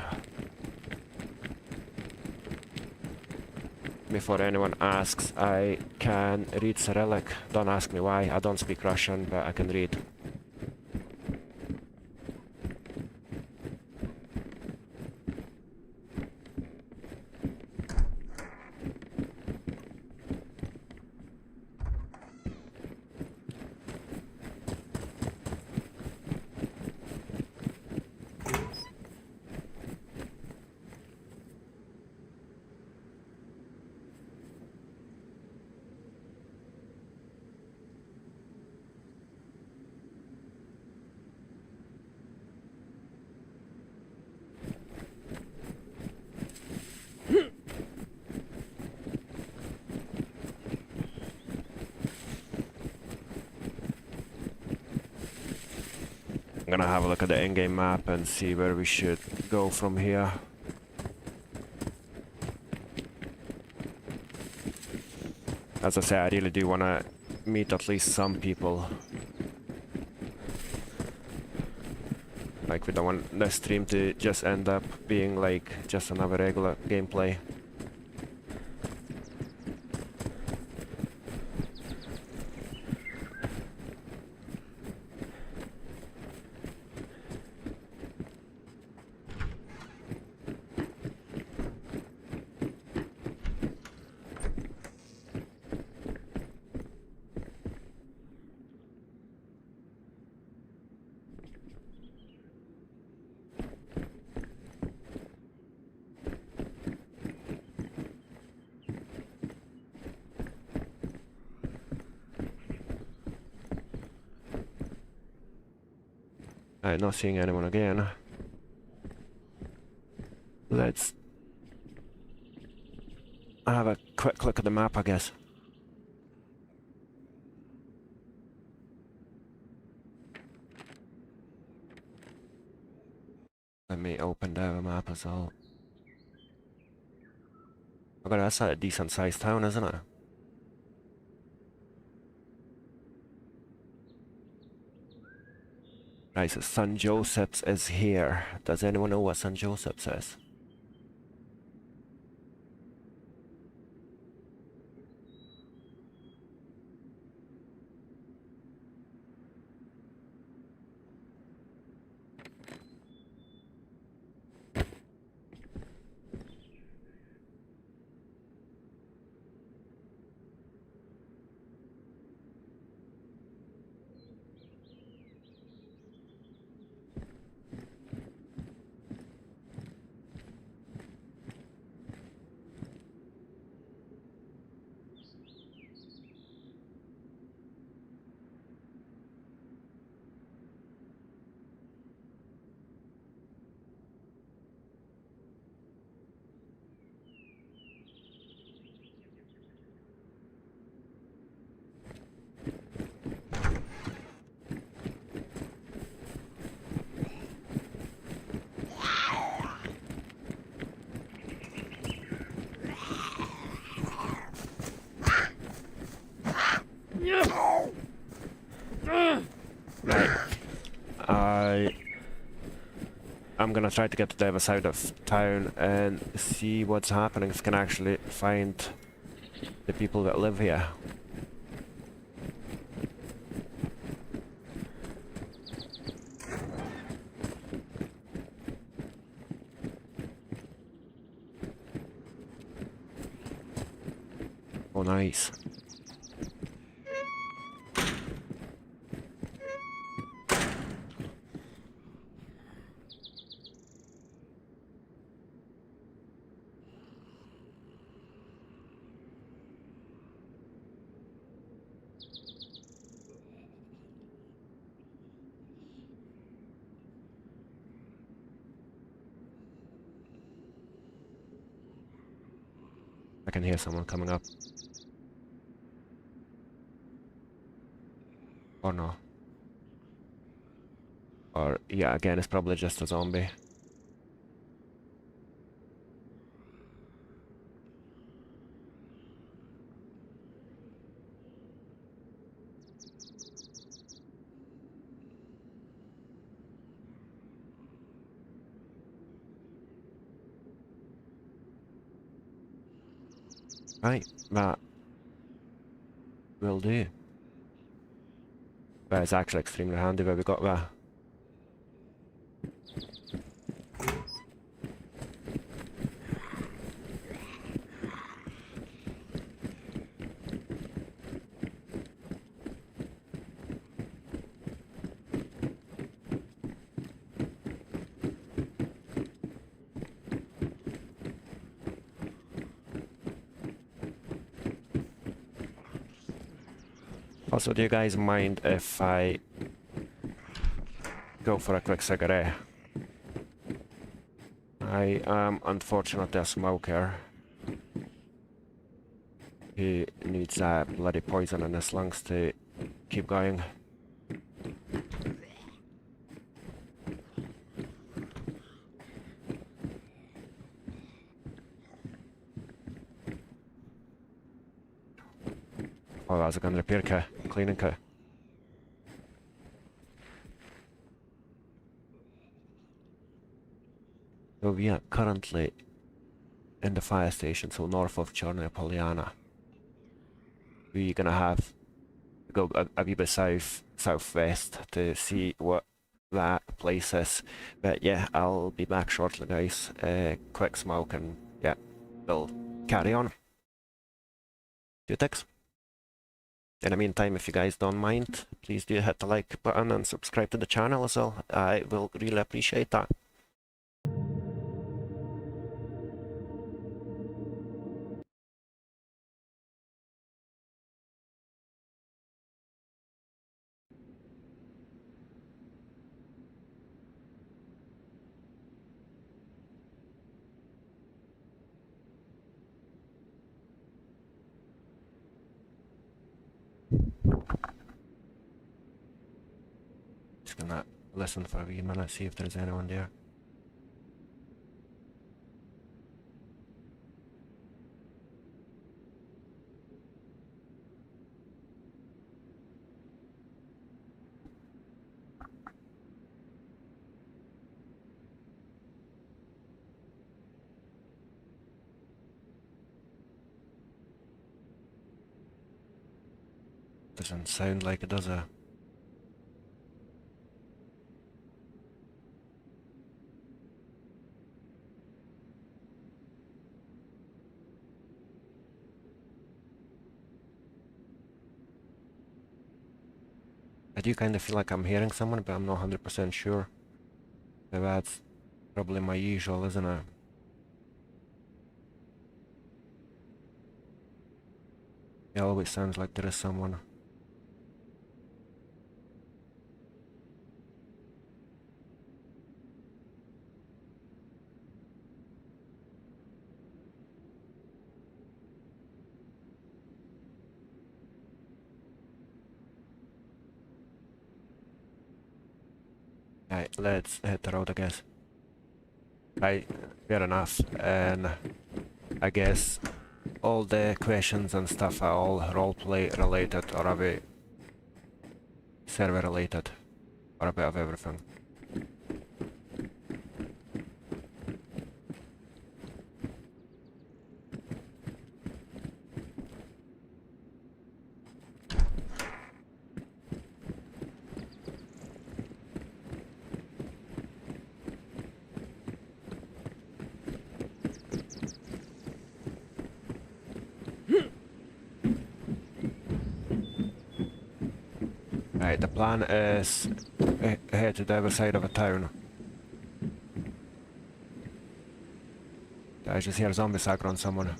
Before anyone asks, I can read Cyrillic. Don't ask me why, I don't speak Russian, but I can read. I'm gonna have a look at the in-game map and see where we should go from here. As I say, I really do wanna meet at least some people. Like, we don't want the stream to just end up being like just another regular gameplay. Alright, not seeing anyone again. Let's have a quick look at the map, I guess. Let me open the map as well. Okay, that's a decent sized town, isn't it? Right, so St. Joseph's is here. Does anyone know what St. Joseph's is? Right. I'm gonna try to get to the other side of town and see what's happening, if I can actually find the people that live here. Oh, nice. I can hear someone coming up. Or no. Or, yeah, again, it's probably just a zombie. Right, that will do. But it's actually extremely handy where we got that. Also, do you guys mind if I go for a quick cigarette? I am unfortunately a smoker. He needs bloody poison in his lungs to keep going. Oh, that was a gun repair kit, cleaning kit. So we are currently in the fire station, so north of Chernarus. We're gonna have to go a wee bit southwest to see what that place is. But yeah, I'll be back shortly, guys. Quick smoke and yeah, we'll carry on. Two ticks. In the meantime, if you guys don't mind, please do hit the like button and subscribe to the channel as well. I will really appreciate that. gonna listen for a wee minute, see if there's anyone there. Doesn't sound like it, does it? I do kind of feel like I'm hearing someone, but I'm not 100% sure. So that's probably my usual, isn't it? It always sounds like there is someone. Right, let's hit the road, I guess. Right, fair enough. And I guess all the questions and stuff are all roleplay related, or a bit server related, or a bit of everything. Right, the plan is head to the other side of the town. I just hear zombies aggro on someone.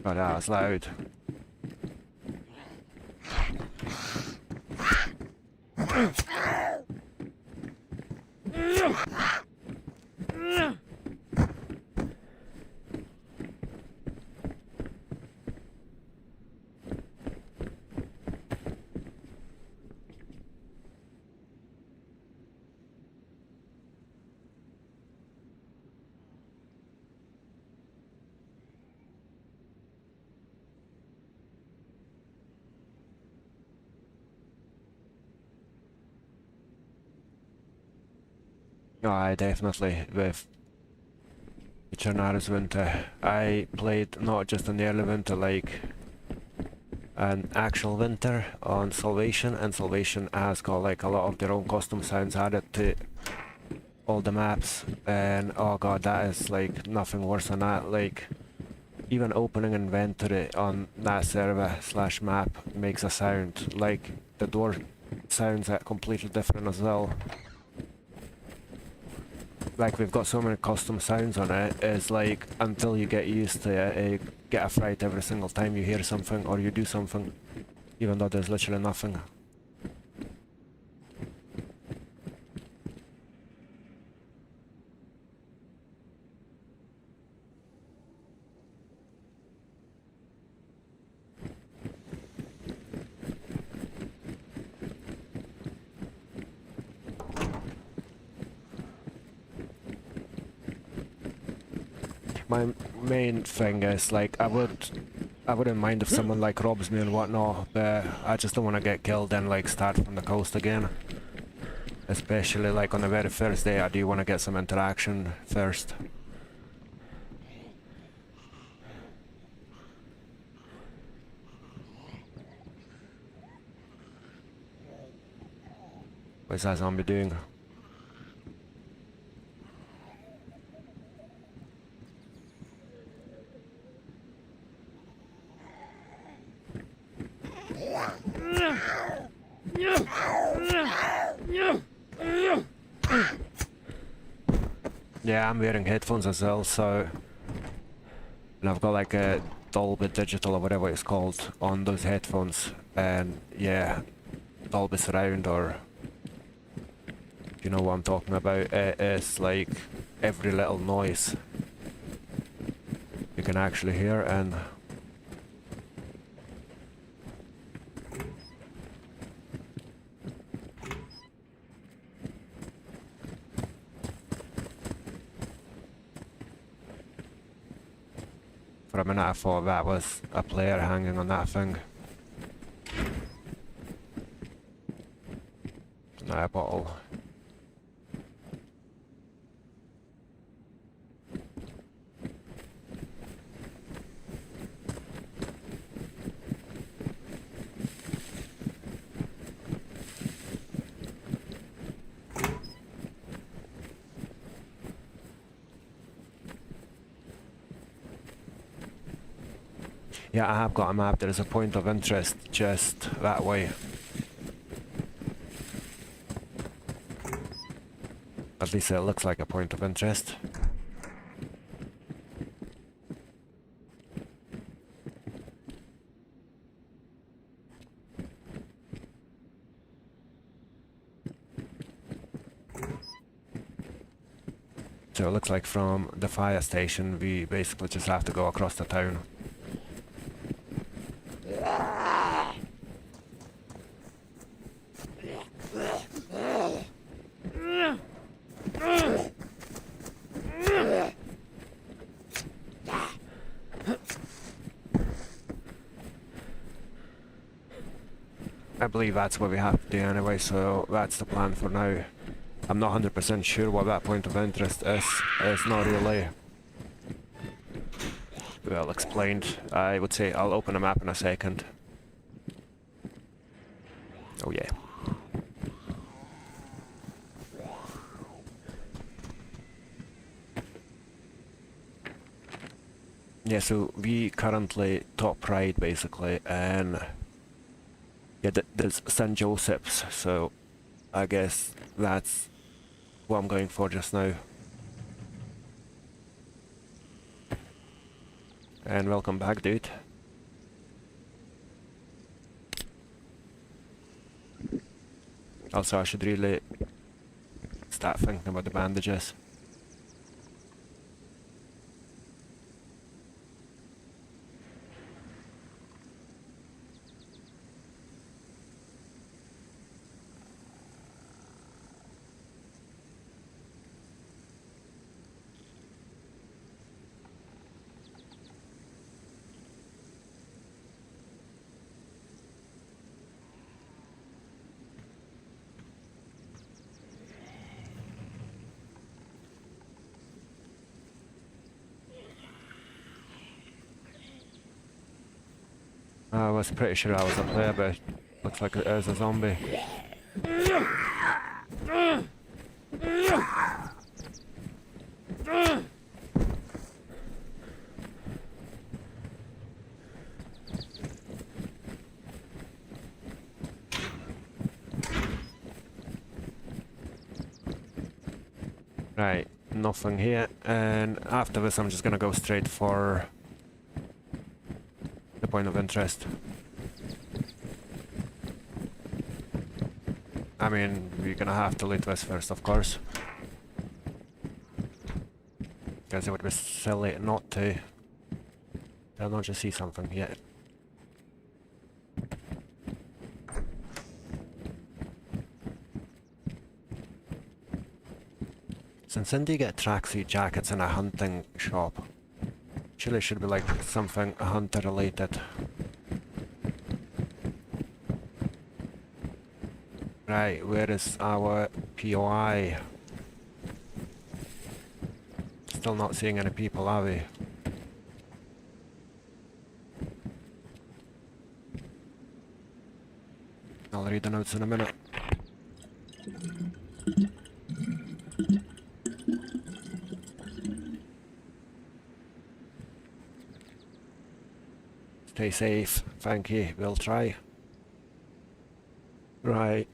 Oh, that was loud. Oh, I definitely, with the Chernarus winter, I played not just in the early winter, like an actual winter on Salvation, and Salvation has got like a lot of their own custom sounds added to all the maps, and oh god, that is like nothing worse than that. Like, even opening inventory on that server slash map makes a sound. Like, the door sounds completely different as well. Like, we've got so many custom sounds on it, it's like, until you get used to it, you get a fright every single time you hear something or you do something, even though there's literally nothing. My main thing is, like, I wouldn't mind if someone like robs me and whatnot, but I just don't want to get killed and like start from the coast again. Especially like on the very first day, I do want to get some interaction first. What's that zombie doing? Yeah, I'm wearing headphones as well, so... And I've got like a Dolby Digital or whatever it's called on those headphones. And yeah, Dolby Surround, or... You know what I'm talking about. It is like every little noise you can actually hear, and... For a minute I thought that was a player hanging on that thing. Not a bottle. Yeah, I have got a map. There is a point of interest just that way. At least it looks like a point of interest. So it looks like from the fire station we basically just have to go across the town. I believe that's what we have to do anyway, so that's the plan for now. I'm not 100% sure what that point of interest is. It's not really well explained. I would say I'll open a map in a second. Oh yeah. Yeah, so we currently top right basically, and yeah, there's St. Joseph's, so I guess that's what I'm going for just now. And welcome back, dude. Also, I should really start thinking about the bandages. I was pretty sure I was a player, but it looks like it is a zombie. Right, nothing here, and after this I'm just gonna go straight for the point of interest. I mean, we're gonna have to loot this first, of course. Because it would be silly not to. Did I not just see something yet? Since when do you get tracksuit jackets in a hunting shop? Surely it should be like something hunter related. Right, where is our POI? Still not seeing any people, are we? I'll read the notes in a minute. Stay safe, thank you, we'll try. Right.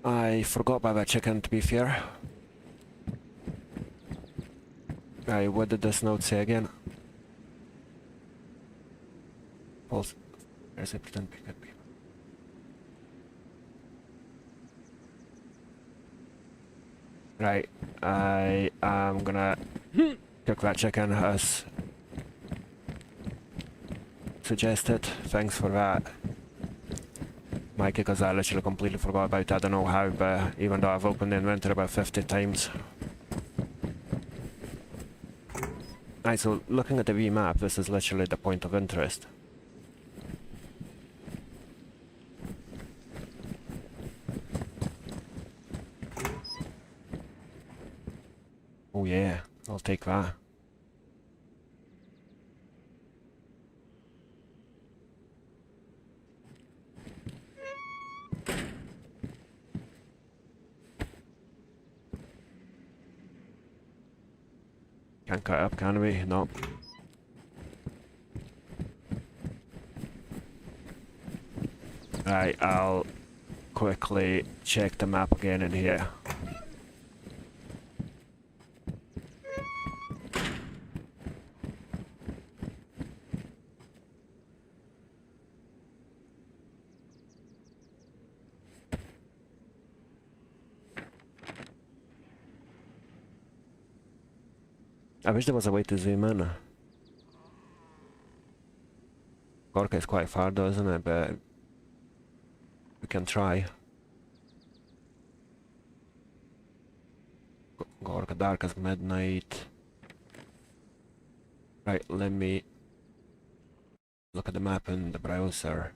I forgot about that chicken, to be fair. Right, what did this note say again? False. There's a pretend we could be. Right, I am gonna cook that chicken as suggested. Thanks for that, Mikey, because I literally completely forgot about it. I don't know how, but even though I've opened the inventory about 50 times. Right, so looking at the V map, this is literally the point of interest. Oh yeah, I'll take that. Can't cut up, can we? No. Right, I'll quickly check the map again in here. I wish there was a way to zoom in. Gorka is quite far though, isn't it? But we can try. Gorka dark as midnight. Right, let me look at the map in the browser.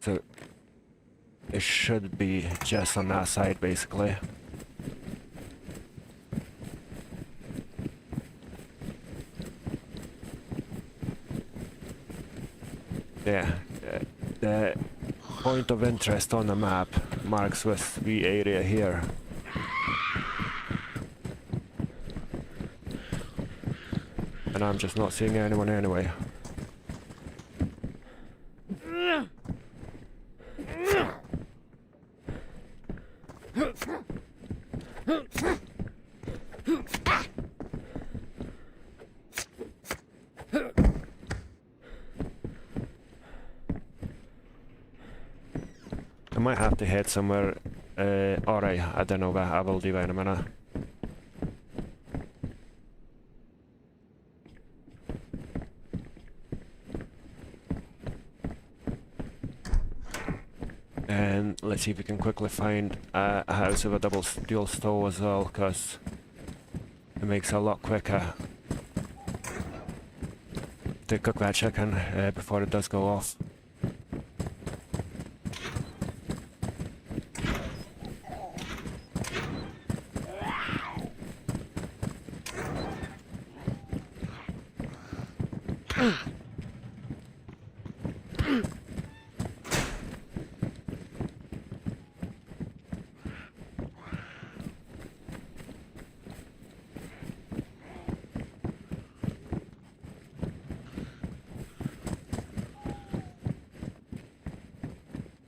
So it should be just on that side, basically. Yeah, the point of interest on the map marks with the area here. And I'm just not seeing anyone anyway. I might have to head somewhere. Alright, I don't know, but I will do that in a minute. And let's see if we can quickly find a house with a double dual stove as well, because it makes it a lot quicker to cook that chicken before it does go off.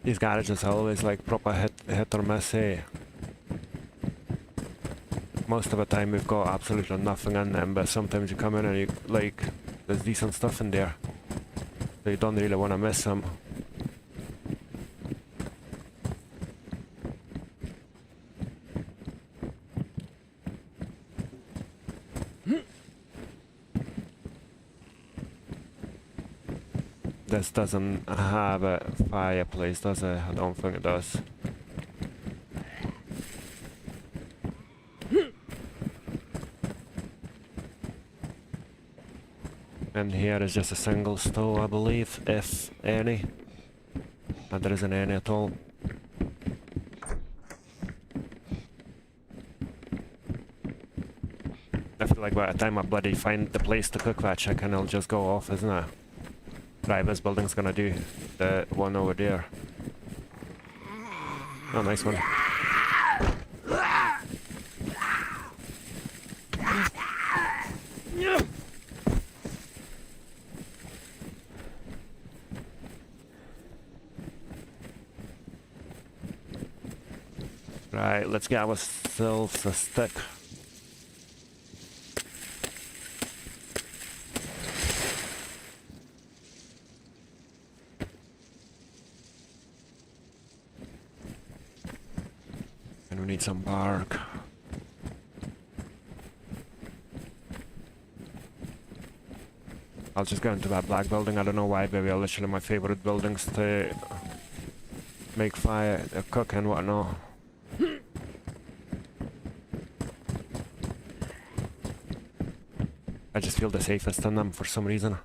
These garages are always like proper hit or miss, eh? Most of the time we've got absolutely nothing in them, but sometimes you come in and you like there's decent stuff in there. So you don't really want to miss them. This doesn't have a fireplace, does it? I don't think it does. And here is just a single stove, I believe, if any. And there isn't any at all. I feel like by the time I bloody find the place to cook that chicken, it'll just go off, isn't it? Right, this building's gonna do. The one over there. Oh, nice one. Right, let's get ourselves a stick. And we need some bark. I'll just go into that black building. I don't know why, baby. Literally my favorite buildings to make fire, cook and whatnot. I just feel the safest in them for some reason.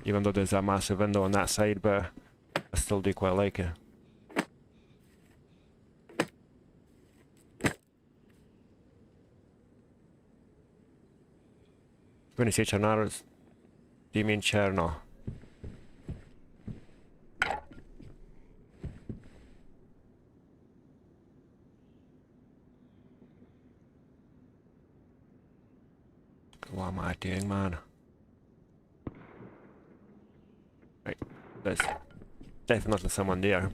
Even though there's a massive window on that side, but I still do quite like it. When you say Chernarus, do you mean Cherno? What am I doing, man? Right, there's definitely someone there.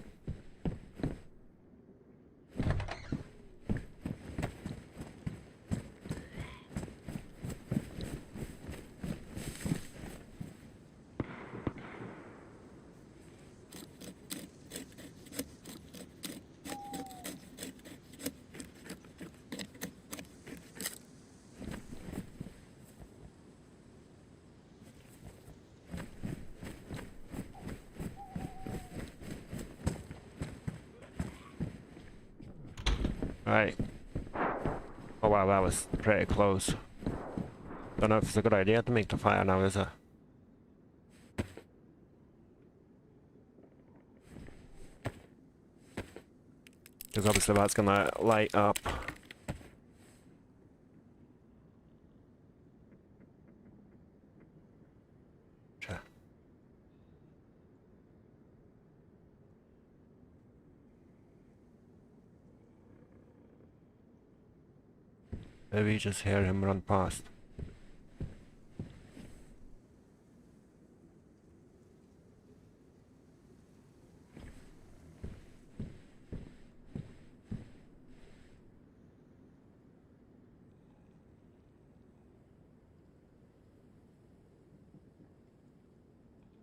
Right. Oh wow, that was pretty close. Don't know if it's a good idea to make the fire now, is it? Because obviously that's gonna light up. Sure. Maybe you just hear him run past.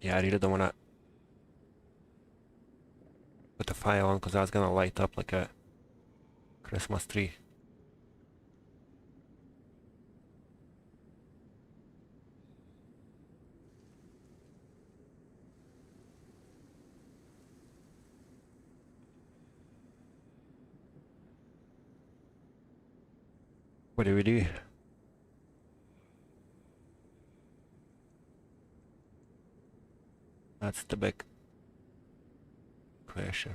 Yeah, I really don't wanna put the fire on because that's gonna light up like a Christmas tree. What do we do? That's the big question.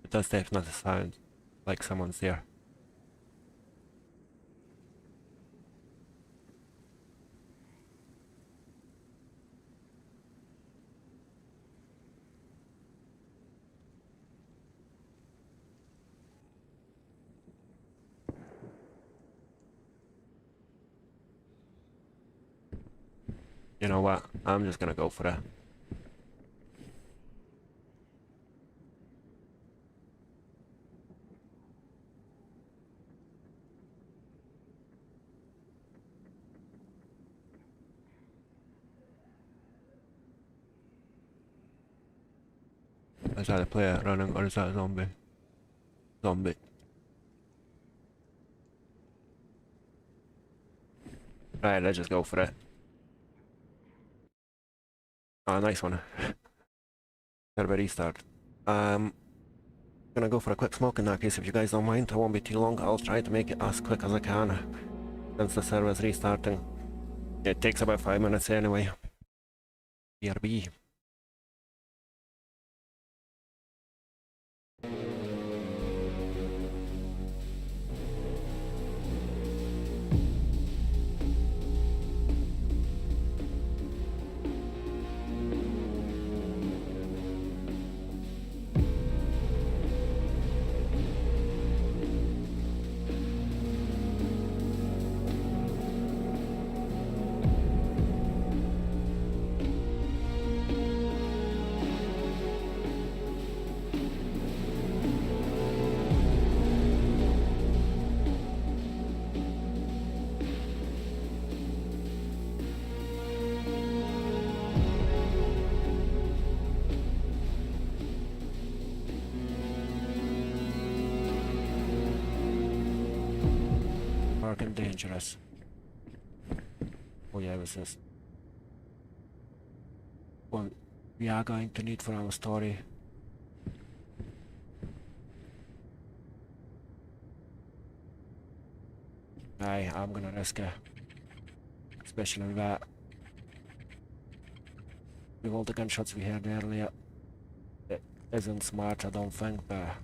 It does definitely sound like someone's there. You know what? I'm just gonna go for it. Is that a player running or is that a zombie? Zombie. Right, let's just go for it. Oh, nice one. Got a bit restart. Gonna go for a quick smoke in that case if you guys don't mind. It won't be too long. I'll try to make it as quick as I can since the server's restarting. It takes about 5 minutes anyway. BRB. Fucking dangerous. Oh yeah, what's this? Well, we are going to need for our story. Aye, I'm gonna risk it. Especially with that. With all the gunshots we heard earlier. It isn't smart, I don't think, but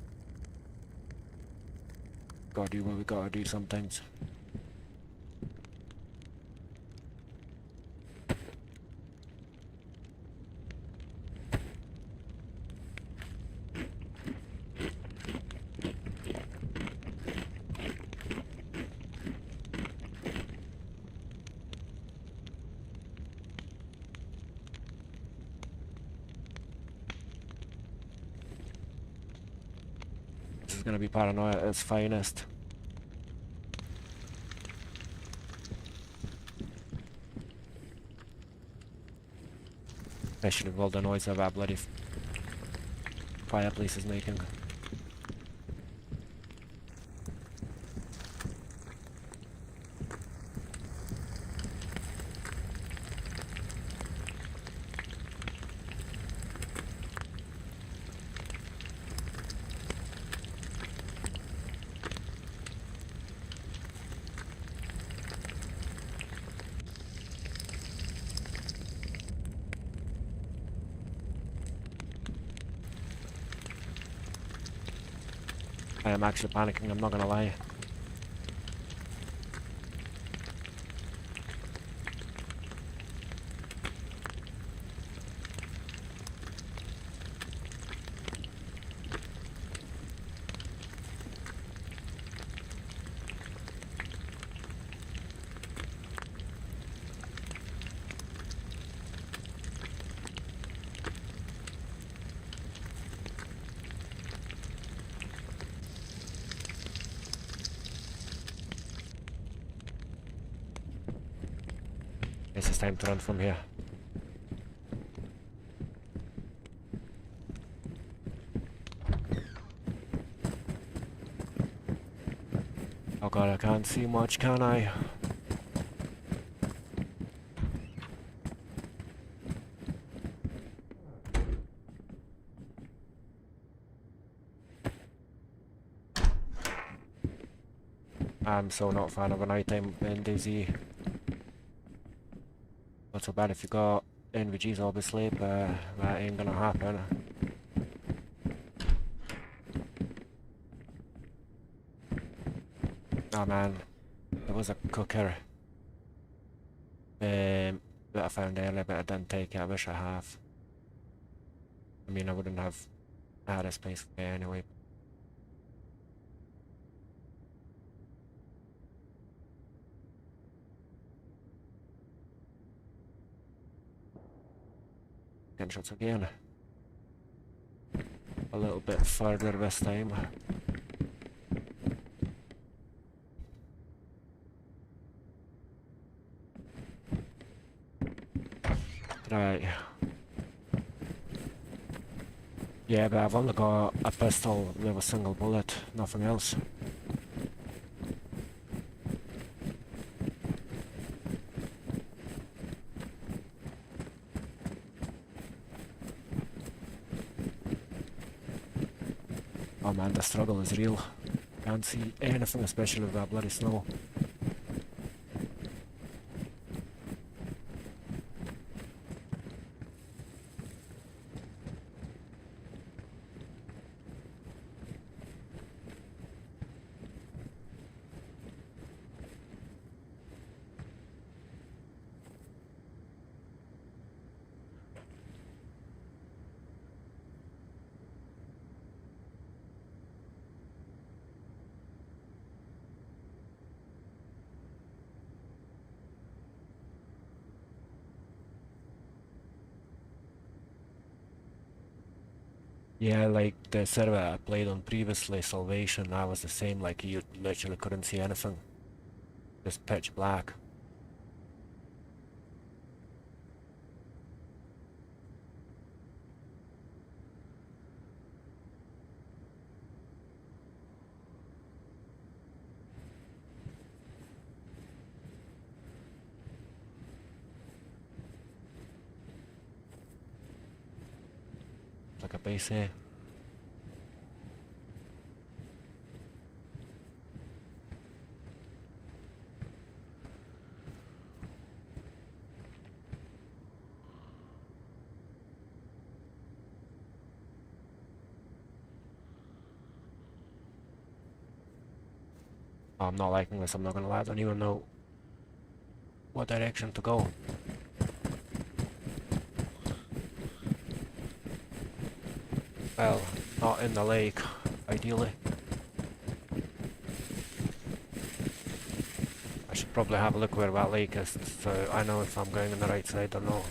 gotta do what we gotta do sometimes. This is gonna be paranoia at its finest. Especially with all the noise that bloody fireplace is making. I am actually panicking, I'm not gonna lie. Guess it's time to run from here. Oh god, I can't see much, can I? I'm so not a fan of a nighttime in DayZ. Not so bad if you got NVGs obviously, but that ain't gonna happen. Oh man, there was a cooker that I found earlier, but I didn't take it. I wish I have. I mean, I wouldn't have had a space for it anyway. Gunshots again. A little bit further this time. Right. Yeah, but I've only got a pistol with a single bullet, nothing else. Oh man, the struggle is real. Can't see anything, especially with that bloody snow. Yeah, like the server I played on previously, Salvation, that was the same, like you literally couldn't see anything. Just pitch black. Like a base here. Oh, I'm not liking this, I'm not gonna lie, I don't even know what direction to go. Well, not in the lake, ideally. I should probably have a look where that lake is, so I know if I'm going on the right side or not.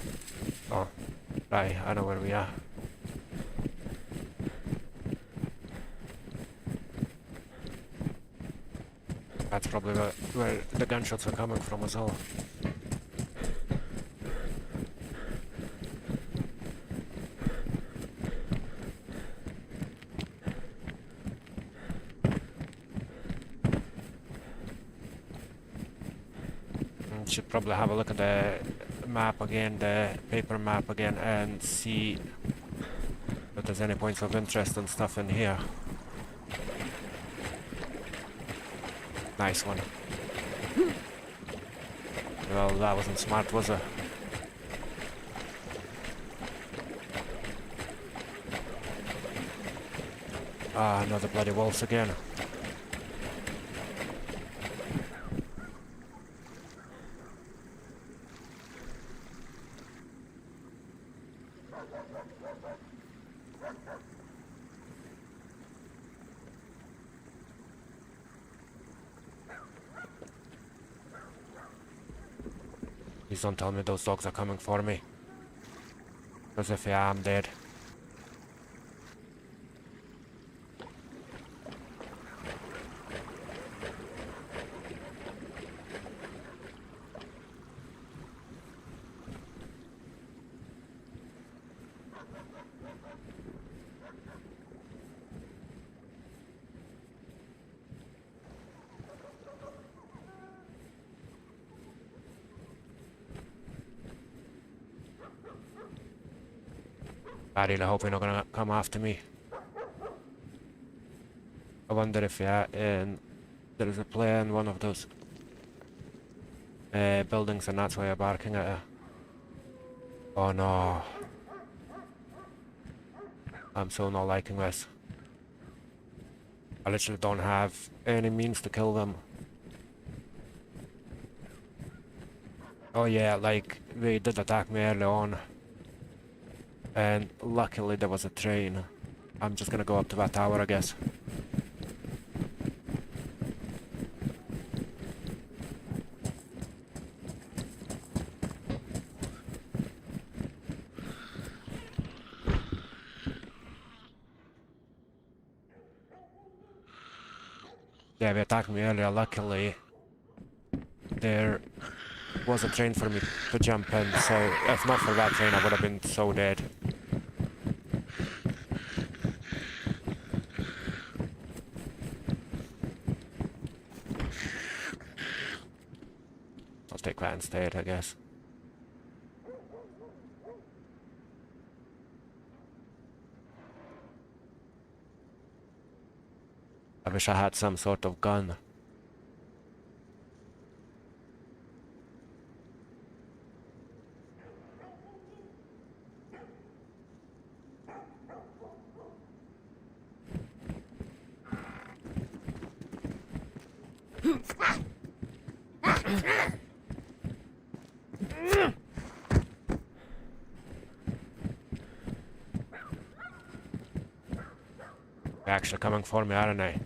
Oh, right, I know where we are. That's probably where the gunshots are coming from as well. Should probably have a look at the map again, the paper map again, and see if there's any points of interest and stuff in here. Nice one. Well, that wasn't smart, was it? Ah, another bloody wolves again. Please don't tell me those dogs are coming for me. Because if I am dead. I really hope you're not gonna come after me. I wonder if there is a player in one of those buildings and that's why you're barking at her. Oh no. I'm so not liking this. I literally don't have any means to kill them. Oh yeah, like, they did attack me early on. And luckily there was a train. I'm just gonna go up to that tower, I guess. Yeah, they attacked me earlier. Luckily, there was a train for me to jump in, so if not for that train, I would have been so dead. I'll take that instead, I guess. I wish I had some sort of gun. They're actually coming for me, aren't they?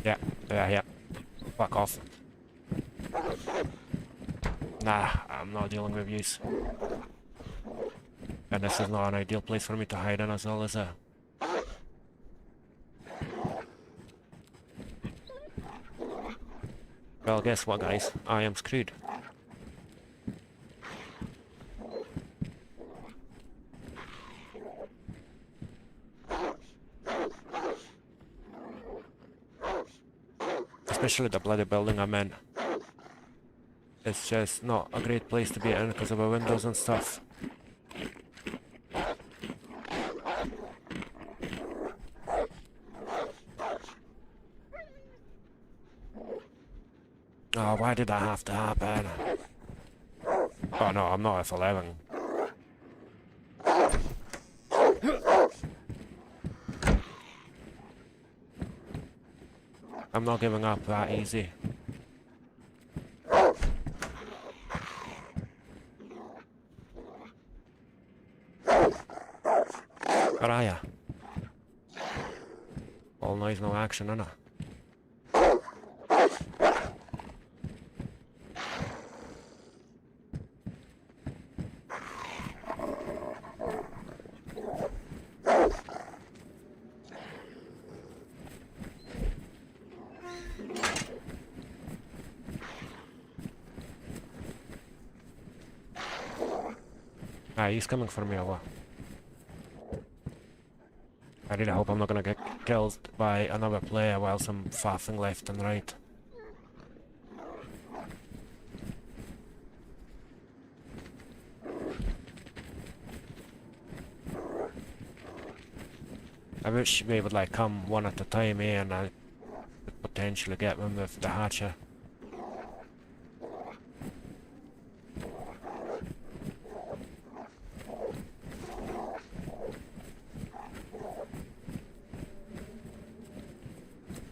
Yeah. Fuck off. Nah, I'm not dealing with yous. And this is not an ideal place for me to hide in as well, is it? Well, guess what, guys? I am screwed. Especially the bloody building I'm in. It's just not a great place to be in because of the windows and stuff. Oh, why did that have to happen? Oh no, I'm not F11. I'm not giving up that easy. Where are ya? All noise, no action, innit? Ah, he's coming for me or what? I really hope I'm not gonna get killed by another player whilst I'm faffing left and right. I wish we would like come one at a time here and I could potentially get them with the hatcher.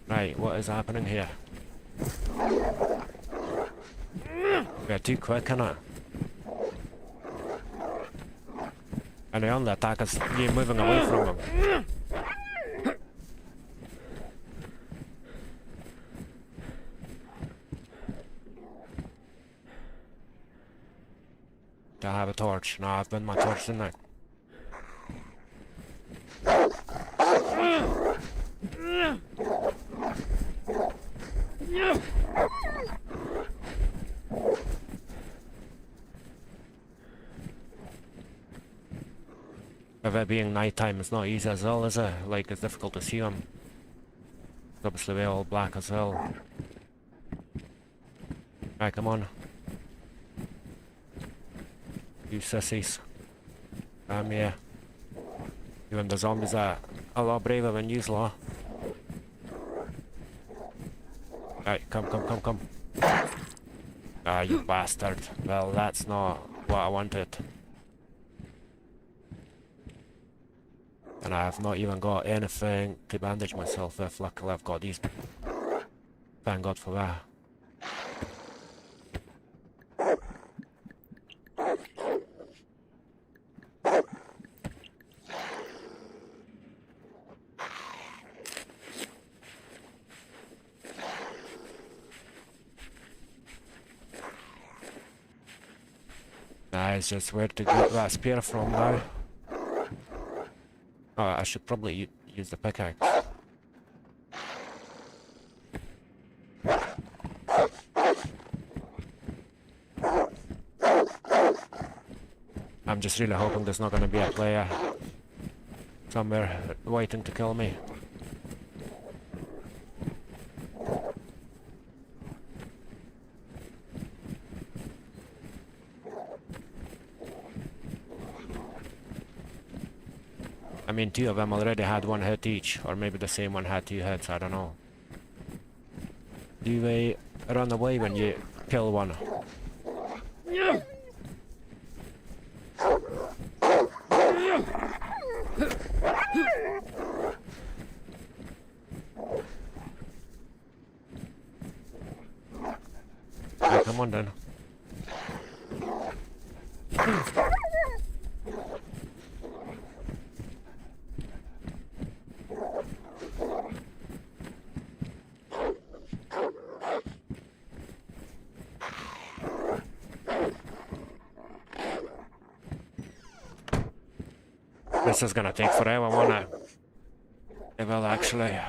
Right, what is happening here? We're too quick, innit? And the only attack is you moving away from them. Do I have a torch? No, I've been my torch, didn't I? With it being nighttime, it's not easy as well, is it? Like, it's difficult to see them. Obviously, we're all black as well. Right, come on. You sissies. Yeah. You and the zombies are a lot braver than you, lot. Right, come. Ah, you bastard. Well, that's not what I wanted. And I have not even got anything to bandage myself with. Luckily I've got these. Thank God for that. Nah, it's just where to get that spear from now. Oh, I should probably use the pickaxe. I'm just really hoping there's not going to be a player somewhere waiting to kill me. I mean, two of them already had one hit each, or maybe the same one had two hits, I don't know. Do they run away when you kill one? Right, come on then. This is gonna take forever, won't it? It will actually.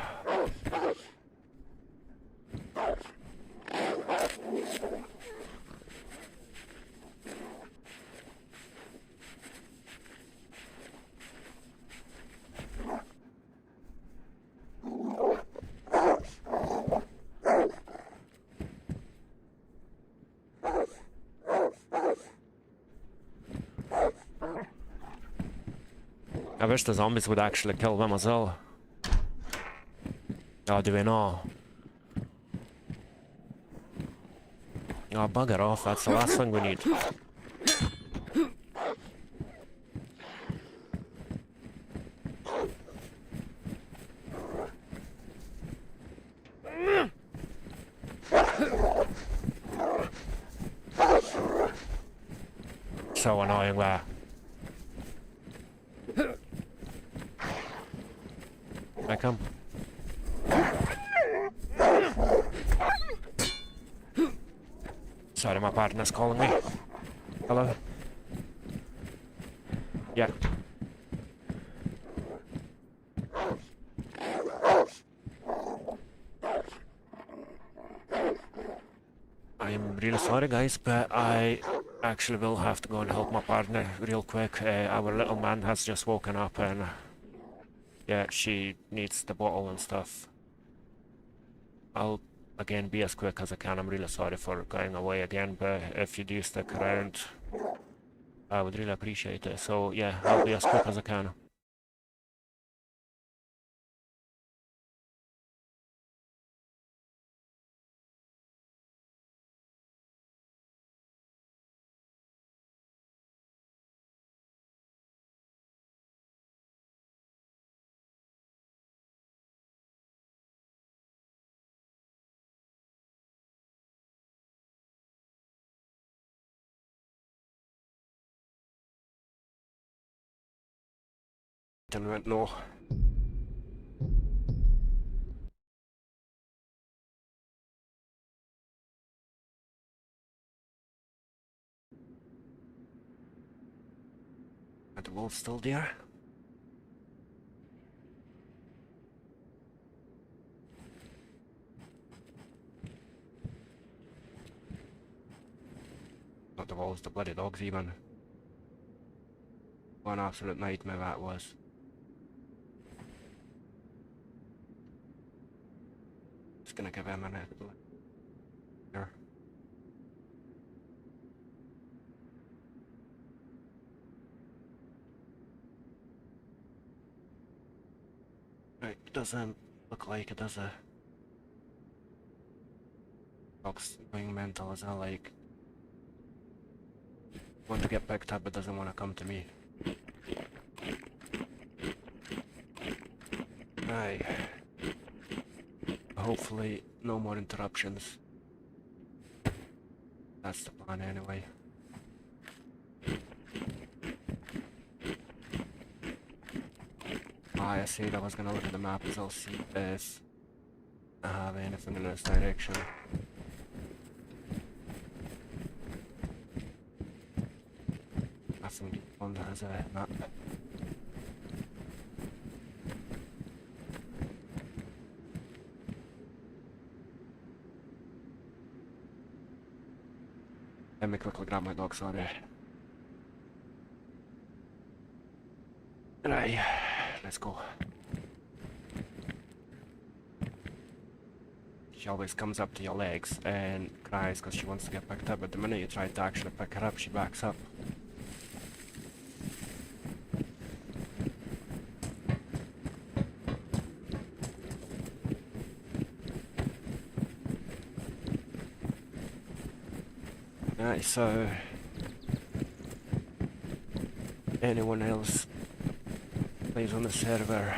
I wish the zombies would actually kill them as well. Oh, do we know? Oh, bugger off, that's the last thing we need. So annoying there. I come. Sorry, my partner's calling me. Hello? Yeah. I'm really sorry, guys, but I actually will have to go and help my partner real quick. Our little man has just woken up and yeah, she needs the bottle and stuff. I'll again be as quick as I can. I'm really sorry for going away again, but if you do stick around, I would really appreciate it. So yeah, I'll be as quick as I can. And went no. Are the wolves still there? Not the wolves, the bloody dogs even. What an absolute nightmare that was. Just gonna give him a minute. Here. Right, doesn't look like it, does it? Dog's going mental as well, like want to get picked up but doesn't want to come to me. Aye. Hopefully no more interruptions. That's the plan anyway. I said I was gonna look at the map as I'll see if I have anything in this direction. Nothing on there as a map. Let me quickly grab my dog, sorry. Right, let's go. She always comes up to your legs and cries because she wants to get picked up, but the minute you try to actually pick her up, she backs up. Right, so anyone else plays on the server?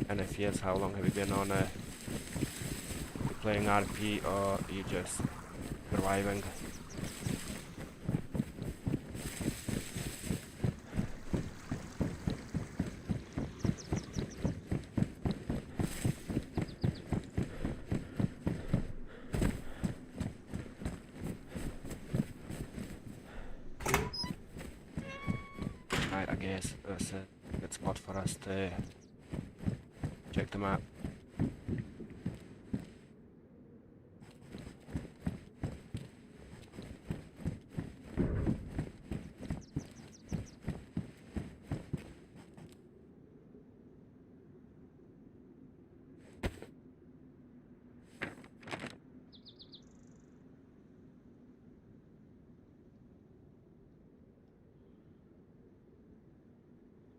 And if yes, how long have you been on playing RP, or are you just surviving? Right, I guess that's a good spot for us to check the map.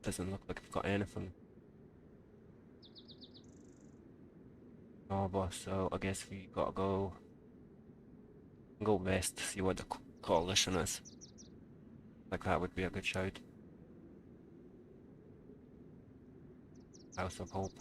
Doesn't look like we've got anything. Oh, boss, so I guess we gotta go west to see what the coalition is. Like that would be a good shout. House of Hope.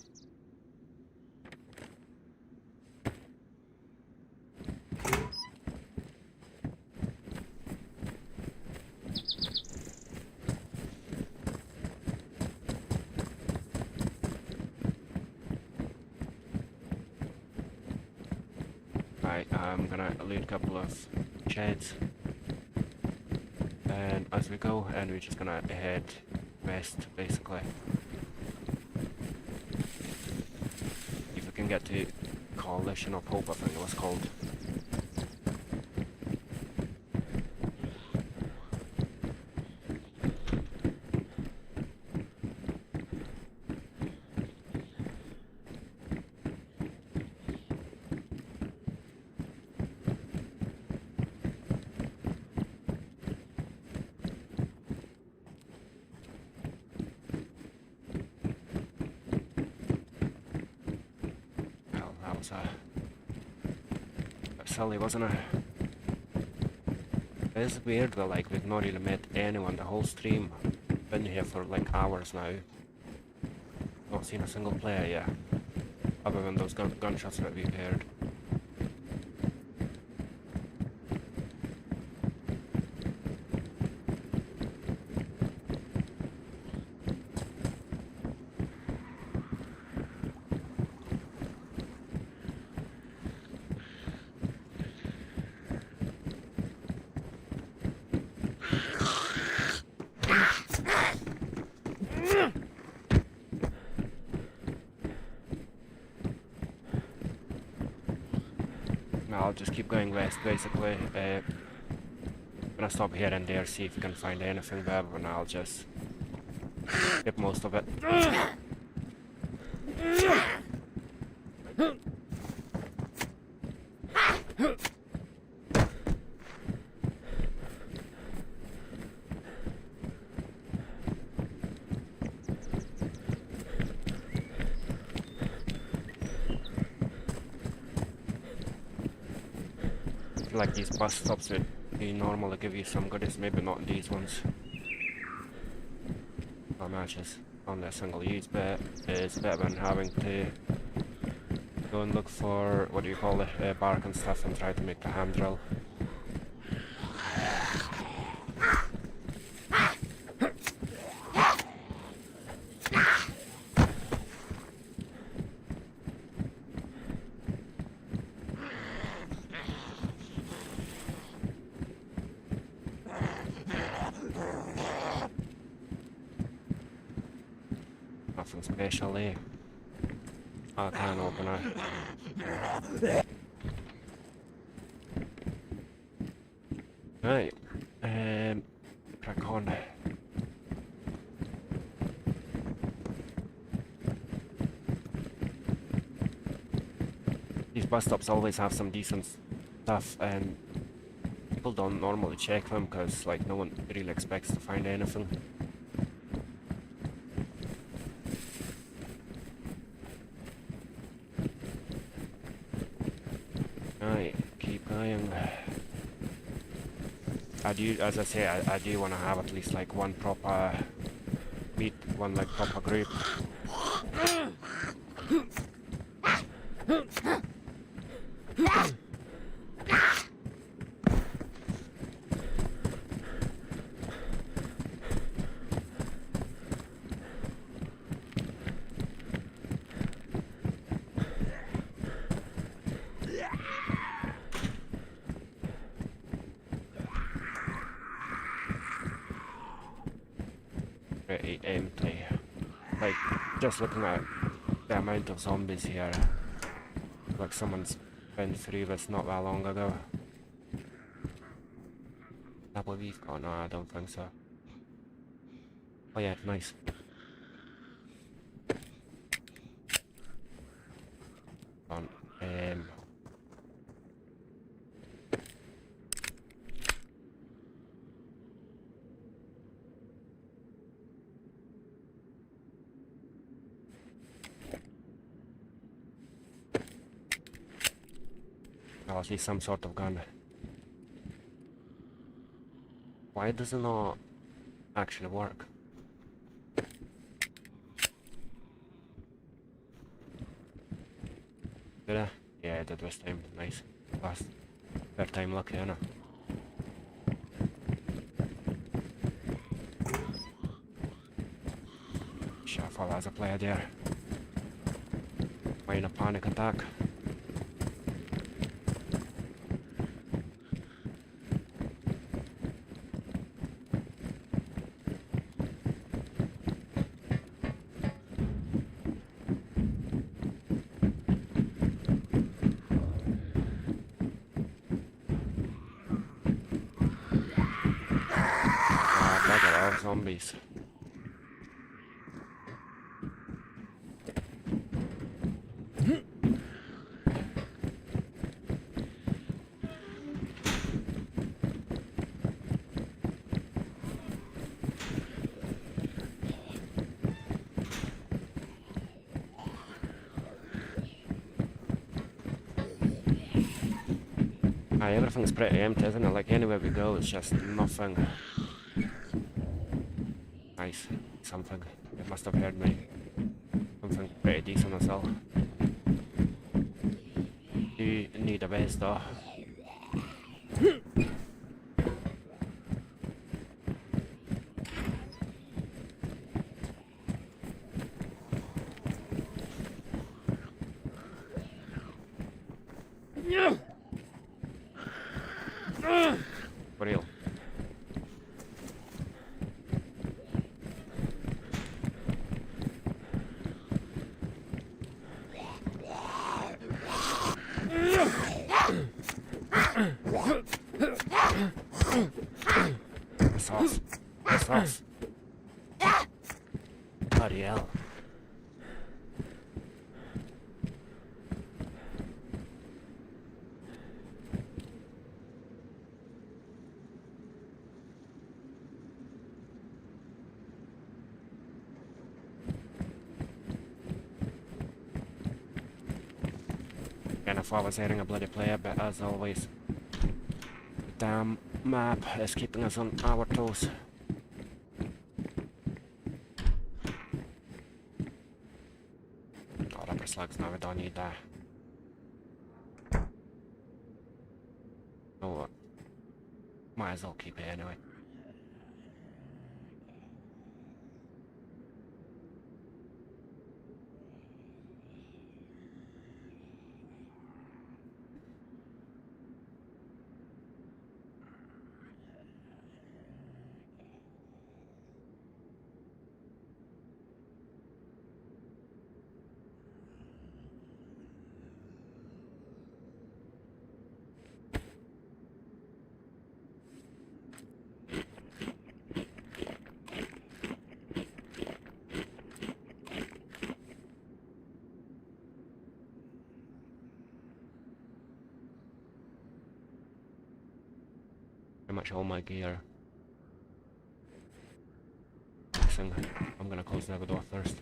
Right, I'm gonna loot a couple of sheds, and as we go, and we're just gonna head west, basically. If we can get to Coalition of Hope, I think it was called. That was a bit silly, wasn't it? It's weird though, like we've not really met anyone the whole stream. Been here for like hours now. Not seen a single player yet. Other than those gunshots that we've heard. I'll just keep going west, basically. I'm gonna stop here and there, see if we can find anything there, and I'll just get most of it. Like these bus stops would be normally give you some goodies, maybe not these ones. My matches on their single use, but it's better than having to go and look for, what do you call it, bark and stuff, and try to make the hand drill. Nothing special there. I can't open it. Right. Crack on. These bus stops always have some decent stuff, and people don't normally check them because, like, no one really expects to find anything. Right, keep going. annoying. I do, as I say, I do want to have at least like one proper meet, one like proper group. Pretty empty. Like, just looking at the amount of zombies here, like someone's been through this not that long ago. I believe we've got, no, I don't think so. Oh yeah, nice. On, well, at least some sort of gun. Why does it not actually work? Did I? Yeah, I did this time. Nice. Last third time lucky, innit? Shit, I thought that was a player there. Why in a panic attack? Zombies. Everything's pretty empty, isn't it? Like anywhere we go, it's just nothing. Nice. Something. It must have heard me. Something pretty decent as well. You need a vest though. For real. Sauce. Bloody hell. And if I was hearing a bloody player, but as always, the damn map is keeping us on our toes. Oh, rubber slugs, now we don't need that. Oh, what? Might as well keep it anyway. Pretty much all my gear. I'm gonna close the door first.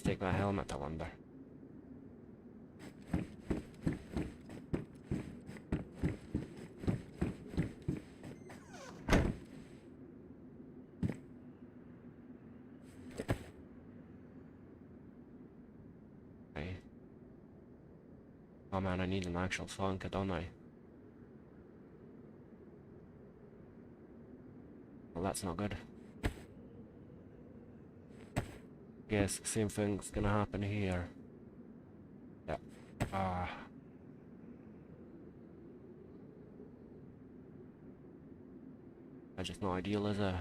just take my helmet, I wonder. Okay. Oh man, I need an actual saw kit, don't I? Well, that's not good. Guess same thing's gonna happen here. Yeah. That's just not ideal, is it?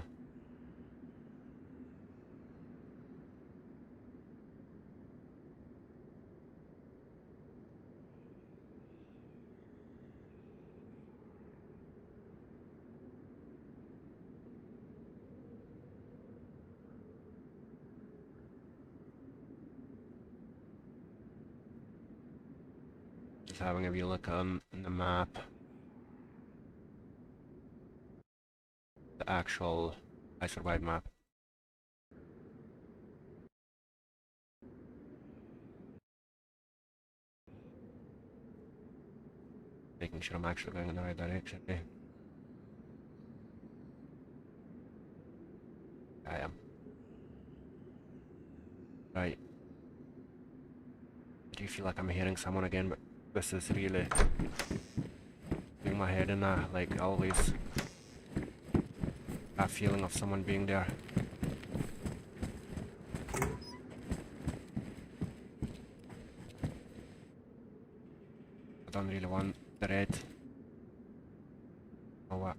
Just having a wee look on the map. The actual I Survived map. Making sure I'm actually going in the right direction. Eh? I am. Right. I do feel like I'm hearing someone again, but this is really doing my head in, like always. That feeling of someone being there. I don't really want the red. Or what?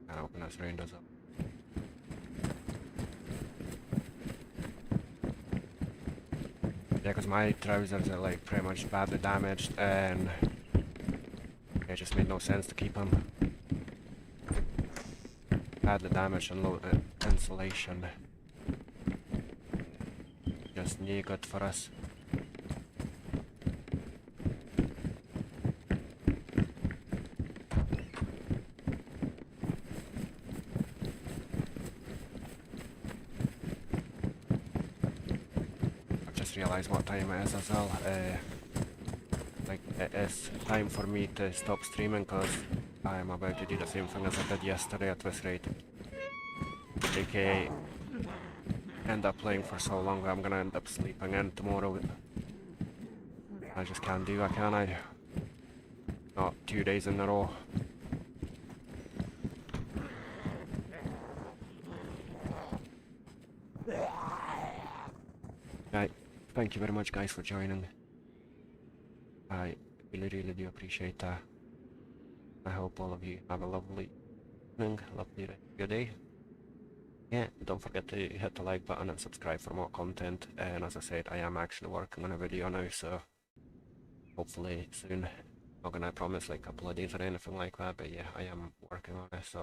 Can't open this windows up. Yeah, because my trousers are like pretty much badly damaged and it just made no sense to keep them. Badly damaged and low insulation. Just not good for us. Realize what time it is as well. Like it is time for me to stop streaming because I am about to do the same thing as I did yesterday at this rate. AKA end up playing for so long I'm gonna end up sleeping in tomorrow. I just can't do it, can I? Not 2 days in a row. Right. Thank you very much guys for joining. I really do appreciate that. I hope all of you have a lovely evening, lovely rest of your day. Yeah, don't forget to hit the like button and subscribe for more content. And as I said, I am actually working on a video now, so hopefully soon. Not gonna promise like a couple of days or anything like that, but yeah, I am working on it, so